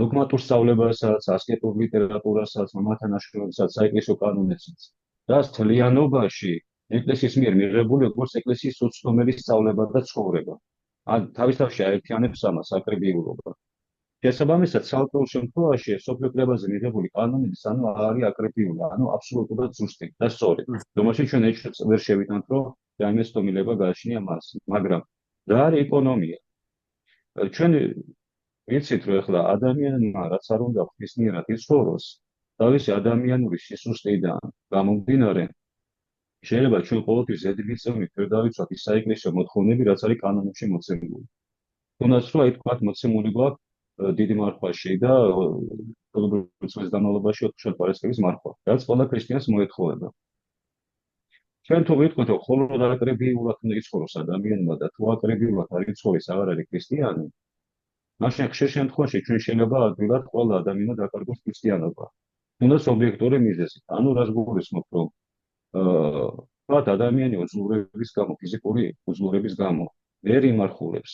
დოგმატურ სწავლებასაც, ასკეტურ ლიტერატურასაც, მამათა ნაშრომებსაც, საეკლესიო კანონებსაც, რაც თლიანობაში ეკლესიის მიერ მიღებული როგორც ეკლესიის უცნობელი სწავლება და ცხოვრება. ან თავისთავად აერთიანებს ამას აკრებიულობა. შესაბამისად, ცალკეულ შემთხვევაში სოფლიო კრებაზე მიღებული კანონები ანუ არის აკრებიული, ანუ აბსოლუტურად ზუსტი და სწორი. რომელშიც ჩვენ ვერ შევიტანთ, რომ რაიმე სტომილება გააჩნია მას, მაგრამ რა არის ეკონომია? ჩვენ ვიცით, რომ ახლა ადამიანმა რაც არ უნდა ღვთისმიერად იცხოვროს, თავისი ადამიანური სისუსტეიდან გამომდინარე, შეიძლება ჩვენ ყოველთვის ზედმიწევნით ვერ დავიცვათ ის საეკლესიო მოთხოვნები, რაც არის კანონებში მოცემული. თუნდაც რომ აი თქვათ მოცემული გვაქვს დიდი მარხვაში და წლის განმავლობაში 4 პარასკევის მარხვა, რაც ყველა ქრისტიანს მოეთხოვება. ჩვენ თუ ვიტყვით, რომ მხოლოდ აკრებიულად უნდა იცხოვროს ადამიანმა და თუ აკრებიულად არ იცხოვრის, აღარ არის ქრისტიანი, მაშინ ხშირ შემთხვევაში ჩვენ შეიძლება ადვილად ყველა ადამიანი დაკარგოს ქრისტიანობა. თუნდაც ობიექტური მიზეზით, ანუ რას გულისხმობთ, რომ თქვათ ადამიანი უძლურების გამო, ფიზიკური უძლურების გამო ვერ იმარხულებს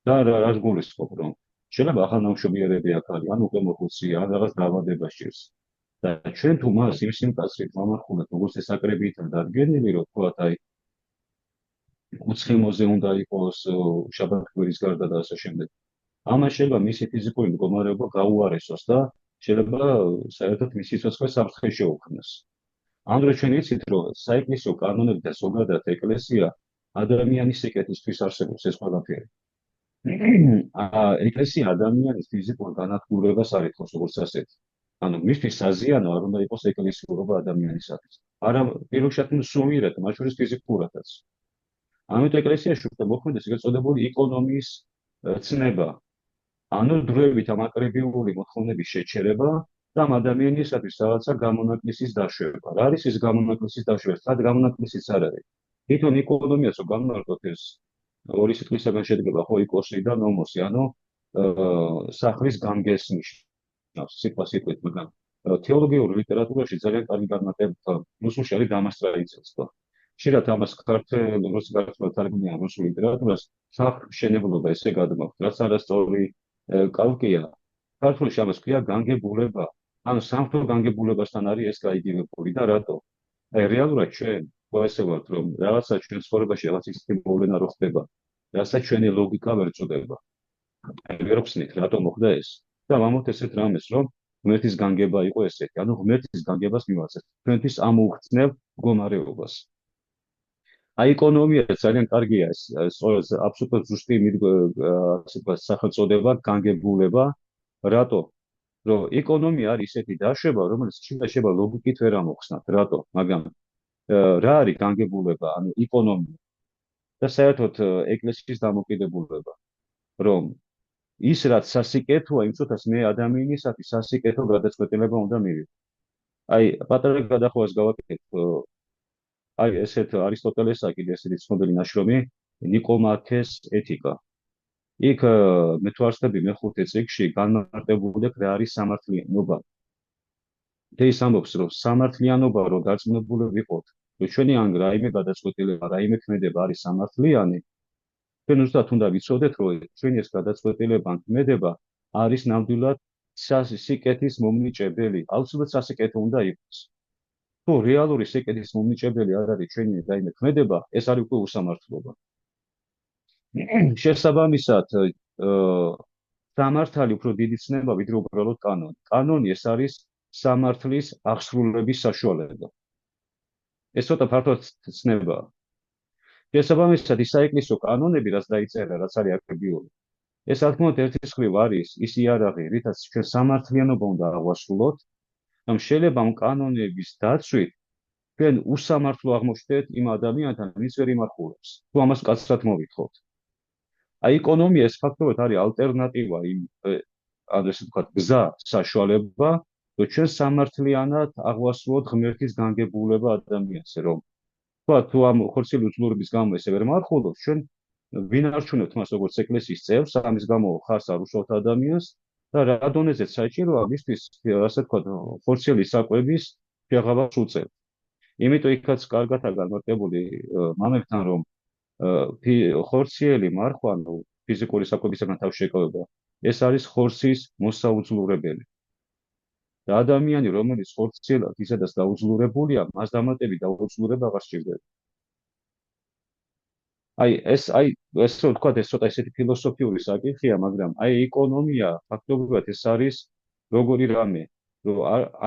და რას გულისხმობ, რომ შეიძლება ახალნაუშობიერები აქ არის, ან უკვე მოხუცია, ან რაღაც დაავადება სჭირს. და ჩვენ თუ მას იმ სიმკაცრით ვამარხულებთ, როგორც ეს აკრებიითად დადგენილი, რომ თქვათ აი უცხიმოზე უნდა იყოს შაბათ-კვირის გარდა და ასე შემდეგ. ამას შეიძლება მისი ფიზიკური მდგომარეობა გაუარესოს და შეიძლება საერთოდ მისი სიცოცხლე საფრთხე შეუქმნას. ამ დროს ჩვენ ვიცით, რომ საეკლესიო კანონები და ზოგადად ეკლესია ადამიანის სიკეთისთვის არსებობს ეს ყველაფერი. ეკლესია ადამიანის ფიზიკურ განადგურებას არ ითხოვს როგორც ასეთი. ანუ მისთვის საზიანო არ უნდა იყოს ეკლესიურობა ადამიანისათვის. არა პირველ რიგში სულიერად, მათ შორის ფიზიკურადაც. ამიტომ ეკლესიაში უნდა მოქმედდეს ეგრეთ წოდებული ეკონომიის ცნება. ანუ დროებით ამ აკრებიული მოთხოვნების შეჩერება და ამ ადამიანისათვის რაღაცა გამონაკლისის დაშვება. რა არის ეს გამონაკლისის დაშვება? სად გამონაკლისიც არ არის. თვითონ ეკონომიას რო განმარტოთ ეს ორი სიტყვისაგან შედგება, ხო, იკოსი და ნომოსი, ანუ სახლის გამგეს ნიშნავს სიტყვით, მაგრამ თეოლოგიურ ლიტერატურაში ძალიან კარგი განმარტება რუსულში არის დამასტრაიცელს, ხო. ხშირად ამას ქართულად თარგმნიან რუსულ ლიტერატურას, სამშენებლობა ესე გადმოგვთ, რაც არასწორი კალკია. ქართულში ამას ქვია განგებულება, ანუ სამხო განგებულებასთან არის ეს გაიგივებული და რატო? აი რეალურად ჩვენ ესე ვართ, რომ რაღაცა ჩვენ ცხოვრებაში რაღაც ისეთი მოვლენა რო ხდება, რასაც ჩვენი ლოგიკა ვერ წოდება. აი ვერ ვხსნით, რატო მოხდა ეს? და ვამბობთ ესეთ რამეს, რომ ღმერთის განგება იყო ესეთი, ანუ ღმერთის განგებას მივაცეთ, ჩვენთვის ამოუხსნელ მდგომარეობას. აი ეკონომია ძალიან კარგია ეს აბსოლუტურად ზუსტი სახელწოდება განგებულება. რატო? რომ ეკონომია არის ესეთი დაშვება, რომელიც შეიძლება ლოგიკით ვერ ამოხსნათ. რატო? მაგრამ რა არის განგებულება, ანუ ეკონომია და საერთოდ ეკლესიის დამოკიდებულება, რომ ის რაც სასიკეთოა, იმ წუთას მე ადამიანისათვის სასიკეთო გადაწყვეტილება უნდა მივიღო. აი პატარა გადახვევას გავაკეთებ, აი ესეთ არისტოტელესა კიდე ესეთი ცნობილი ნაშრომი ნიკომაქეს ეთიკა. იქ მე თუ არ ვსწრები მეხუთე წიგნში განმარტებული აქვს რა არის სამართლიანობა. ეს ამბობს, რომ სამართლიანობა რო დარწმუნებული ვიყოთ, რომ ჩვენი ან რაიმე გადაწყვეტილება, რაიმე ქმედება არის სამართლიანი, ჩვენ უბრალოდ უნდა ვიცოდეთ, რომ ჩვენი ეს გადაწყვეტილება ან ქმედება არის ნამდვილად სიკეთის მომნიჭებელი, აუცილებლად სასიკეთო უნდა იყოს. თუ რეალური სიკეთის მომნიჭებელი არ არის ჩვენი რაიმე ქმედება, ეს არის უკვე უსამართლობა. შესაბამისად, სამართალი უფრო დიდი ცნება, ვიდრე უბრალოდ კანონი. კანონი ეს არის სამართლის აღსრულების საშუალება. ეს ცოტა ფართო ცნებაა. შესაბამისად, ის საეკლესიო კანონები, რაც დაიწერა, რაც არის აკრებიული, ეს რა თქმა უნდა ერთი მხრივ არის ის იარაღი, რითაც ჩვენ სამართლიანობა უნდა აღვასრულოთ, რომ შეიძლება ამ კანონების დაცვით ჩვენ უსამართლო აღმოჩნდეთ იმ ადამიანთან, ვინც ვერ იმახურებს. თუ ამას კაცრად მოვითხოვთ. აი ეკონომია ეს ფაქტობრივად არის ალტერნატივა იმ ანუ ესე ვთქვათ, გზა, საშუალება, რომ ჩვენ სამართლიანად აღვასრულოთ ღმერთის განგებულება ადამიანზე, რომ თუ ამ ხორციელი უძლურების გამო ესე ვერ მარხულობს, ჩვენ ვინ არჩუნებთ მას როგორც ეკლესიის წევრს, ამის გამო ხარს არ უშოვთ ადამიანს და რა დონეზეც საჭიროა მისთვის, ასე ვთქვათ, ხორციელი საკვების შეღავას უწევთ. იმიტომ იქაც კარგად არის განმარტებული მამებთან, რომ ხორციელი მარხვა, ფიზიკური საკვებისგან თავში შეკავება, ეს არის ხორცის მოსაუძლურებელი. და ადამიანი, რომელიც ხორციელად ისედაც დაუძლურებულია, მას დამატებით დაუძლურება აღარ სჭირდება. ეს ვთქვათ, ეს ცოტა ესეთი ფილოსოფიური საკითხია, მაგრამ ეკონომია ფაქტობრივად ეს არის როგორი რამე, რომ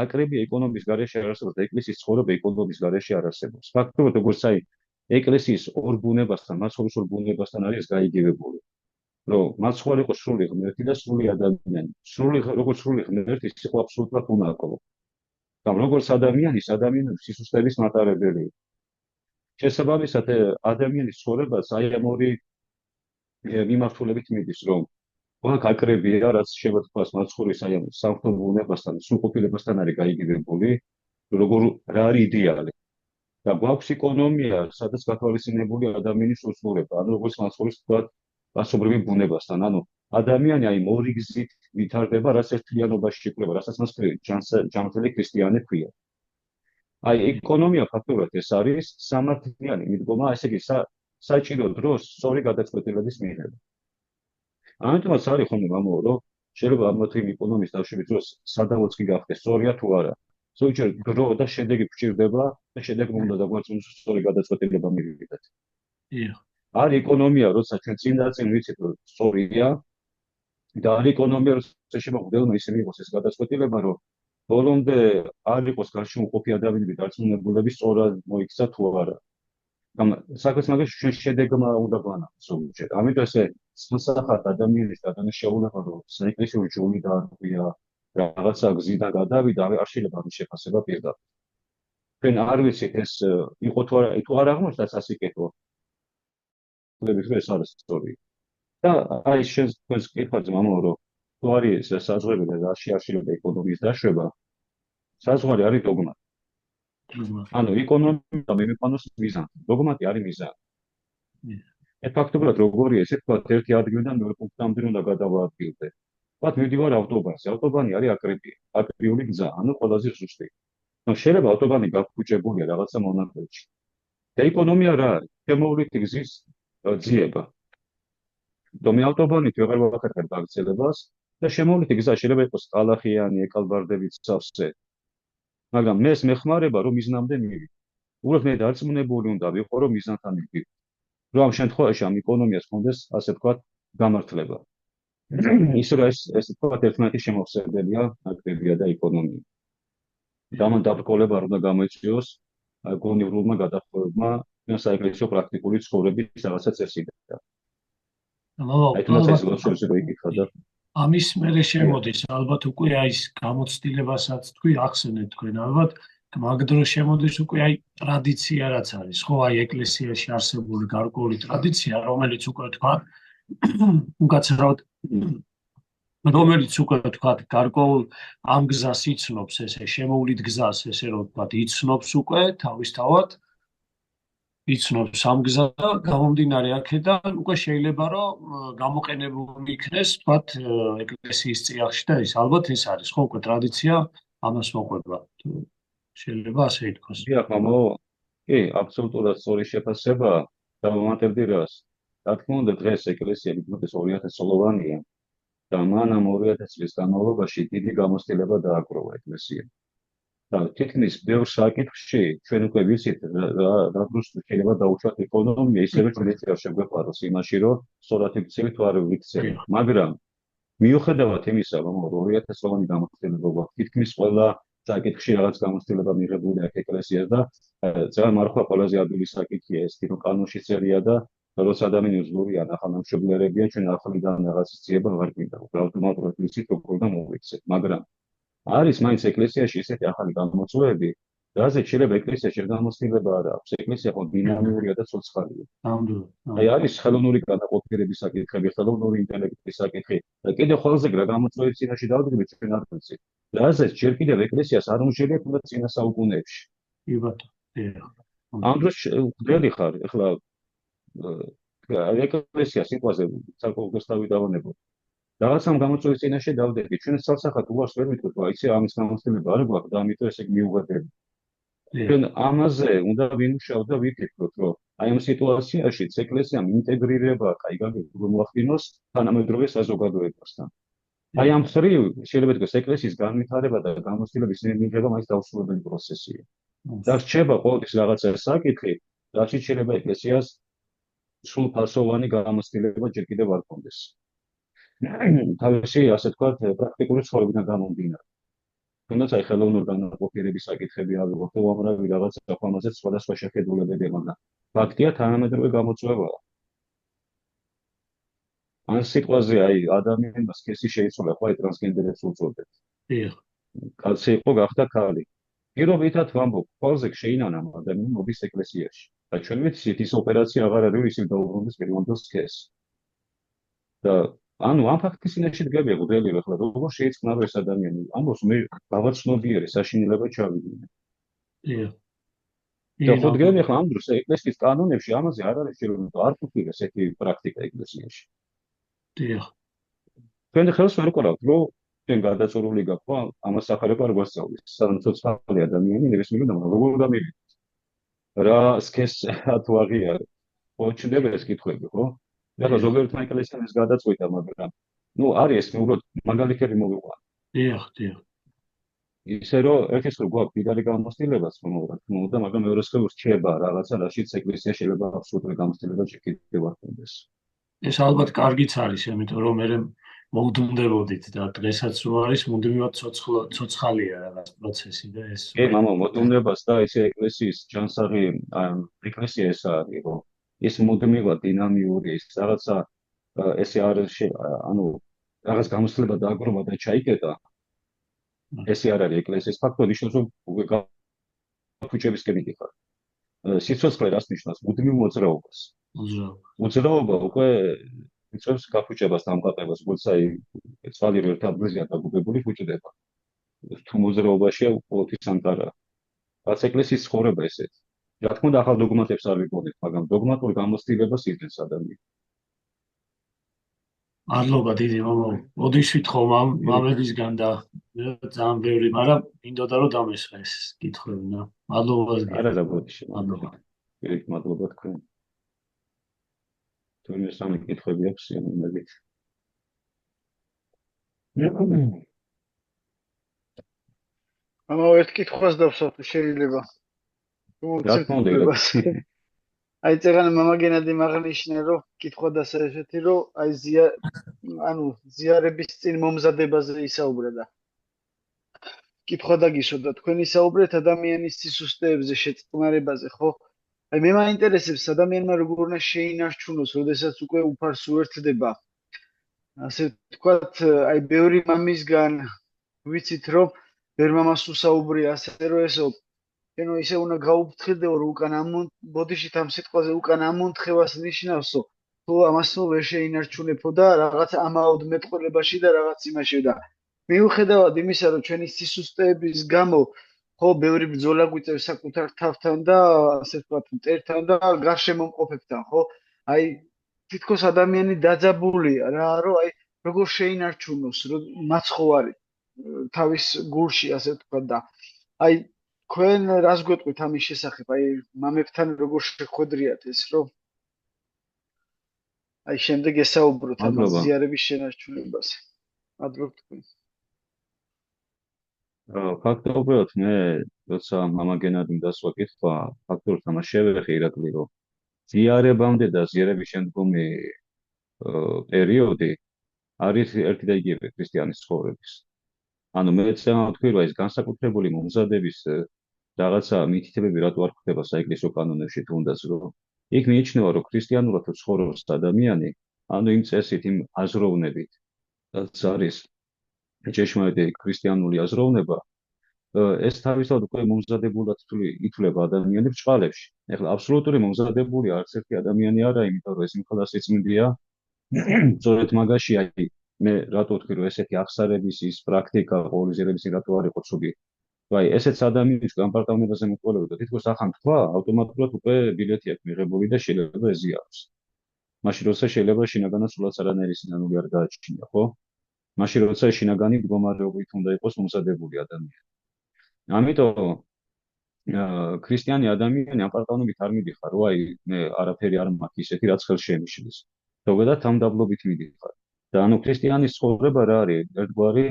აკრებია ეკონომიის გარეშე არ არსებობს და ეკლესიის ცხოვრება ეკონომიის გარეშე არ არსებობს. ფაქტობრივად როგორც ეკლესიის ორ ბუნებასთან, მაცხოვრის ორ ბუნებასთან არის გაიგივებული. რომ მაცხოვარი იყო სრული ღმერთი და სრული ადამიანი. როგორც სრული ღმერთი, ის იყო აბსოლუტურად უნაკლო. და როგორც ადამიანის სისუსტეების მატარებელი. შესაბამისად, ადამიანის ცხოვრებას ამ ორი მიმართულებით მიდის, რომ აქ აკრებია, რაც შემოთქვას მაცხოვრის სამხატვრო ბუნებასთან, სრულყოფილებასთან არის გაიგივებული, რა არის იდეალი. და გვაქვს ეკონომია, სადაც გათვალისწინებულია ადამიანის სრულყოფილება, ანუ როგორც მაცხოვრის თქვა მასობრივი ბუნებასთან, ანუ ადამიანი ორი გზით ვითარდება, რაც ერთიანობაში იკვლება, რასაც მას ჯანმრთელი ქრისტიანი ქვია. ეკონომია ფაქტობრივად ეს არის სამართლიანი მიდგომა, ესე იგი საჭირო დროს სწორი გადაწყვეტილების მიღება. ამიტომაც არის ხოლმე მამაო, რომ შეიძლება ამათ იმ ეკონომიის დავშვებით დროს სადავოც კი გახდეს, სწორია თუ არა. ზოგჯერ დრო და შედეგი გვჭირდება და შედეგი უნდა დაგვარწმუნოს სწორი გადაწყვეტილება მივიღეთ. არის ეკონომია, როცა ჩვენ წინ ვიცით, რომ სწორია და არის ეკონომია, როცა შემოგვდელმა ისე მიიღოს ეს გადაწყვეტილება, რომ ბოლომდე არ იყოს გარშემოყოფი ადამიანები დარწმუნებულები სწორად მოიქცა თუ არა. საქმეს მაგას ჩვენ შედეგმა უნდა გვანახოს ზოგჯერ. ამიტომ ესე სასახად ადამიანის დანაშაულება, რომ საეკლესიო ჯოლი დაარღვია, რაღაცა გზიდან გადავიდა, არ შეიძლება ამის შეფასება პირდაპირ. ჩვენ არ ვიცით ეს იყო თუ არ აღმოჩნდა სასიკეთო. ეს არის სწორი. და შენს კითხვაზე მამაო, რომ თუ არის საზღვარი და რაში არ შეიძლება ეკონომიის დაშვება, საზღვარი არის დოგმა. ანუ ეკონომია მიმიყვანოს მიზანს, დოგმატი არის მიზანი. ფაქტობრივად როგორია, ესე ვთქვათ, ერთი ადგილიდან მეორე პუნქტამდე უნდა გადავადგილდე. ვთქვათ, მივდივარ ავტობანზე, ავტობანი არის აკრიული გზა, ანუ ყველაზე ზუსტი. შეიძლება ავტობანი გაფუჭებულია რაღაცა მონაკვეთში. და ეკონომია რა არის? შემოვლითი გზის ძიება. მე ავტობანით ვეღარ ვაკეთებ გაგრძელებას და შემოვლითი გზა შეიძლება იყოს ტალახიანი, ეკალბარდებით სავსე. მაგრამ მე მეხმარება, რომ მიზნამდე მივიდე. უბრალოდ მე დარწმუნებული უნდა ვიყო, რომ მიზანთან მივიდე. რომ ამ შემთხვევაში ამ ეკონომიას კონდეს, ასე ვთქვათ, გამართლება. ის რა ეს ვთქვათ, ერთმანეთის შემოხსენებელია, აკრებია და ეკონომია. დამან დაბრკოლება არ უნდა გამოიწვიოს გონივრულმა გადახვევებმა და საეკლესიო პრაქტიკული ცხოვრების რაღაცა წესიდან. ამის მერე შემოდის, ალბათ უკვე ის გამოცდილებასაც თქვი ახსენეთ თქვენ, ალბათ მაგ დროს შემოდის უკვე ტრადიცია რაც არის, ხო, ეკლესიაში არსებული გარკვეული ტრადიცია, რომელიც უკვე თქვა უკაცრავად რომელიც უკვე თქვა გარკვეულ ამ გზას იცნობს, ესე შემოვლით გზას, ესე რომ თქვა იცნობს უკვე თავისთავად იცნობს ამ გზა და გამომდინარე აქედან უკვე შეიძლება რომ გამოყენებული იქნეს თქვათ ეკლესიის წიაღში და ის ალბათ ეს არის ხო უკვე ტრადიცია ამას მოყვება თუ შეიძლება ასე ითქვას. დიახ, მამაო, კი, აბსოლუტურად სწორი შეფასება და მომატებდი რას. რა თქმა უნდა, დღეს ეკლესია მიგნოდეს 2000 წლოვანია და მან ამ 2000 წლის განმავლობაში დიდი გამოცდილება დააგროვა ეკლესიამ. და თითქმის ბევრ საკითხში ჩვენ უკვე ვიცით რა დროს შეიძლება დაუშვათ ეკონომია, ისევე ჩვენ ეწევა შეგვეყვაროს იმაში, რომ სწორად იქცევით თუ არ ვიქცევით. მაგრამ მიუხედავად იმისა, რომ 2000 წლოვანი გამოცდილება გვაქვს, თითქმის ყველა საკითხში რაღაც გამოცდილება მიღებული აქვს ეკლესიას და ძალიან მარხვა ყველაზე ადვილი საკითხია ეს, რომ კანონში წერია და როცა ადამიანი უძლურია ახალმშობლერებია, ჩვენ ახალიდან რაღაც ძიება აღარ გვინდა. ავტომატურად ვიცით როგორ და მოვიქცეთ, მაგრამ არის მაინც ეკლესიაში ისეთი ახალი გამოწვევები, რაზეც შეიძლება ეკლესია შეგამოსtildeება არ აქვს. ეკლესია ხო დინამიურია და ცოცხალია. აი არის ხელოვნური განაყოფიერების საკითხები, ხელოვნური ინტელექტის საკითხი და კიდევ ყველაზე გამოწვევების წინაშე დავდგებით ჩვენ არ ვიცით. რაზეც ჯერ კიდევ ეკლესიას არ უმშელია თუნდაც წინა საუკუნეებში. კი ბატონო. ამ დროს გვდელი ხარ, ეხლა ეკლესია სიტყვაზე საკუთარ თავი დავანებო. რაღაცამ გამოწვევის წინაშე დავდები. ჩვენ სასახად უარს ვერ ვიტყვით, რომ ისე ამის გამოცდილება არ გვაქვს და ამიტომ ესე მიუღებები. ჩვენ ამაზე უნდა ვიმუშაოთ და ვიფიქროთ, რომ აი ამ სიტუაციაში ეკლესიამ ინტეგრირება კაიგანი მოახდინოს თანამედროვე საზოგადოებასთან. აი ამ ხრივ შეიძლება ითქვას ეკლესიის განვითარება და გამოცდილების მიღება მაინც დაუსრულებელი პროცესია. და რჩება ყოველთვის რაღაცა საკითხი, რაშიც შეიძლება ეკლესიას სრულფასოვანი გამოცდილება ჯერ კიდევ არ ჰქონდეს. თავისი ასე თქვა პრაქტიკული ცხოვრებიდან გამომდინარე. თუნდაც აი ხელოვნურ განაყოფიერების საკითხები ავიღოთ, უამრავი რაღაცა ამაზეც სხვადასხვა შეხედულებები, მაგრამ ფაქტია თანამედროვე გამოწვევაა. ან სიტყვაზე აი ადამიანმა სქესი შეიცვალა, ხო აი ტრანსგენდერებს უწოდებთ. დიახ. კაცი იყო გახდა ქალი. პირობითად ვამბობ, ყველაზე შეინანა ადამიანი მოდის ეკლესიაში. და ჩვენ ვიცით ის ოპერაცია აღარ არის ისე დაუბრუნდეს პირვანდელ სქესს. და ანუ ამ ფაქტის წინაშე დგებია გუდელი ახლა როგორ შეიწყნა ეს ადამიანი ამბობს მე გავაცნობიერე საშინელება ჩავიდინე. დიახ. და ხო დგებია ახლა ამ დროს ეკლესიის კანონებში ამაზე არ არის შეიძლება არ ფიქრია ესეთი პრაქტიკა ეკლესიაში. დიახ. ჩვენ ხელს ვერ ვყავთ რომ ჩვენ გადაწურული გაქვთ ამას ახალება არ გვასწავლის. სანამ ცოცხალი ადამიანი ნებისმიერ და როგორ გამივიდეს. რა სქეს თუ აღიარე. ხო ჩნდება ეს კითხვები, ხო? ეხლა ზოგიერთმა ეკლესიამ ეს გადაწყვიტა, მაგრამ ნუ არის ეს უბრალოდ მაგალითები მოვიყვანე. დიახ, დიახ. ისე რომ ერთის რო გვაქვს დიდარი გამოცდილებაც მომდა, მაგრამ მეორე მხრივ რჩება რაღაცა, რაშიც ეკლესია შეიძლება აბსოლუტური გამოცდილება შეკიდებ არ კონდეს. ეს ალბათ კარგიც არის, იმიტომ რომ მე მოვდუმდებოდით და დღესაც რო არის მუდმივად ცოცხალია რაღაც პროცესი და ეს კი, მამა, მოდუნებას და ესე ეკლესიის ჯანსაღი ეკლესია ეს არის, რომ ის მუდმივად დინამიური ის რაღაცა ესე არის ანუ რაღაც გამოცდილება დააგროვა და ჩაიკეტა. ესე არ არის ეკლესიის ფაქტობრივად ნიშნავს რომ გაფუჭებისკენ იგიხარ. სიცოცხლე რას ნიშნავს? მუდმივ მოძრაობას. მოძრაობა უკვე იწევს გაფუჭებას და ამყარებას, როცა წვალი ერთ ადგილზეა დაგუბებული ფუჭდება. თუ მოძრაობაშია ყოველთვის ამყარა. რაც ეკლესიის ცხოვრება ესეთ. რა თქმა უნდა ახალ დოგმატებს არ ვიგონებთ, მაგრამ დოგმატურ გამოცდილებას იძენს ადამიანი. მადლობა დიდი მამა. ოდიშით ხომ მამებისგან და ძალიან ბევრი, მაგრამ მინდოდა რომ დამესვა ეს კითხვები და მადლობა. არა დაბოდიში. მადლობა. პირიქით მადლობა თქვენ. თუნდაც სამი კითხვები აქვს იმედით. მამა ერთ კითხვას დავსვათ შეიძლება. რა თქმა უნდა. აი წეგან მამა გენადი მაღნიშნე რომ კითხვა დასაერთი რომ აი ზიარების წინ მომზადებაზე ისაუბრა და კითხვა დაგისვა თქვენ ისაუბრეთ ადამიანის სისუსტეებზე შეწყნარებაზე ხო აი მე მაინტერესებს ადამიანმა როგორ უნდა შეინარჩუნოს როდესაც უკვე უფარს უერთდება ასე თქვათ აი ბევრი მამისგან ვიცით რომ ბევრ მამას უსაუბრია ასე რომ ესო eno ისე უნდა გაუფრთხილდეო რომ უკან ბოდიშით ამ სიტყვაზე უკან ამონთხევას ნიშნავსო თუ ამას ვერ შეინარჩუნებო და რაღაც ამაოდ მეტყველებაში და რაღაც იმაში და მიუხედავად იმისა რომ ჩვენი სისუსტეების გამო ხო, ბევრი ბრძოლა გვიწევს საკუთარ თავთან და ასე ვთქვათ, მტერთან და გარშემომყოფებთან, ხო? აი, თითქოს ადამიანი დაძაბულია რა, რომ აი, როგორ შეინარჩუნოს მაცხოვარი თავის გულში, ასე ვთქვათ და აი, თქვენ რას გვეტყვით ამის შესახებ? აი, მამებთან როგორ შეხვედრიათ ეს, რომ აი, შემდეგ ესაუბროთ ამას მადლობა. ზიარების შენარჩუნებაზე. მადლობთ თქვენ. ფაქტობრივად მე როცა მამა გენადიმ დასვა კითხვა, ფაქტობრივად ამას შევეხე ირაკლი, რომ ზიარებამდე და ზიარების შემდგომი პერიოდი არის ერთი და იგივე ქრისტიანის ცხოვრების. ანუ მე ვთქვი, რომ ეს განსაკუთრებული მომზადების რაღაცა მითითებები რატო არ ხდება საეკლესიო კანონებში თუნდაც, რომ იქ მიიჩნევა, რომ ქრისტიანულად ცხოვრობს ადამიანი, ანუ იმ წესით, იმ აზროვნებით, რაც არის ჭეშმარიტი ქრისტიანული აზროვნება, ეს თავისთავად უკვე მომზადებულად ითვლება ადამიანებს ჭყალებში. ეხლა აბსოლუტური მომზადებული არც ერთი ადამიანი არა, იმიტომ რომ ეს იმხელასიწმინდეა. სწორედ მაგაში აი მე რატო ვთქვი, რომ ესეთი აღსარების ის პრაქტიკა ყოველზეების რატო არ იყო ცუდი. აი ესეც ადამიანის გამპარტავნებაზე მეტყველება და თითქოს ახან თქვა, ავტომატურად უკვე ბილეთი აქვს მიღებული და შეიძლება ეზიაროს. მაშინ როცა შეიძლება შინაგანად სულაც არანაირი სინანული არ გააჩნია, ხო? მაშინ როცა შინაგანი მდგომარეობით უნდა იყოს მომზადებული ადამიანი. ამიტომ ქრისტიანი ადამიანი აპარტავნებით არ მიდიხარ, რომ აი მე არაფერი არ მაქვს ისეთი რაც ხელს შემიშლის. ზოგადად თამდაბლობით მიდიხარ. და ანუ ქრისტიანის ცხოვრება რა არის? ერთგვარი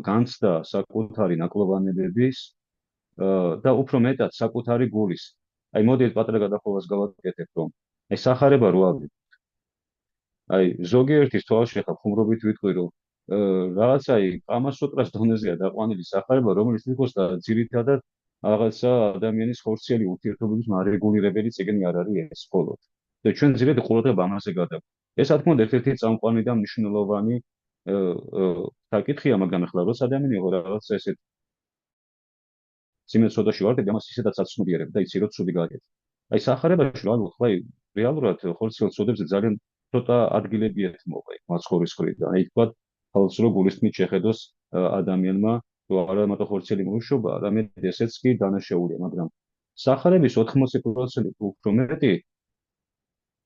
განცდა საკუთარი ნაკლოვანებების და უფრო მეტად საკუთარი გულის. აი მოდით პატარა გადახოვას გავაკეთებთ, რომ აი სახარება რო ავიღოთ. აი ზოგიერთის თვალში ხა ხუმრობით ვიტყვი, რომ რაღაცა აი კამასუტრას დონეზეა დაყვანილი სახარება, რომელიც თვითონ და ძირითადად რაღაცა ადამიანის ხორციელი ურთიერთობების მარეგულირებელი წიგნი არ არის ეს მხოლოდ. და ჩვენ ძირითადად ყურადღება ამაზე გადავ. ეს რა თქმა უნდა ერთ-ერთი წამყვანი და მნიშვნელოვანი საკითხია, მაგრამ ახლა როცა ადამიანი იყო რაღაცა ესეთ სიმეცოდაში ვარდები, ამას ისედაც აცნობიერებ და იცი რომ ცუდი გააკეთე. აი სახარებაში რა ვთქვა, აი რეალურად ხორციელ ცოდებზე ძალიან ცოტა ადგილები ეთმობა იქ მაცხოვრის მხრიდან. აი თქვა ხალხს რო გულისხმით შეხედოს ადამიანმა, რომ არა მარტო ხორციელი მოუშობა, არამედ ესეც კი დანაშაულია, მაგრამ სახარების 80% უფრო მეტი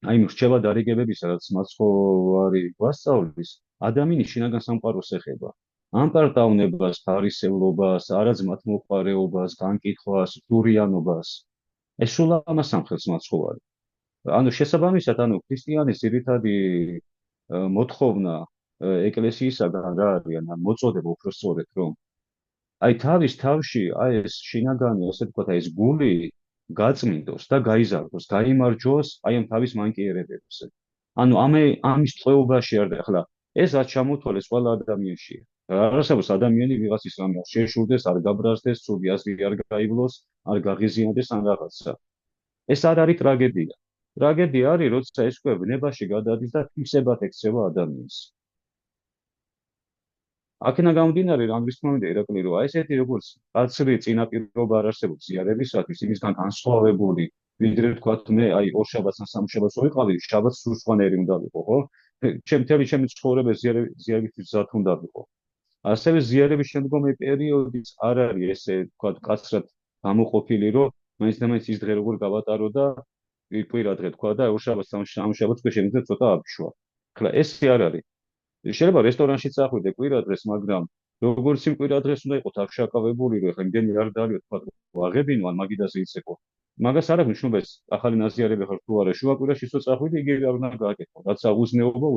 აი მრჩევა დარიგებების, რაც მაცხოვარი გვასწავლის, ადამიანის შინაგან სამყაროს ეხება. ამპარტავნებას, ფარისევლობას, არაძმათ მოყარეობას, განკითხვას, დურიანობას. ეს სულ ამას ამხელს მაცხოვარი. ანუ შესაბამისად, ანუ ქრისტიანის ძირითადი მოთხოვნა ეკლესიისაგან რა არის, ან მოწოდება უფრო სწორედ, რომ აი თავის თავში აი ეს შინაგანი, ასე ვთქვათ, აი ეს გული გაწმინდოს და გაიზარდოს, გაიმარჯვოს აი ამ თავის მანკიერებებზე. ანუ ამის წვეობაში არ და ახლა ეს რაც ჩამოთვალეს ყველა ადამიანში. არასდროს ადამიანი ვიღაცის რამე არ შეშურდეს, არ გაბრაზდეს, ცუდი აზრი არ გაივლოს, არ გაღიზიანდეს ან რაღაცა. ეს არ არის ტრაგედია. ტრაგედია არის, როცა ეს უკვე ვნებაში გადადის და ფიქსებად ექცევა ადამიანს. აქედან გამომდინარე, რამის თქმა უნდა, ირაკლი, რომ აი ესეთი როგორც კაცრი წინაპირობა არ არსებობს ზიარებისათვის, იმისგან განსხვავებული, ვიდრე ვთქვათ, მე აი ორშაბათს ან სამშაბათს ვიყავი, შაბათს სულ სხვანაირი უნდა ვიყო, ხო? ჩემი ცხოვრება ზიარებისთვის მზად უნდა ვიყო. ასევე ზიარების შემდგომი პერიოდიც არ არის ესე ვთქვათ, კაცრად გამოყოფილი, რომ მაინც და მაინც ის დღე როგორ გავატარო და კვირა დღე თქვა და ორშაბათს სამშაბათს უკვე შემიძლია ცოტა აბშვა. ახლა ესე არ არის. შეიძლება რესტორანში წახვიდე კვირა დღეს, მაგრამ როგორც იმ კვირა დღეს უნდა იყოს აღშაკავებული, რომ ეხლა იმდენი არ დალიო თქვა ვაღებინო ან მაგიდაზე იცეკო. მაგას არ აქვს მნიშვნელობა ეს ახალი ნაზიარები ხარ თუ არა, შუა კვირაში სულ წახვიდე, იგივე არ უნდა გააკეთო. რაცა უზნეობა.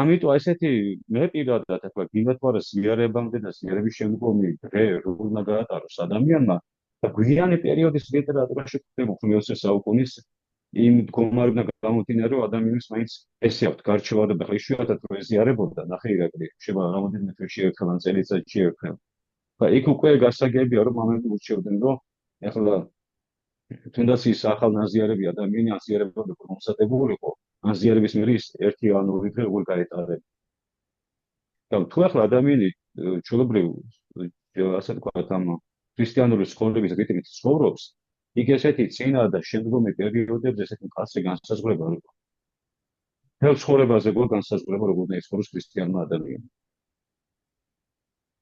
ამიტომ ესეთი მე პირადად ახლა გინათვარეს ზიარებამდე და ზიარების შემდგომი დღე როგორ უნდა გაატაროს ადამიანმა და გვიანი პერიოდის ლიტერატურაში გვხვდება მეოცე საუკუნის იმ მდგომარეობიდან გამომდინარე, რომ ადამიანს მაინც ესე აქვს გარჩევა და ახლა იშვიათად რო ეზიარებოდა, ნახე ირაკლი, შეიძლება რამოდენიმე თვეში ერთხელ ან წელიწადში ერთხელ. და იქ უკვე გასაგებია, რომ ამები ურჩევდნენ, რომ ახლა თუნდაც ის ახალ ნაზიარები ადამიანი აზიარებამდე მომზადებულიყო, აზიარების მერე ერთი ან ორი დღე როგორ გაეტარება. და თუ ახლა ადამიანი ჩვეულებრივ ასე ვთქვათ, ამ ქრისტიანული ცხოვრების რიტმით ცხოვრობს, იქ ესეთი წინა და შემდგომი პერიოდებზე ესეთი მკაცრი განსაზღვრება არ იყო. თელ ცხოვრებაზე გულ განსაზღვრება, როგორ უნდა იცხოვროს ქრისტიანმა ადამიანმა.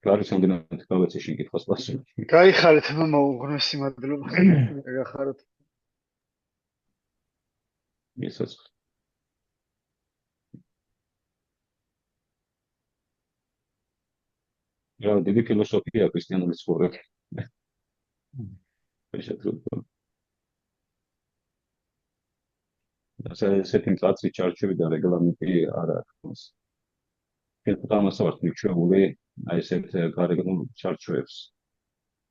გარის რამდენად გავეცე შენ კითხოს პასუხი. გაიხარეთ მამა უღრმესი მადლობა. გახაროთ. ისაც რა დიდი ფილოსოფია ქრისტიანული ცხოვრება. ესეთი მკაცრი ჩარჩები და რეგლამენტი არ აქვს. კერძოდ ამას ვართ მიჩვეული აი ესეთ გარეგნულ ჩარჩოებს.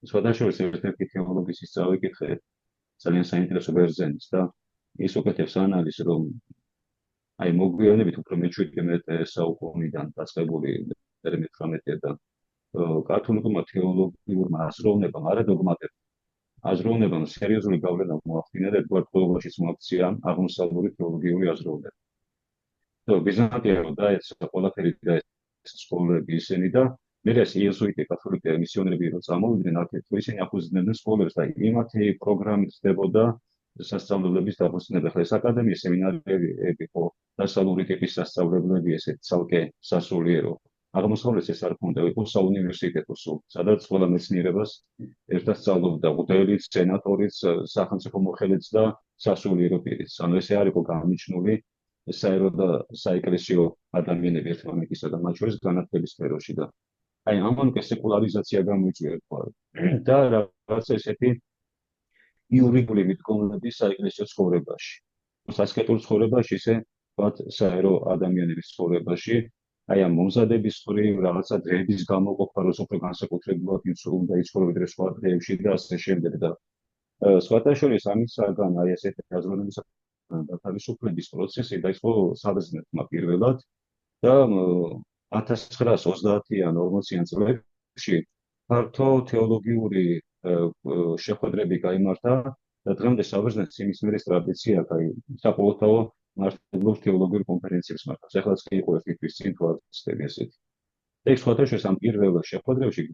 სხვადასხვა ერთ-ერთი თეოლოგიის ისწავლე კითხე ძალიან საინტერესო ბერძენის და ის უკეთებს ანალიზს რომ აი მოგვიანებით უფრო მე-17 საუკუნიდან დაწყებული მე-18-დან კათოლიკურმა თეოლოგიურმა აზროვნებამ არა დოგმატებმა აზროვნებამ სერიოზული გავლენა მოახდინა და ერთგვაროვაშიც მოაქცია აღმოსავლური თეოლოგიური აზროვნება. ბიზანტიელო დაეცა ყველაფერი და სკოლები ისინი და მე ეს იეზუიტი კათოლიკე მისიონერები რო წამოვიდნენ აქეთ ისინი აფუძნებდნენ სკოლებს და იმათი პროგრამით ხდებოდა სასწავლებლების დაფუძნება. ხა ეს აკადემია სემინარიები ხო დასავლური ტიპის სასწავლებლები ესეთ ცალკე სასულიერო აღმოსავლეთს ეს არ ქონდა იყო საუნივერსიტეტო სულ სადაც ყველა მეცნიერებას ერთად სწავლობდა მოდელიც სენატორიც სახელმწიფო მოხელეც და სასულიერო პირიც. ანუ ესე არ იყო გამიჩნული საერო და საეკლესიო ადამიანები ერთმანეთისა და მათ შორის განათლების სფეროში და აი ამან სეკულარიზაცია გამოიწვია და რაღაც ესეთი იურიდიული მიდგომები საეკლესიო ცხოვრებაში. სასკეტურ ცხოვრებაში ისე ვთქვათ საერო ადამიანების ცხოვრებაში აი ამ მომზადების ხრივ რაღაცა დროების გამოყოფა როს უფრო განსაკუთრებულად უნდა იცხოვრებოდეს სხვა დღეებში და ასე შემდეგ და სხვათა შორის ამისაგან აი ესეთი აზროვნების თავისუფლების პროცესი დაიწყო საბერძნეთმა პირველად და 1930-ან 40-იან წლებში ფართო თეოლოგიური შეხვედრები გაიმართა და დღემდე საბერძნეთს იმის მერე ტრადიცია აქვს აი საყოველთაო მართლობს თეოლოგიურ კონფერენციებს მართავს. ეხლაც კი იყო ერთი თვის წინ თვალსწრები ესეთი. და იქ სხვათა შორის ამ პირველ შეხვედრებში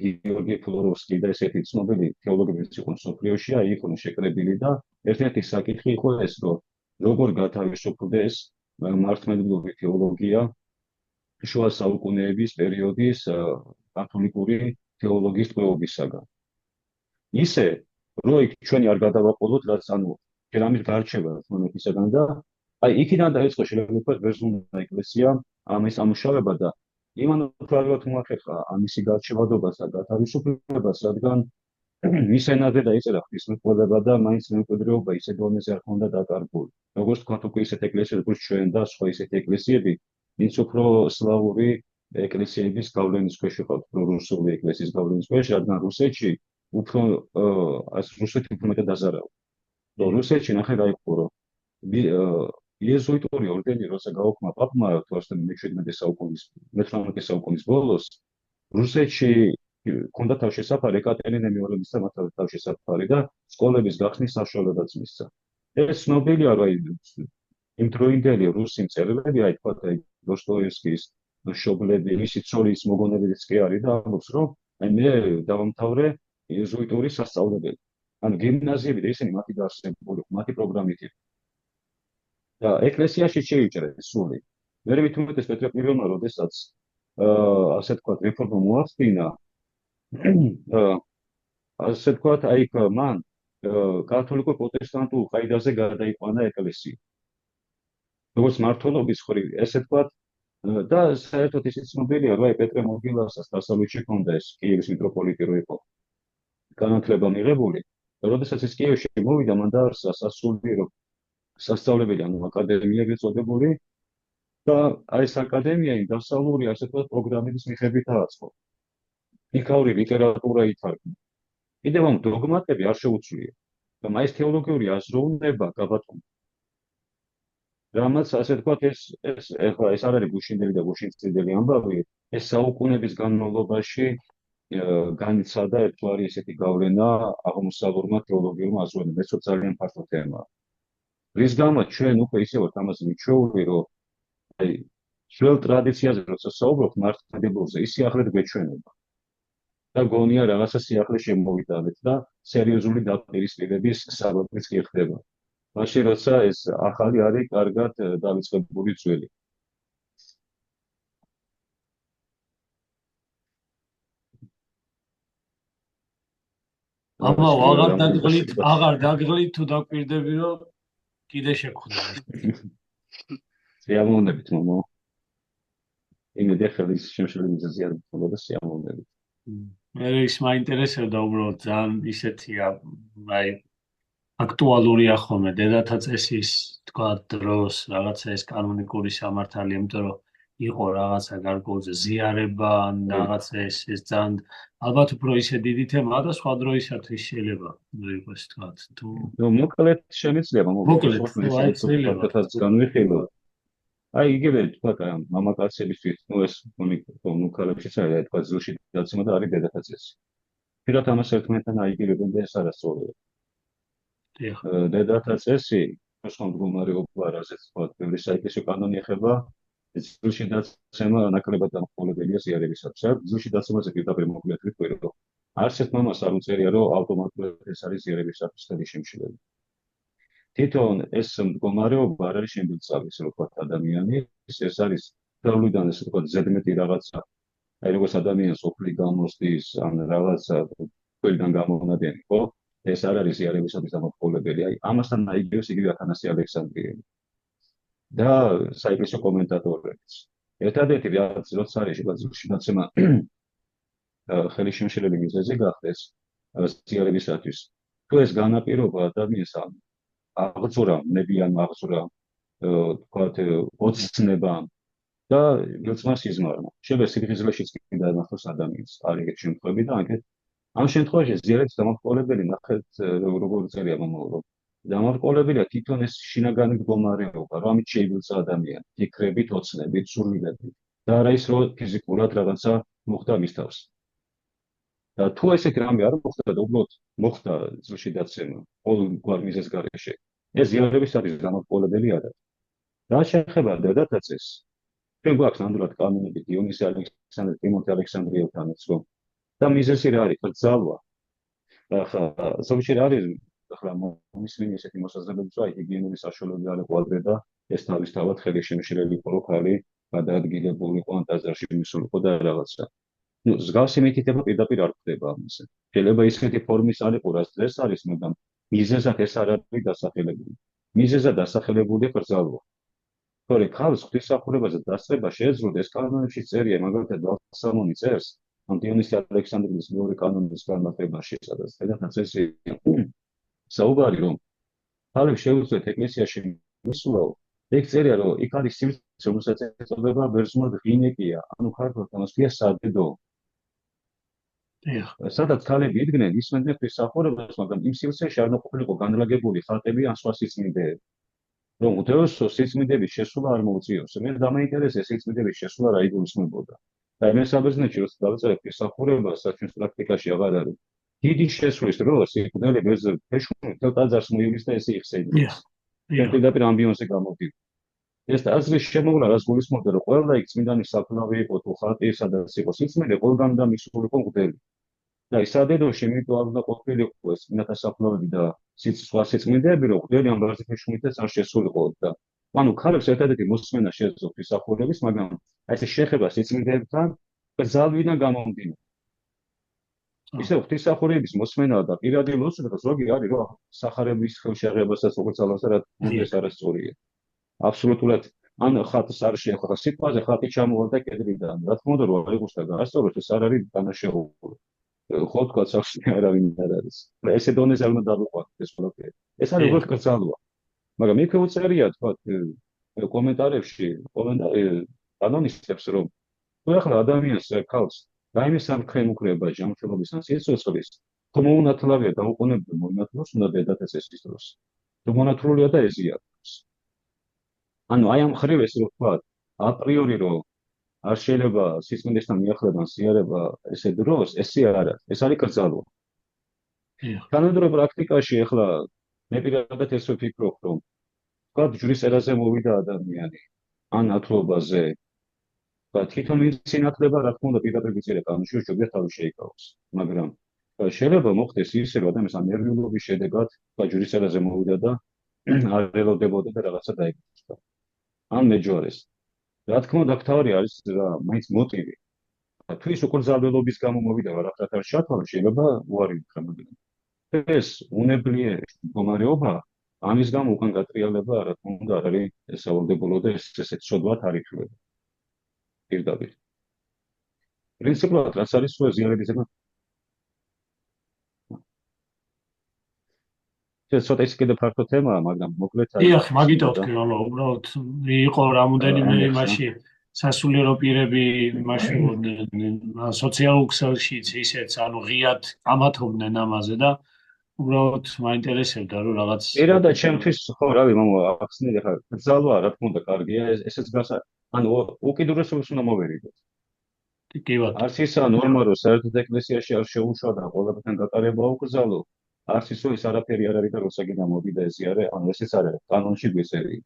გიორგი ფლოროვსკი და ესეთი ცნობილი თეოლოგებიც იყვნენ სოფლიოში, აი იყვნენ შეკრებილი და ერთ-ერთი საკითხი იყო ეს, რომ როგორ გათავისუფლდეს მართლმადიდებლური თეოლოგია შუა საუკუნეების პერიოდის კათოლიკური თეოლოგიის ტყვეობისაგან. ისე, რომ იქ ჩვენი არ გადავაყოლოთ, რაც ანუ ჯერამის გარჩევა თემისაგან და აი იქიდან დაიწყო შეიძლება ვთქვათ ბერძნული ეკლესია ამის ამუშავება და იმან უფრო მოახერხა ამისი გარჩევადობას და გათავისუფლებას, რადგან მის ენაზე დაიწერა ღვთისმეტყველება და მაინც მემკვიდრეობა ისე დონეზე არ ჰქონდა დაკარგული. როგორც თქვათ უკვე ისეთ ეკლესიებს როგორც ჩვენ და სხვა ისეთი ეკლესიები, ვინც უფრო სლავური ეკლესიების გავლენის ქვეშ იყო, უფრო რუსული ეკლესიის გავლენის ქვეშ, რადგან რუსეთში უფრო რუსეთი უფრო მეტად დაზარალდა. რუსეთში ნახე გაიყო რომ იეზუიტური ორდენი როცა გაუქმა პაპმა მე-17 საუკუნის ბოლოს რუსეთში ჰქონდა თავშესაფარი ეკატერინე მეორეების და მათ თავშესაფარი და სკოლების გახსნის საშუალებაც მისცა. ეს ცნობილია რა იმ დროინდელი რუსი მწერლები აი თქვა დოსტოევსკის მშობლები მისი ცოლის მოგონებიც კი არის და ამბობს რომ აი მე დავამთავრე იეზუიტური სასწავლებელი. ანუ გიმნაზიები და ისინი მათი დაარსებული, მათი პროგრამით იყო. და ეკლესიაში შეიჭრეს სული. მე მithumetes პეტრე პირველმა როდესაც ასე თქვა რეფორმა მოახდინა ასე თქვა აი მან კათოლიკურ პროტესტანტულ ყაიდაზე გადაიყვანა ეკლესია. როგორც მართლობის ხრივ, ესე თქვა და საერთოდ ისიც ცნობილია, რომ აი პეტრე მოგილასაც დასავლეთში ჰქონდა ეს კიევის მიტროპოლიტი რო იყო განათლება მიღებული. როდესაც ის კიევში მოვიდა, მან დაარსა სასულიერო სასწავლებელი ანუ აკადემიები წოდებული და აი ეს აკადემია იმ დასავლური ასე ვთქვათ პროგრამების მიხედვით დააწყო. იქაური ლიტერატურა ითარგმნა. კიდევ ამ დოგმატები არ შეუცვლია. და ეს თეოლოგიური აზროვნება გაბატონდა. რამაც ასე ვთქვათ ეს ახლა ეს არ არის გუშინდელი და გუშინწილდელი ამბავი, ეს საუკუნეების განმავლობაში განიცადა ერთგვარი ესეთი გავლენა აღმოსავლურმა თეოლოგიურმა აზროვნებამ. ეს ძალიან ფართო თემაა. რის გამოც ჩვენ უკვე ისე ვართ ამაზე მიჩვეული, რომ აი ძველ ტრადიციაზე როცა საუბრობთ მართლმადიდებლურზე, ის სიახლედ გვეჩვენება. და გონია რაღაცა სიახლე შემოვიტანეთ და სერიოზული დაპირისპირების საბაბიც კი ხდება. მაშინ როცა ეს ახალი არის კარგად დავიწყებული ძველი. ამაო აღარ დაგღლით თუ დაკვირდები რომ კიდე შეგხვდება ის. სიამოვნებით მომო. იმედი ხელის შემშლელი ზიანად მოხდა სიამოვნებით. მე ის მაინტერესებდა უბრალოდ ძალიან ისეთია აი აქტუალურია ხოლმე დედათა წესის თქვა დროს რაღაცა ეს კანონიკური სამართალი, იმიტომ რომ იყო რაღაცა გარკვეულზე ზიარება ან რაღაცა ეს ძალიან ალბათ უფრო ისე დიდი თემაა და სხვა დროისათვის შეიძლება იყოს თქვა თუ მოკლედ შეიძლება მოკლედ განვიხილო. აი იგივე თქვა მამაკაცებისთვის ეს ქალებშიც არის თქვა ზრუში დაცემა და არის დედათა წესი. პირად ამას ერთმანეთთან აიგივებენ და ეს არასწორია. დედათა წესი სხვა მდგომარეობა რაზეც თქვა ბევრი საინტერესო კანონი ეხება ზრუში დაცემა ნაკლებად დამხმარებელია ზიარებისათვის. ზრუში დაცემაზე პირდაპირ მოგვიათ ვიტყვი რომ არც ერთ მამას არ უწერია რომ ავტომატურად ეს არის ზიარებისათვის ხელი შემშლელი. თვითონ ეს მდგომარეობა არ არის შემბილწავი, ესე ვთქვათ, ადამიანის, ეს არის თეორიიდან ესე ვთქვათ, ზედმეტი რაღაცა. აი როგორც ადამიანს ოფლი გამოსდის ან რაღაცა ყველგან გამონადენი, ხო? ეს არ არის ზიარებისათვის დამახმარებელი. აი ამასთან აიგივეს იგივე ათანასე ალექსანდრიელი. და საინტერესო კომენტატორებიც. ერთადერთი რაც არის ზრუში დაცემა ხელი შემშლელი მიზეზი გახდეს ზიარებისათვის. თუ ეს განაპირობა ადამიანს აღძურა, ნებიან აღძურა, თქვათ, ოცნებამ და გილწმას იზმარმა. შეიძლება სიგრძეშიც კი დაანახოს ადამიანს, არის ეგეთი შემთხვევები და ამ შემთხვევაში ზიარების დამახმარებელი ნახეთ როგორ წერია მომავალ. დამახმარებელია თვითონ ეს შინაგანი მდგომარეობა, რომ ამით შეიბილწა ადამიანი, ფიქრებით, ოცნებით, სურვილებით და არა ის რომ ფიზიკურად რაღაცა მოხდა მის თავს. და თუ ესეთი რამე არ მოხდა და უბრალოდ მოხდა ზრუში დაცემა, ყოველგვარ მიზეზს გარეშე, ეს ზიარების არის დამახმარებელი არა. რა შეეხება დედათა წესს, ჩვენ გვაქვს ნამდვილად კანონები დიონისე ალექსანდრე, ტიმოთე ალექსანდრიელთანაც რომ და მიზეზი რა არის? ბრძალვა. ახლა ზოგჯერ არის ახლა მომისმინე ესეთი მოსაზრებები, რომ ჰიგიენური საშუალებები არ იყო ადრე და ეს თავისთავად ხელი შემშლელი იყო, რომ ხალი გადაადგილებული იყო ან ტაძარში მისულიყო და რაღაცა. ზგავსი მითითება პირდაპირ არ ხდება ამაზე. შეიძლება ისეთი ფორმის არ იყო, რაც დღეს არის, მაგრამ მიზეზად ეს არ არის დასახელებული. მიზეზად დასახელებულია ბრძალვა. თორე ხალხს ღვთისმსახურებაზე დასწრება შეეძლოთ ეს კანონებში წერია, მაგალითად ბალსამონი წერს ამ დიონისე ალექსანდრიელის მეორე კანონის განმარტებაში, სადაც დედათა წესია საუბარი რომ ხალხს შეუძლიათ ეკლესიაში მისულაო. ეგ წერია რომ იქ არის სივრცე, რომელსაც ეწოდება ბერძნულად ღინეკია, ანუ ქართულად ამას ქვია სადედო. სადაც ქალები იდგნენ, ისმენდნენ ღვთისმსახურებას, მაგრამ იმ სივრცეში არ ყოფილიყო განლაგებული ხატები ან სხვა სიწმინდეები. რომ უდევსო სიწმინდების შესულა არ მოუწიოს. მე დამაინტერესა სიწმინდების შესულა რა იგულისხმებოდა. და მე საბერძნეთში როცა დავწერე ღვთისმსახურებას, საჩვენს პრაქტიკაში აღარ არის. დიდი შესulis დროს სიკვდილი ბერძნ ფეშუნი თელტაძარს მოივლის და ესე იხსენიებს. პირდაპირ ამბიონზე გამოვიდა. ეს აზრის შემოვლა რას გულისხმობდა რომ ყველა იქ წმინდანის საფლავი იყო თუ ხატი სადაც იყო სიწმინდე ყველგან და მისულიყო მღვდელი. და ის ადედოში იმიტომ არ უნდა ყოფილიყო ეს წმინდათა საფლავები და სხვა სიწმინდეები რომ მღვდელი ამ ბაზიფეშუნითაც არ შესულიყო და ანუ ქალებს ერთადერთი მოსმენა შეეძლო ღვთისმსახურების, მაგრამ აი ეს შეხება სიწმინდეებთან ბრძალვიდან გამომდინარე. ისე ღვთისმსახურების მოსმენა და პირადი ლოცვა ზოგი არის რომ სახარების ხელშეღებასაც როგორც ალასა რა ეს არასწორია. აბსოლუტურად ან ხატს არ შეეხება სიტყვაზე ხატი ჩამოვალ და კედლიდან რა თქმა უნდა რომ არ იყოს და გაასწოროს ეს არ არის დანაშაული. ხო თქვა სახში არავინ არ არის. ესე დონეზე არ უნდა დავიყვანოთ ეს ყველაფერი. ეს არის უბრალოდ კრძალვა. მაგრამ იქ უწერია თქვა კომენტარებში კანონისტებს რომ თუ ახლა ადამიანს ქალს რაიმე სამქრე მუქრება ჯანმრთელობის ან სიცოცხლის თუ მოუნათლავია და უყოვნებდა მოინათლოს უნდა დედათა წესის დროს. თუ მონათლულია და ეზიაროს. ანუ აი ამ ხრივ ეს რო თქვა აპრიორი რომ არ შეიძლება სიწმინდესთან მიახლოვან ზიარება ესე დროს, ესე არა, ეს არის კრძალვა. თანადროულ პრაქტიკაში ახლა მე პირადად ეს ვფიქრობ, რომ თქვა ჯვრის ერაზე მოვიდა ადამიანი, ან ათლობაზე, და თვითონ სინათლება რა თქმა უნდა პირდაპირ ვიწერე კანონში, შეიძლება თავი შეიკავოს, მაგრამ შეიძლება მოხდეს ისე, რომ ადამიანს ამ ნერვიულობის შედეგად თქვა ჯვრის ერაზე მოვიდა და არ ელოდებოდა და რაღაცა დაიგრძნო. ან მეჯვარეს. რა თქმა უნდა, თავი არის რა, მაინც მოტივი. თუ ის უკრძალველობის გამო მოვიდა ვარაფრად არ ჩათვალა, შეიძლება უარი უთხრა, მაგრამ ეს უნებლიე მდგომარეობა, ამის გამო უკან გატრიალება რა თქმა უნდა არ არის სავალდებულო და ესეც შოდვათ არ ითვლება პირდაპირ. პრინციპულად რაც არის სულ ზიანების ზემა ეს ცოტა ის კიდე ფართო თემაა, მაგრამ მოკლედ დიახ, მაგიტო ვთქვი, რომ უბრალოდ იყო რამოდენიმე ამერს, იმაში სასულიერო პირები იმაში სოციალურ ქსელშიც ისეც, ანუ ღიად ამათობდნენ ამაზე და უბრალოდ მაინტერესებდა რომ რაღაც პირადად ჩემთვის ხო რავი მამა ახსნილი ხარ გზალვა რა თქმა უნდა კარგია ესეც ანუ უკიდურესობას უნდა მოვერიდოთ კი ბატონო. არც ისა ნორმა რომ საერთოდ ეკლესიაში არ შეუშვა და ყველაფერთან გატარება უკრძალო არც ისო ის არაფერი არ არის და როსაგიდან მოდიდა ესიარე ანუ ესეც არ არის კანონში გვეწერი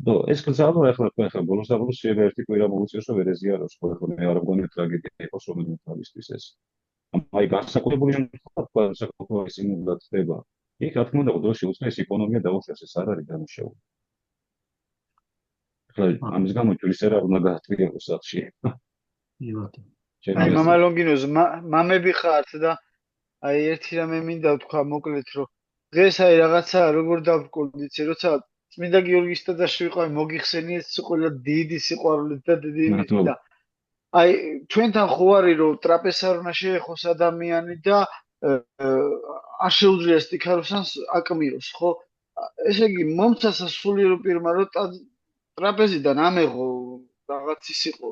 და ეს გზალვა ახლა ბოლოს და ბოლოს შეიძლება ერთი კვირა მოუწიოს რომ ვერ ეზიაროს ხოლმე მე არ მგონი ტრაგედია იყოს რომელიმე თავისთვის ეს აი განსაკუთრებული შემთხვევა საკუთარი სიმბოლოდ ხდება იქ რა თქმა უნდა ყოველში უცხეს ეკონომია დაუშვას ეს არ არის დამუშავებული. ახლა ამის გამო ჯვრისერა უნდა გაატრიალოს სახში. კი ბატონო. აი მამა ლონგინოს მამები ხართ და აი ერთი რამე მინდა ვთქვა მოკლედ რომ დღეს აი რაღაცა როგორ დავბრკოლდით როცა წმინდა გიორგის ტაძარში ვიყავი მოგიხსენიეთ ყველა დიდი სიყვარულით და დიდი და აი ჩვენთან ხო არის რომ ტრაპეზს არ უნდა შეეხოს ადამიანი და არ შეუძლია სტიქაროსანს აკმიროს ხო ესე იგი მომცა სასულიერო პირმა რომ ტრაპეზიდან ამეღო რაღაც ის იყო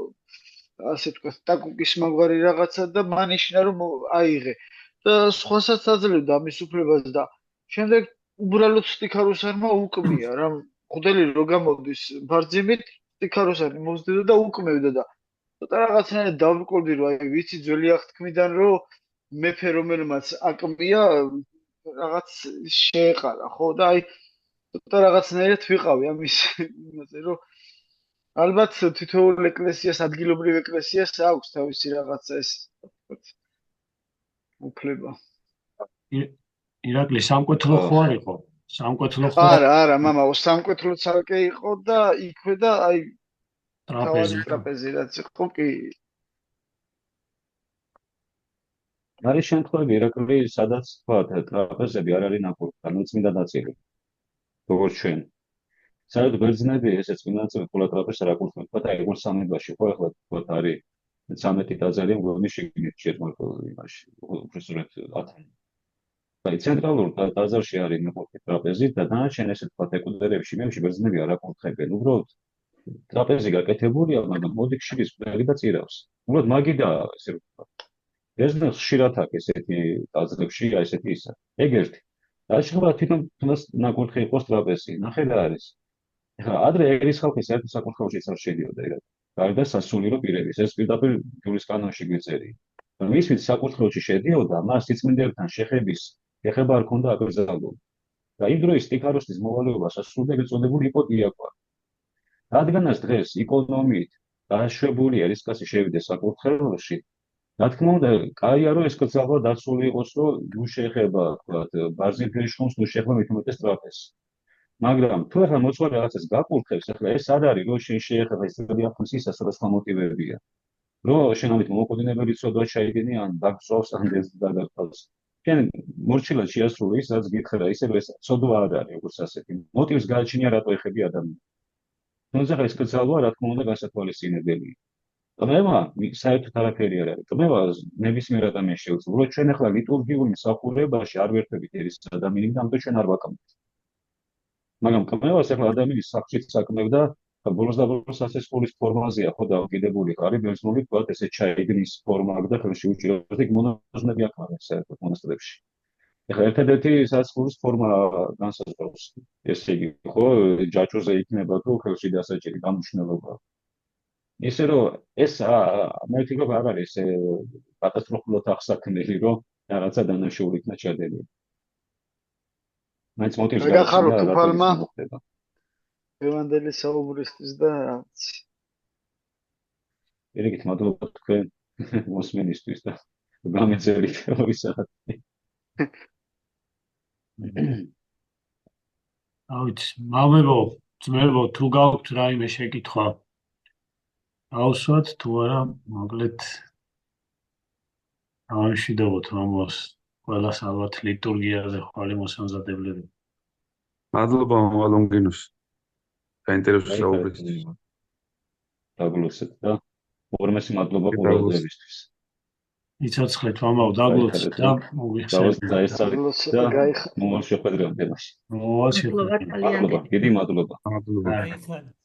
ასე ვთქვათ დაკუკის მაგვარი რაღაცა და მანიშნა რომ აიღე და სხვასაც აძლევდა ამის უფლებას და შემდეგ უბრალოდ სტიქაროსანმა უკმია რა ხუდელი რო გამოდის ბარძიმით სტიქაროსანი მოსდედა და უკმევდა და ცოტა რაღაცნაირად დავბრკოლდი რომ აი ვიცი ძველი აღთქმიდან რომ მეფე რომელმაც აკმია რაღაც შეეყარა ხო და აი ცოტა რაღაცნაირად ვიყავი ამის იმაზე რომ ალბათ თითოეულ ეკლესიას ადგილობრივ ეკლესიას აქვს თავისი რაღაცა ეს უფლება. ირაკლი სამკვეთლო ხო არ იყო? სამკვეთლო ხო? არა, მამაო, სამკვეთლო ცალკე იყო და იქვე და აი ტრაპეზი რაც იყო კი. არის შემთხვევები ირაკლი სადაც თქვა ტრაპეზები არ არის ნაკურთხი, ანუ წმინდა ნაწილი. როგორც ჩვენ საერთოდ ბერძნები ესეც წმინდა ნაწილი ყველა ტრაპეზს არ აკურთხებენ, თქვა აი როგორც სამებაში ხო ახლა თქვა არის 13 ტაძარი მგონი შეგინეთ შემოყოლ იმაში უბრალოდ 10 აი ცენტრალურ ტაძარში არის ნაკურთხი ტრაპეზი და დანარჩენ ესე თქვა ეკუდერებში მემში ბერძნები არ აკურთხებენ უბრალოდ ტრაპეზი გაკეთებულია მაგრამ მოდი ხშირის ყველი და წირავს უბრალოდ მაგიდა ესე ვთქვა ბერძნებს ხშირად აქვს ესეთი ტაძრებში აი ესეთი ისა ეგ ერთი რა შეიძლება თვითონ თუნდაც ნაკურთხი იყოს ტრაპეზი ნახე რა არის ეხლა ადრე ერის ხალხი საერთოდ საკურთხეველშიც არ შედიოდა ეგ გარდა სასულიერო პირების ეს პირდაპირ ჯურის კანონში გვეწერია. ის ვინც საკურთხეველში შედიოდა, მას სიწმინდებთან შეხება არ ქონდა აკრძალული. და იმ დროის სტიქაროსის მოვალეობა სასულიერო ეწოდებული იყო დიაკვანი. რადგანაც დღეს ეკონომიით დაშვებულია რისკასი შევიდეს საკურთხეველში, რა თქმა უნდა, კაია რომ ეს კრძალვა დაცული იყოს, რომ ნუ შეეხება, თქვათ, ბარზიმფირის შხომს ნუ შეეხება მით უმეტეს ტრაპეზს. მაგრამ თუ ახლა მოწვეული რაღაცას გაკურთხებს, ახლა ეს არ არის, რომ შენ შეეხება ეს დიაფნის ისას, რომ სხვა მოტივებია. რომ შენ ამით მომოყოდინებელი ცოდვა ჩაიგენი ან დაგწვავს ან დაგაკავს. შენ მორჩილად შეასრულე ის, რაც გითხრა, ისე რომ ეს ცოდვა არ არის, როგორც ასეთი. მოტივს გააჩნია რატო ეხები ადამიანი. თუმცა ეს კრძალვა, რა თქმა უნდა, გასათვალისწინებელია. კმევა საერთოდ არაფერი არ არის. კმევა ნებისმიერ ადამიანს შეუძლია. რომ ჩვენ ახლა ლიტურგიულ მსახურებაში არ ვერთვებით ის ადამიანები, ამიტომ ჩვენ არ ვაკამთ. მაგრამ კმევას ახლა ადამიანის საფრთხით საკმევდა ბოლოს და ბოლოს ასესხულის ფორმაზეა ხო დამოკიდებული არის ბერძნული თქვათ ესე ჩაიგნის ფორმა აქვს და ხელში უჭირავს იქ მონაზვნები აქვს საერთოდ მონასტრებში ახლა ერთადერთი სასხულის ფორმა განსაზღვრავს ესე იგი ხო ჯაჭვზე იქნება თუ ხელში დასაჭერი გამუშნელობა ისე რომ ეს მე ვთქვი არ არის ესე კატასტროფულად აღსაქმნელი რომ რაღაცა დანაშაული იქნა ჩადენილი მაინც მოტივს გახარო თუფალმა ევანდელი საუბრისთვის და რაღაც ერიგით მადლობა თქვენ მოსმენისთვის და გამეწერით 2 საათი ავით მამებო ძმებო თუ გაქვთ რაიმე შეკითხვა ავსვათ თუ არა მოკლედ ამშვიდობთ მამოს ყველას ალბათ ლიტურგიაზე ხვალე მოსამზადებლები. მადლობა მალონგინოს. საინტერესო საუბრისთვის. დაგლოცეთ და ორმესი მადლობა ყურადღებისთვის. იცოცხლეთ მამაო, დაგლოცეთ და დავას დაესწრეთ და გაიხარეთ. მომავალ შეხვედრამდე. მოვალ შეხვედრამდე. მადლობა, დიდი მადლობა. მადლობა. გაიხარეთ.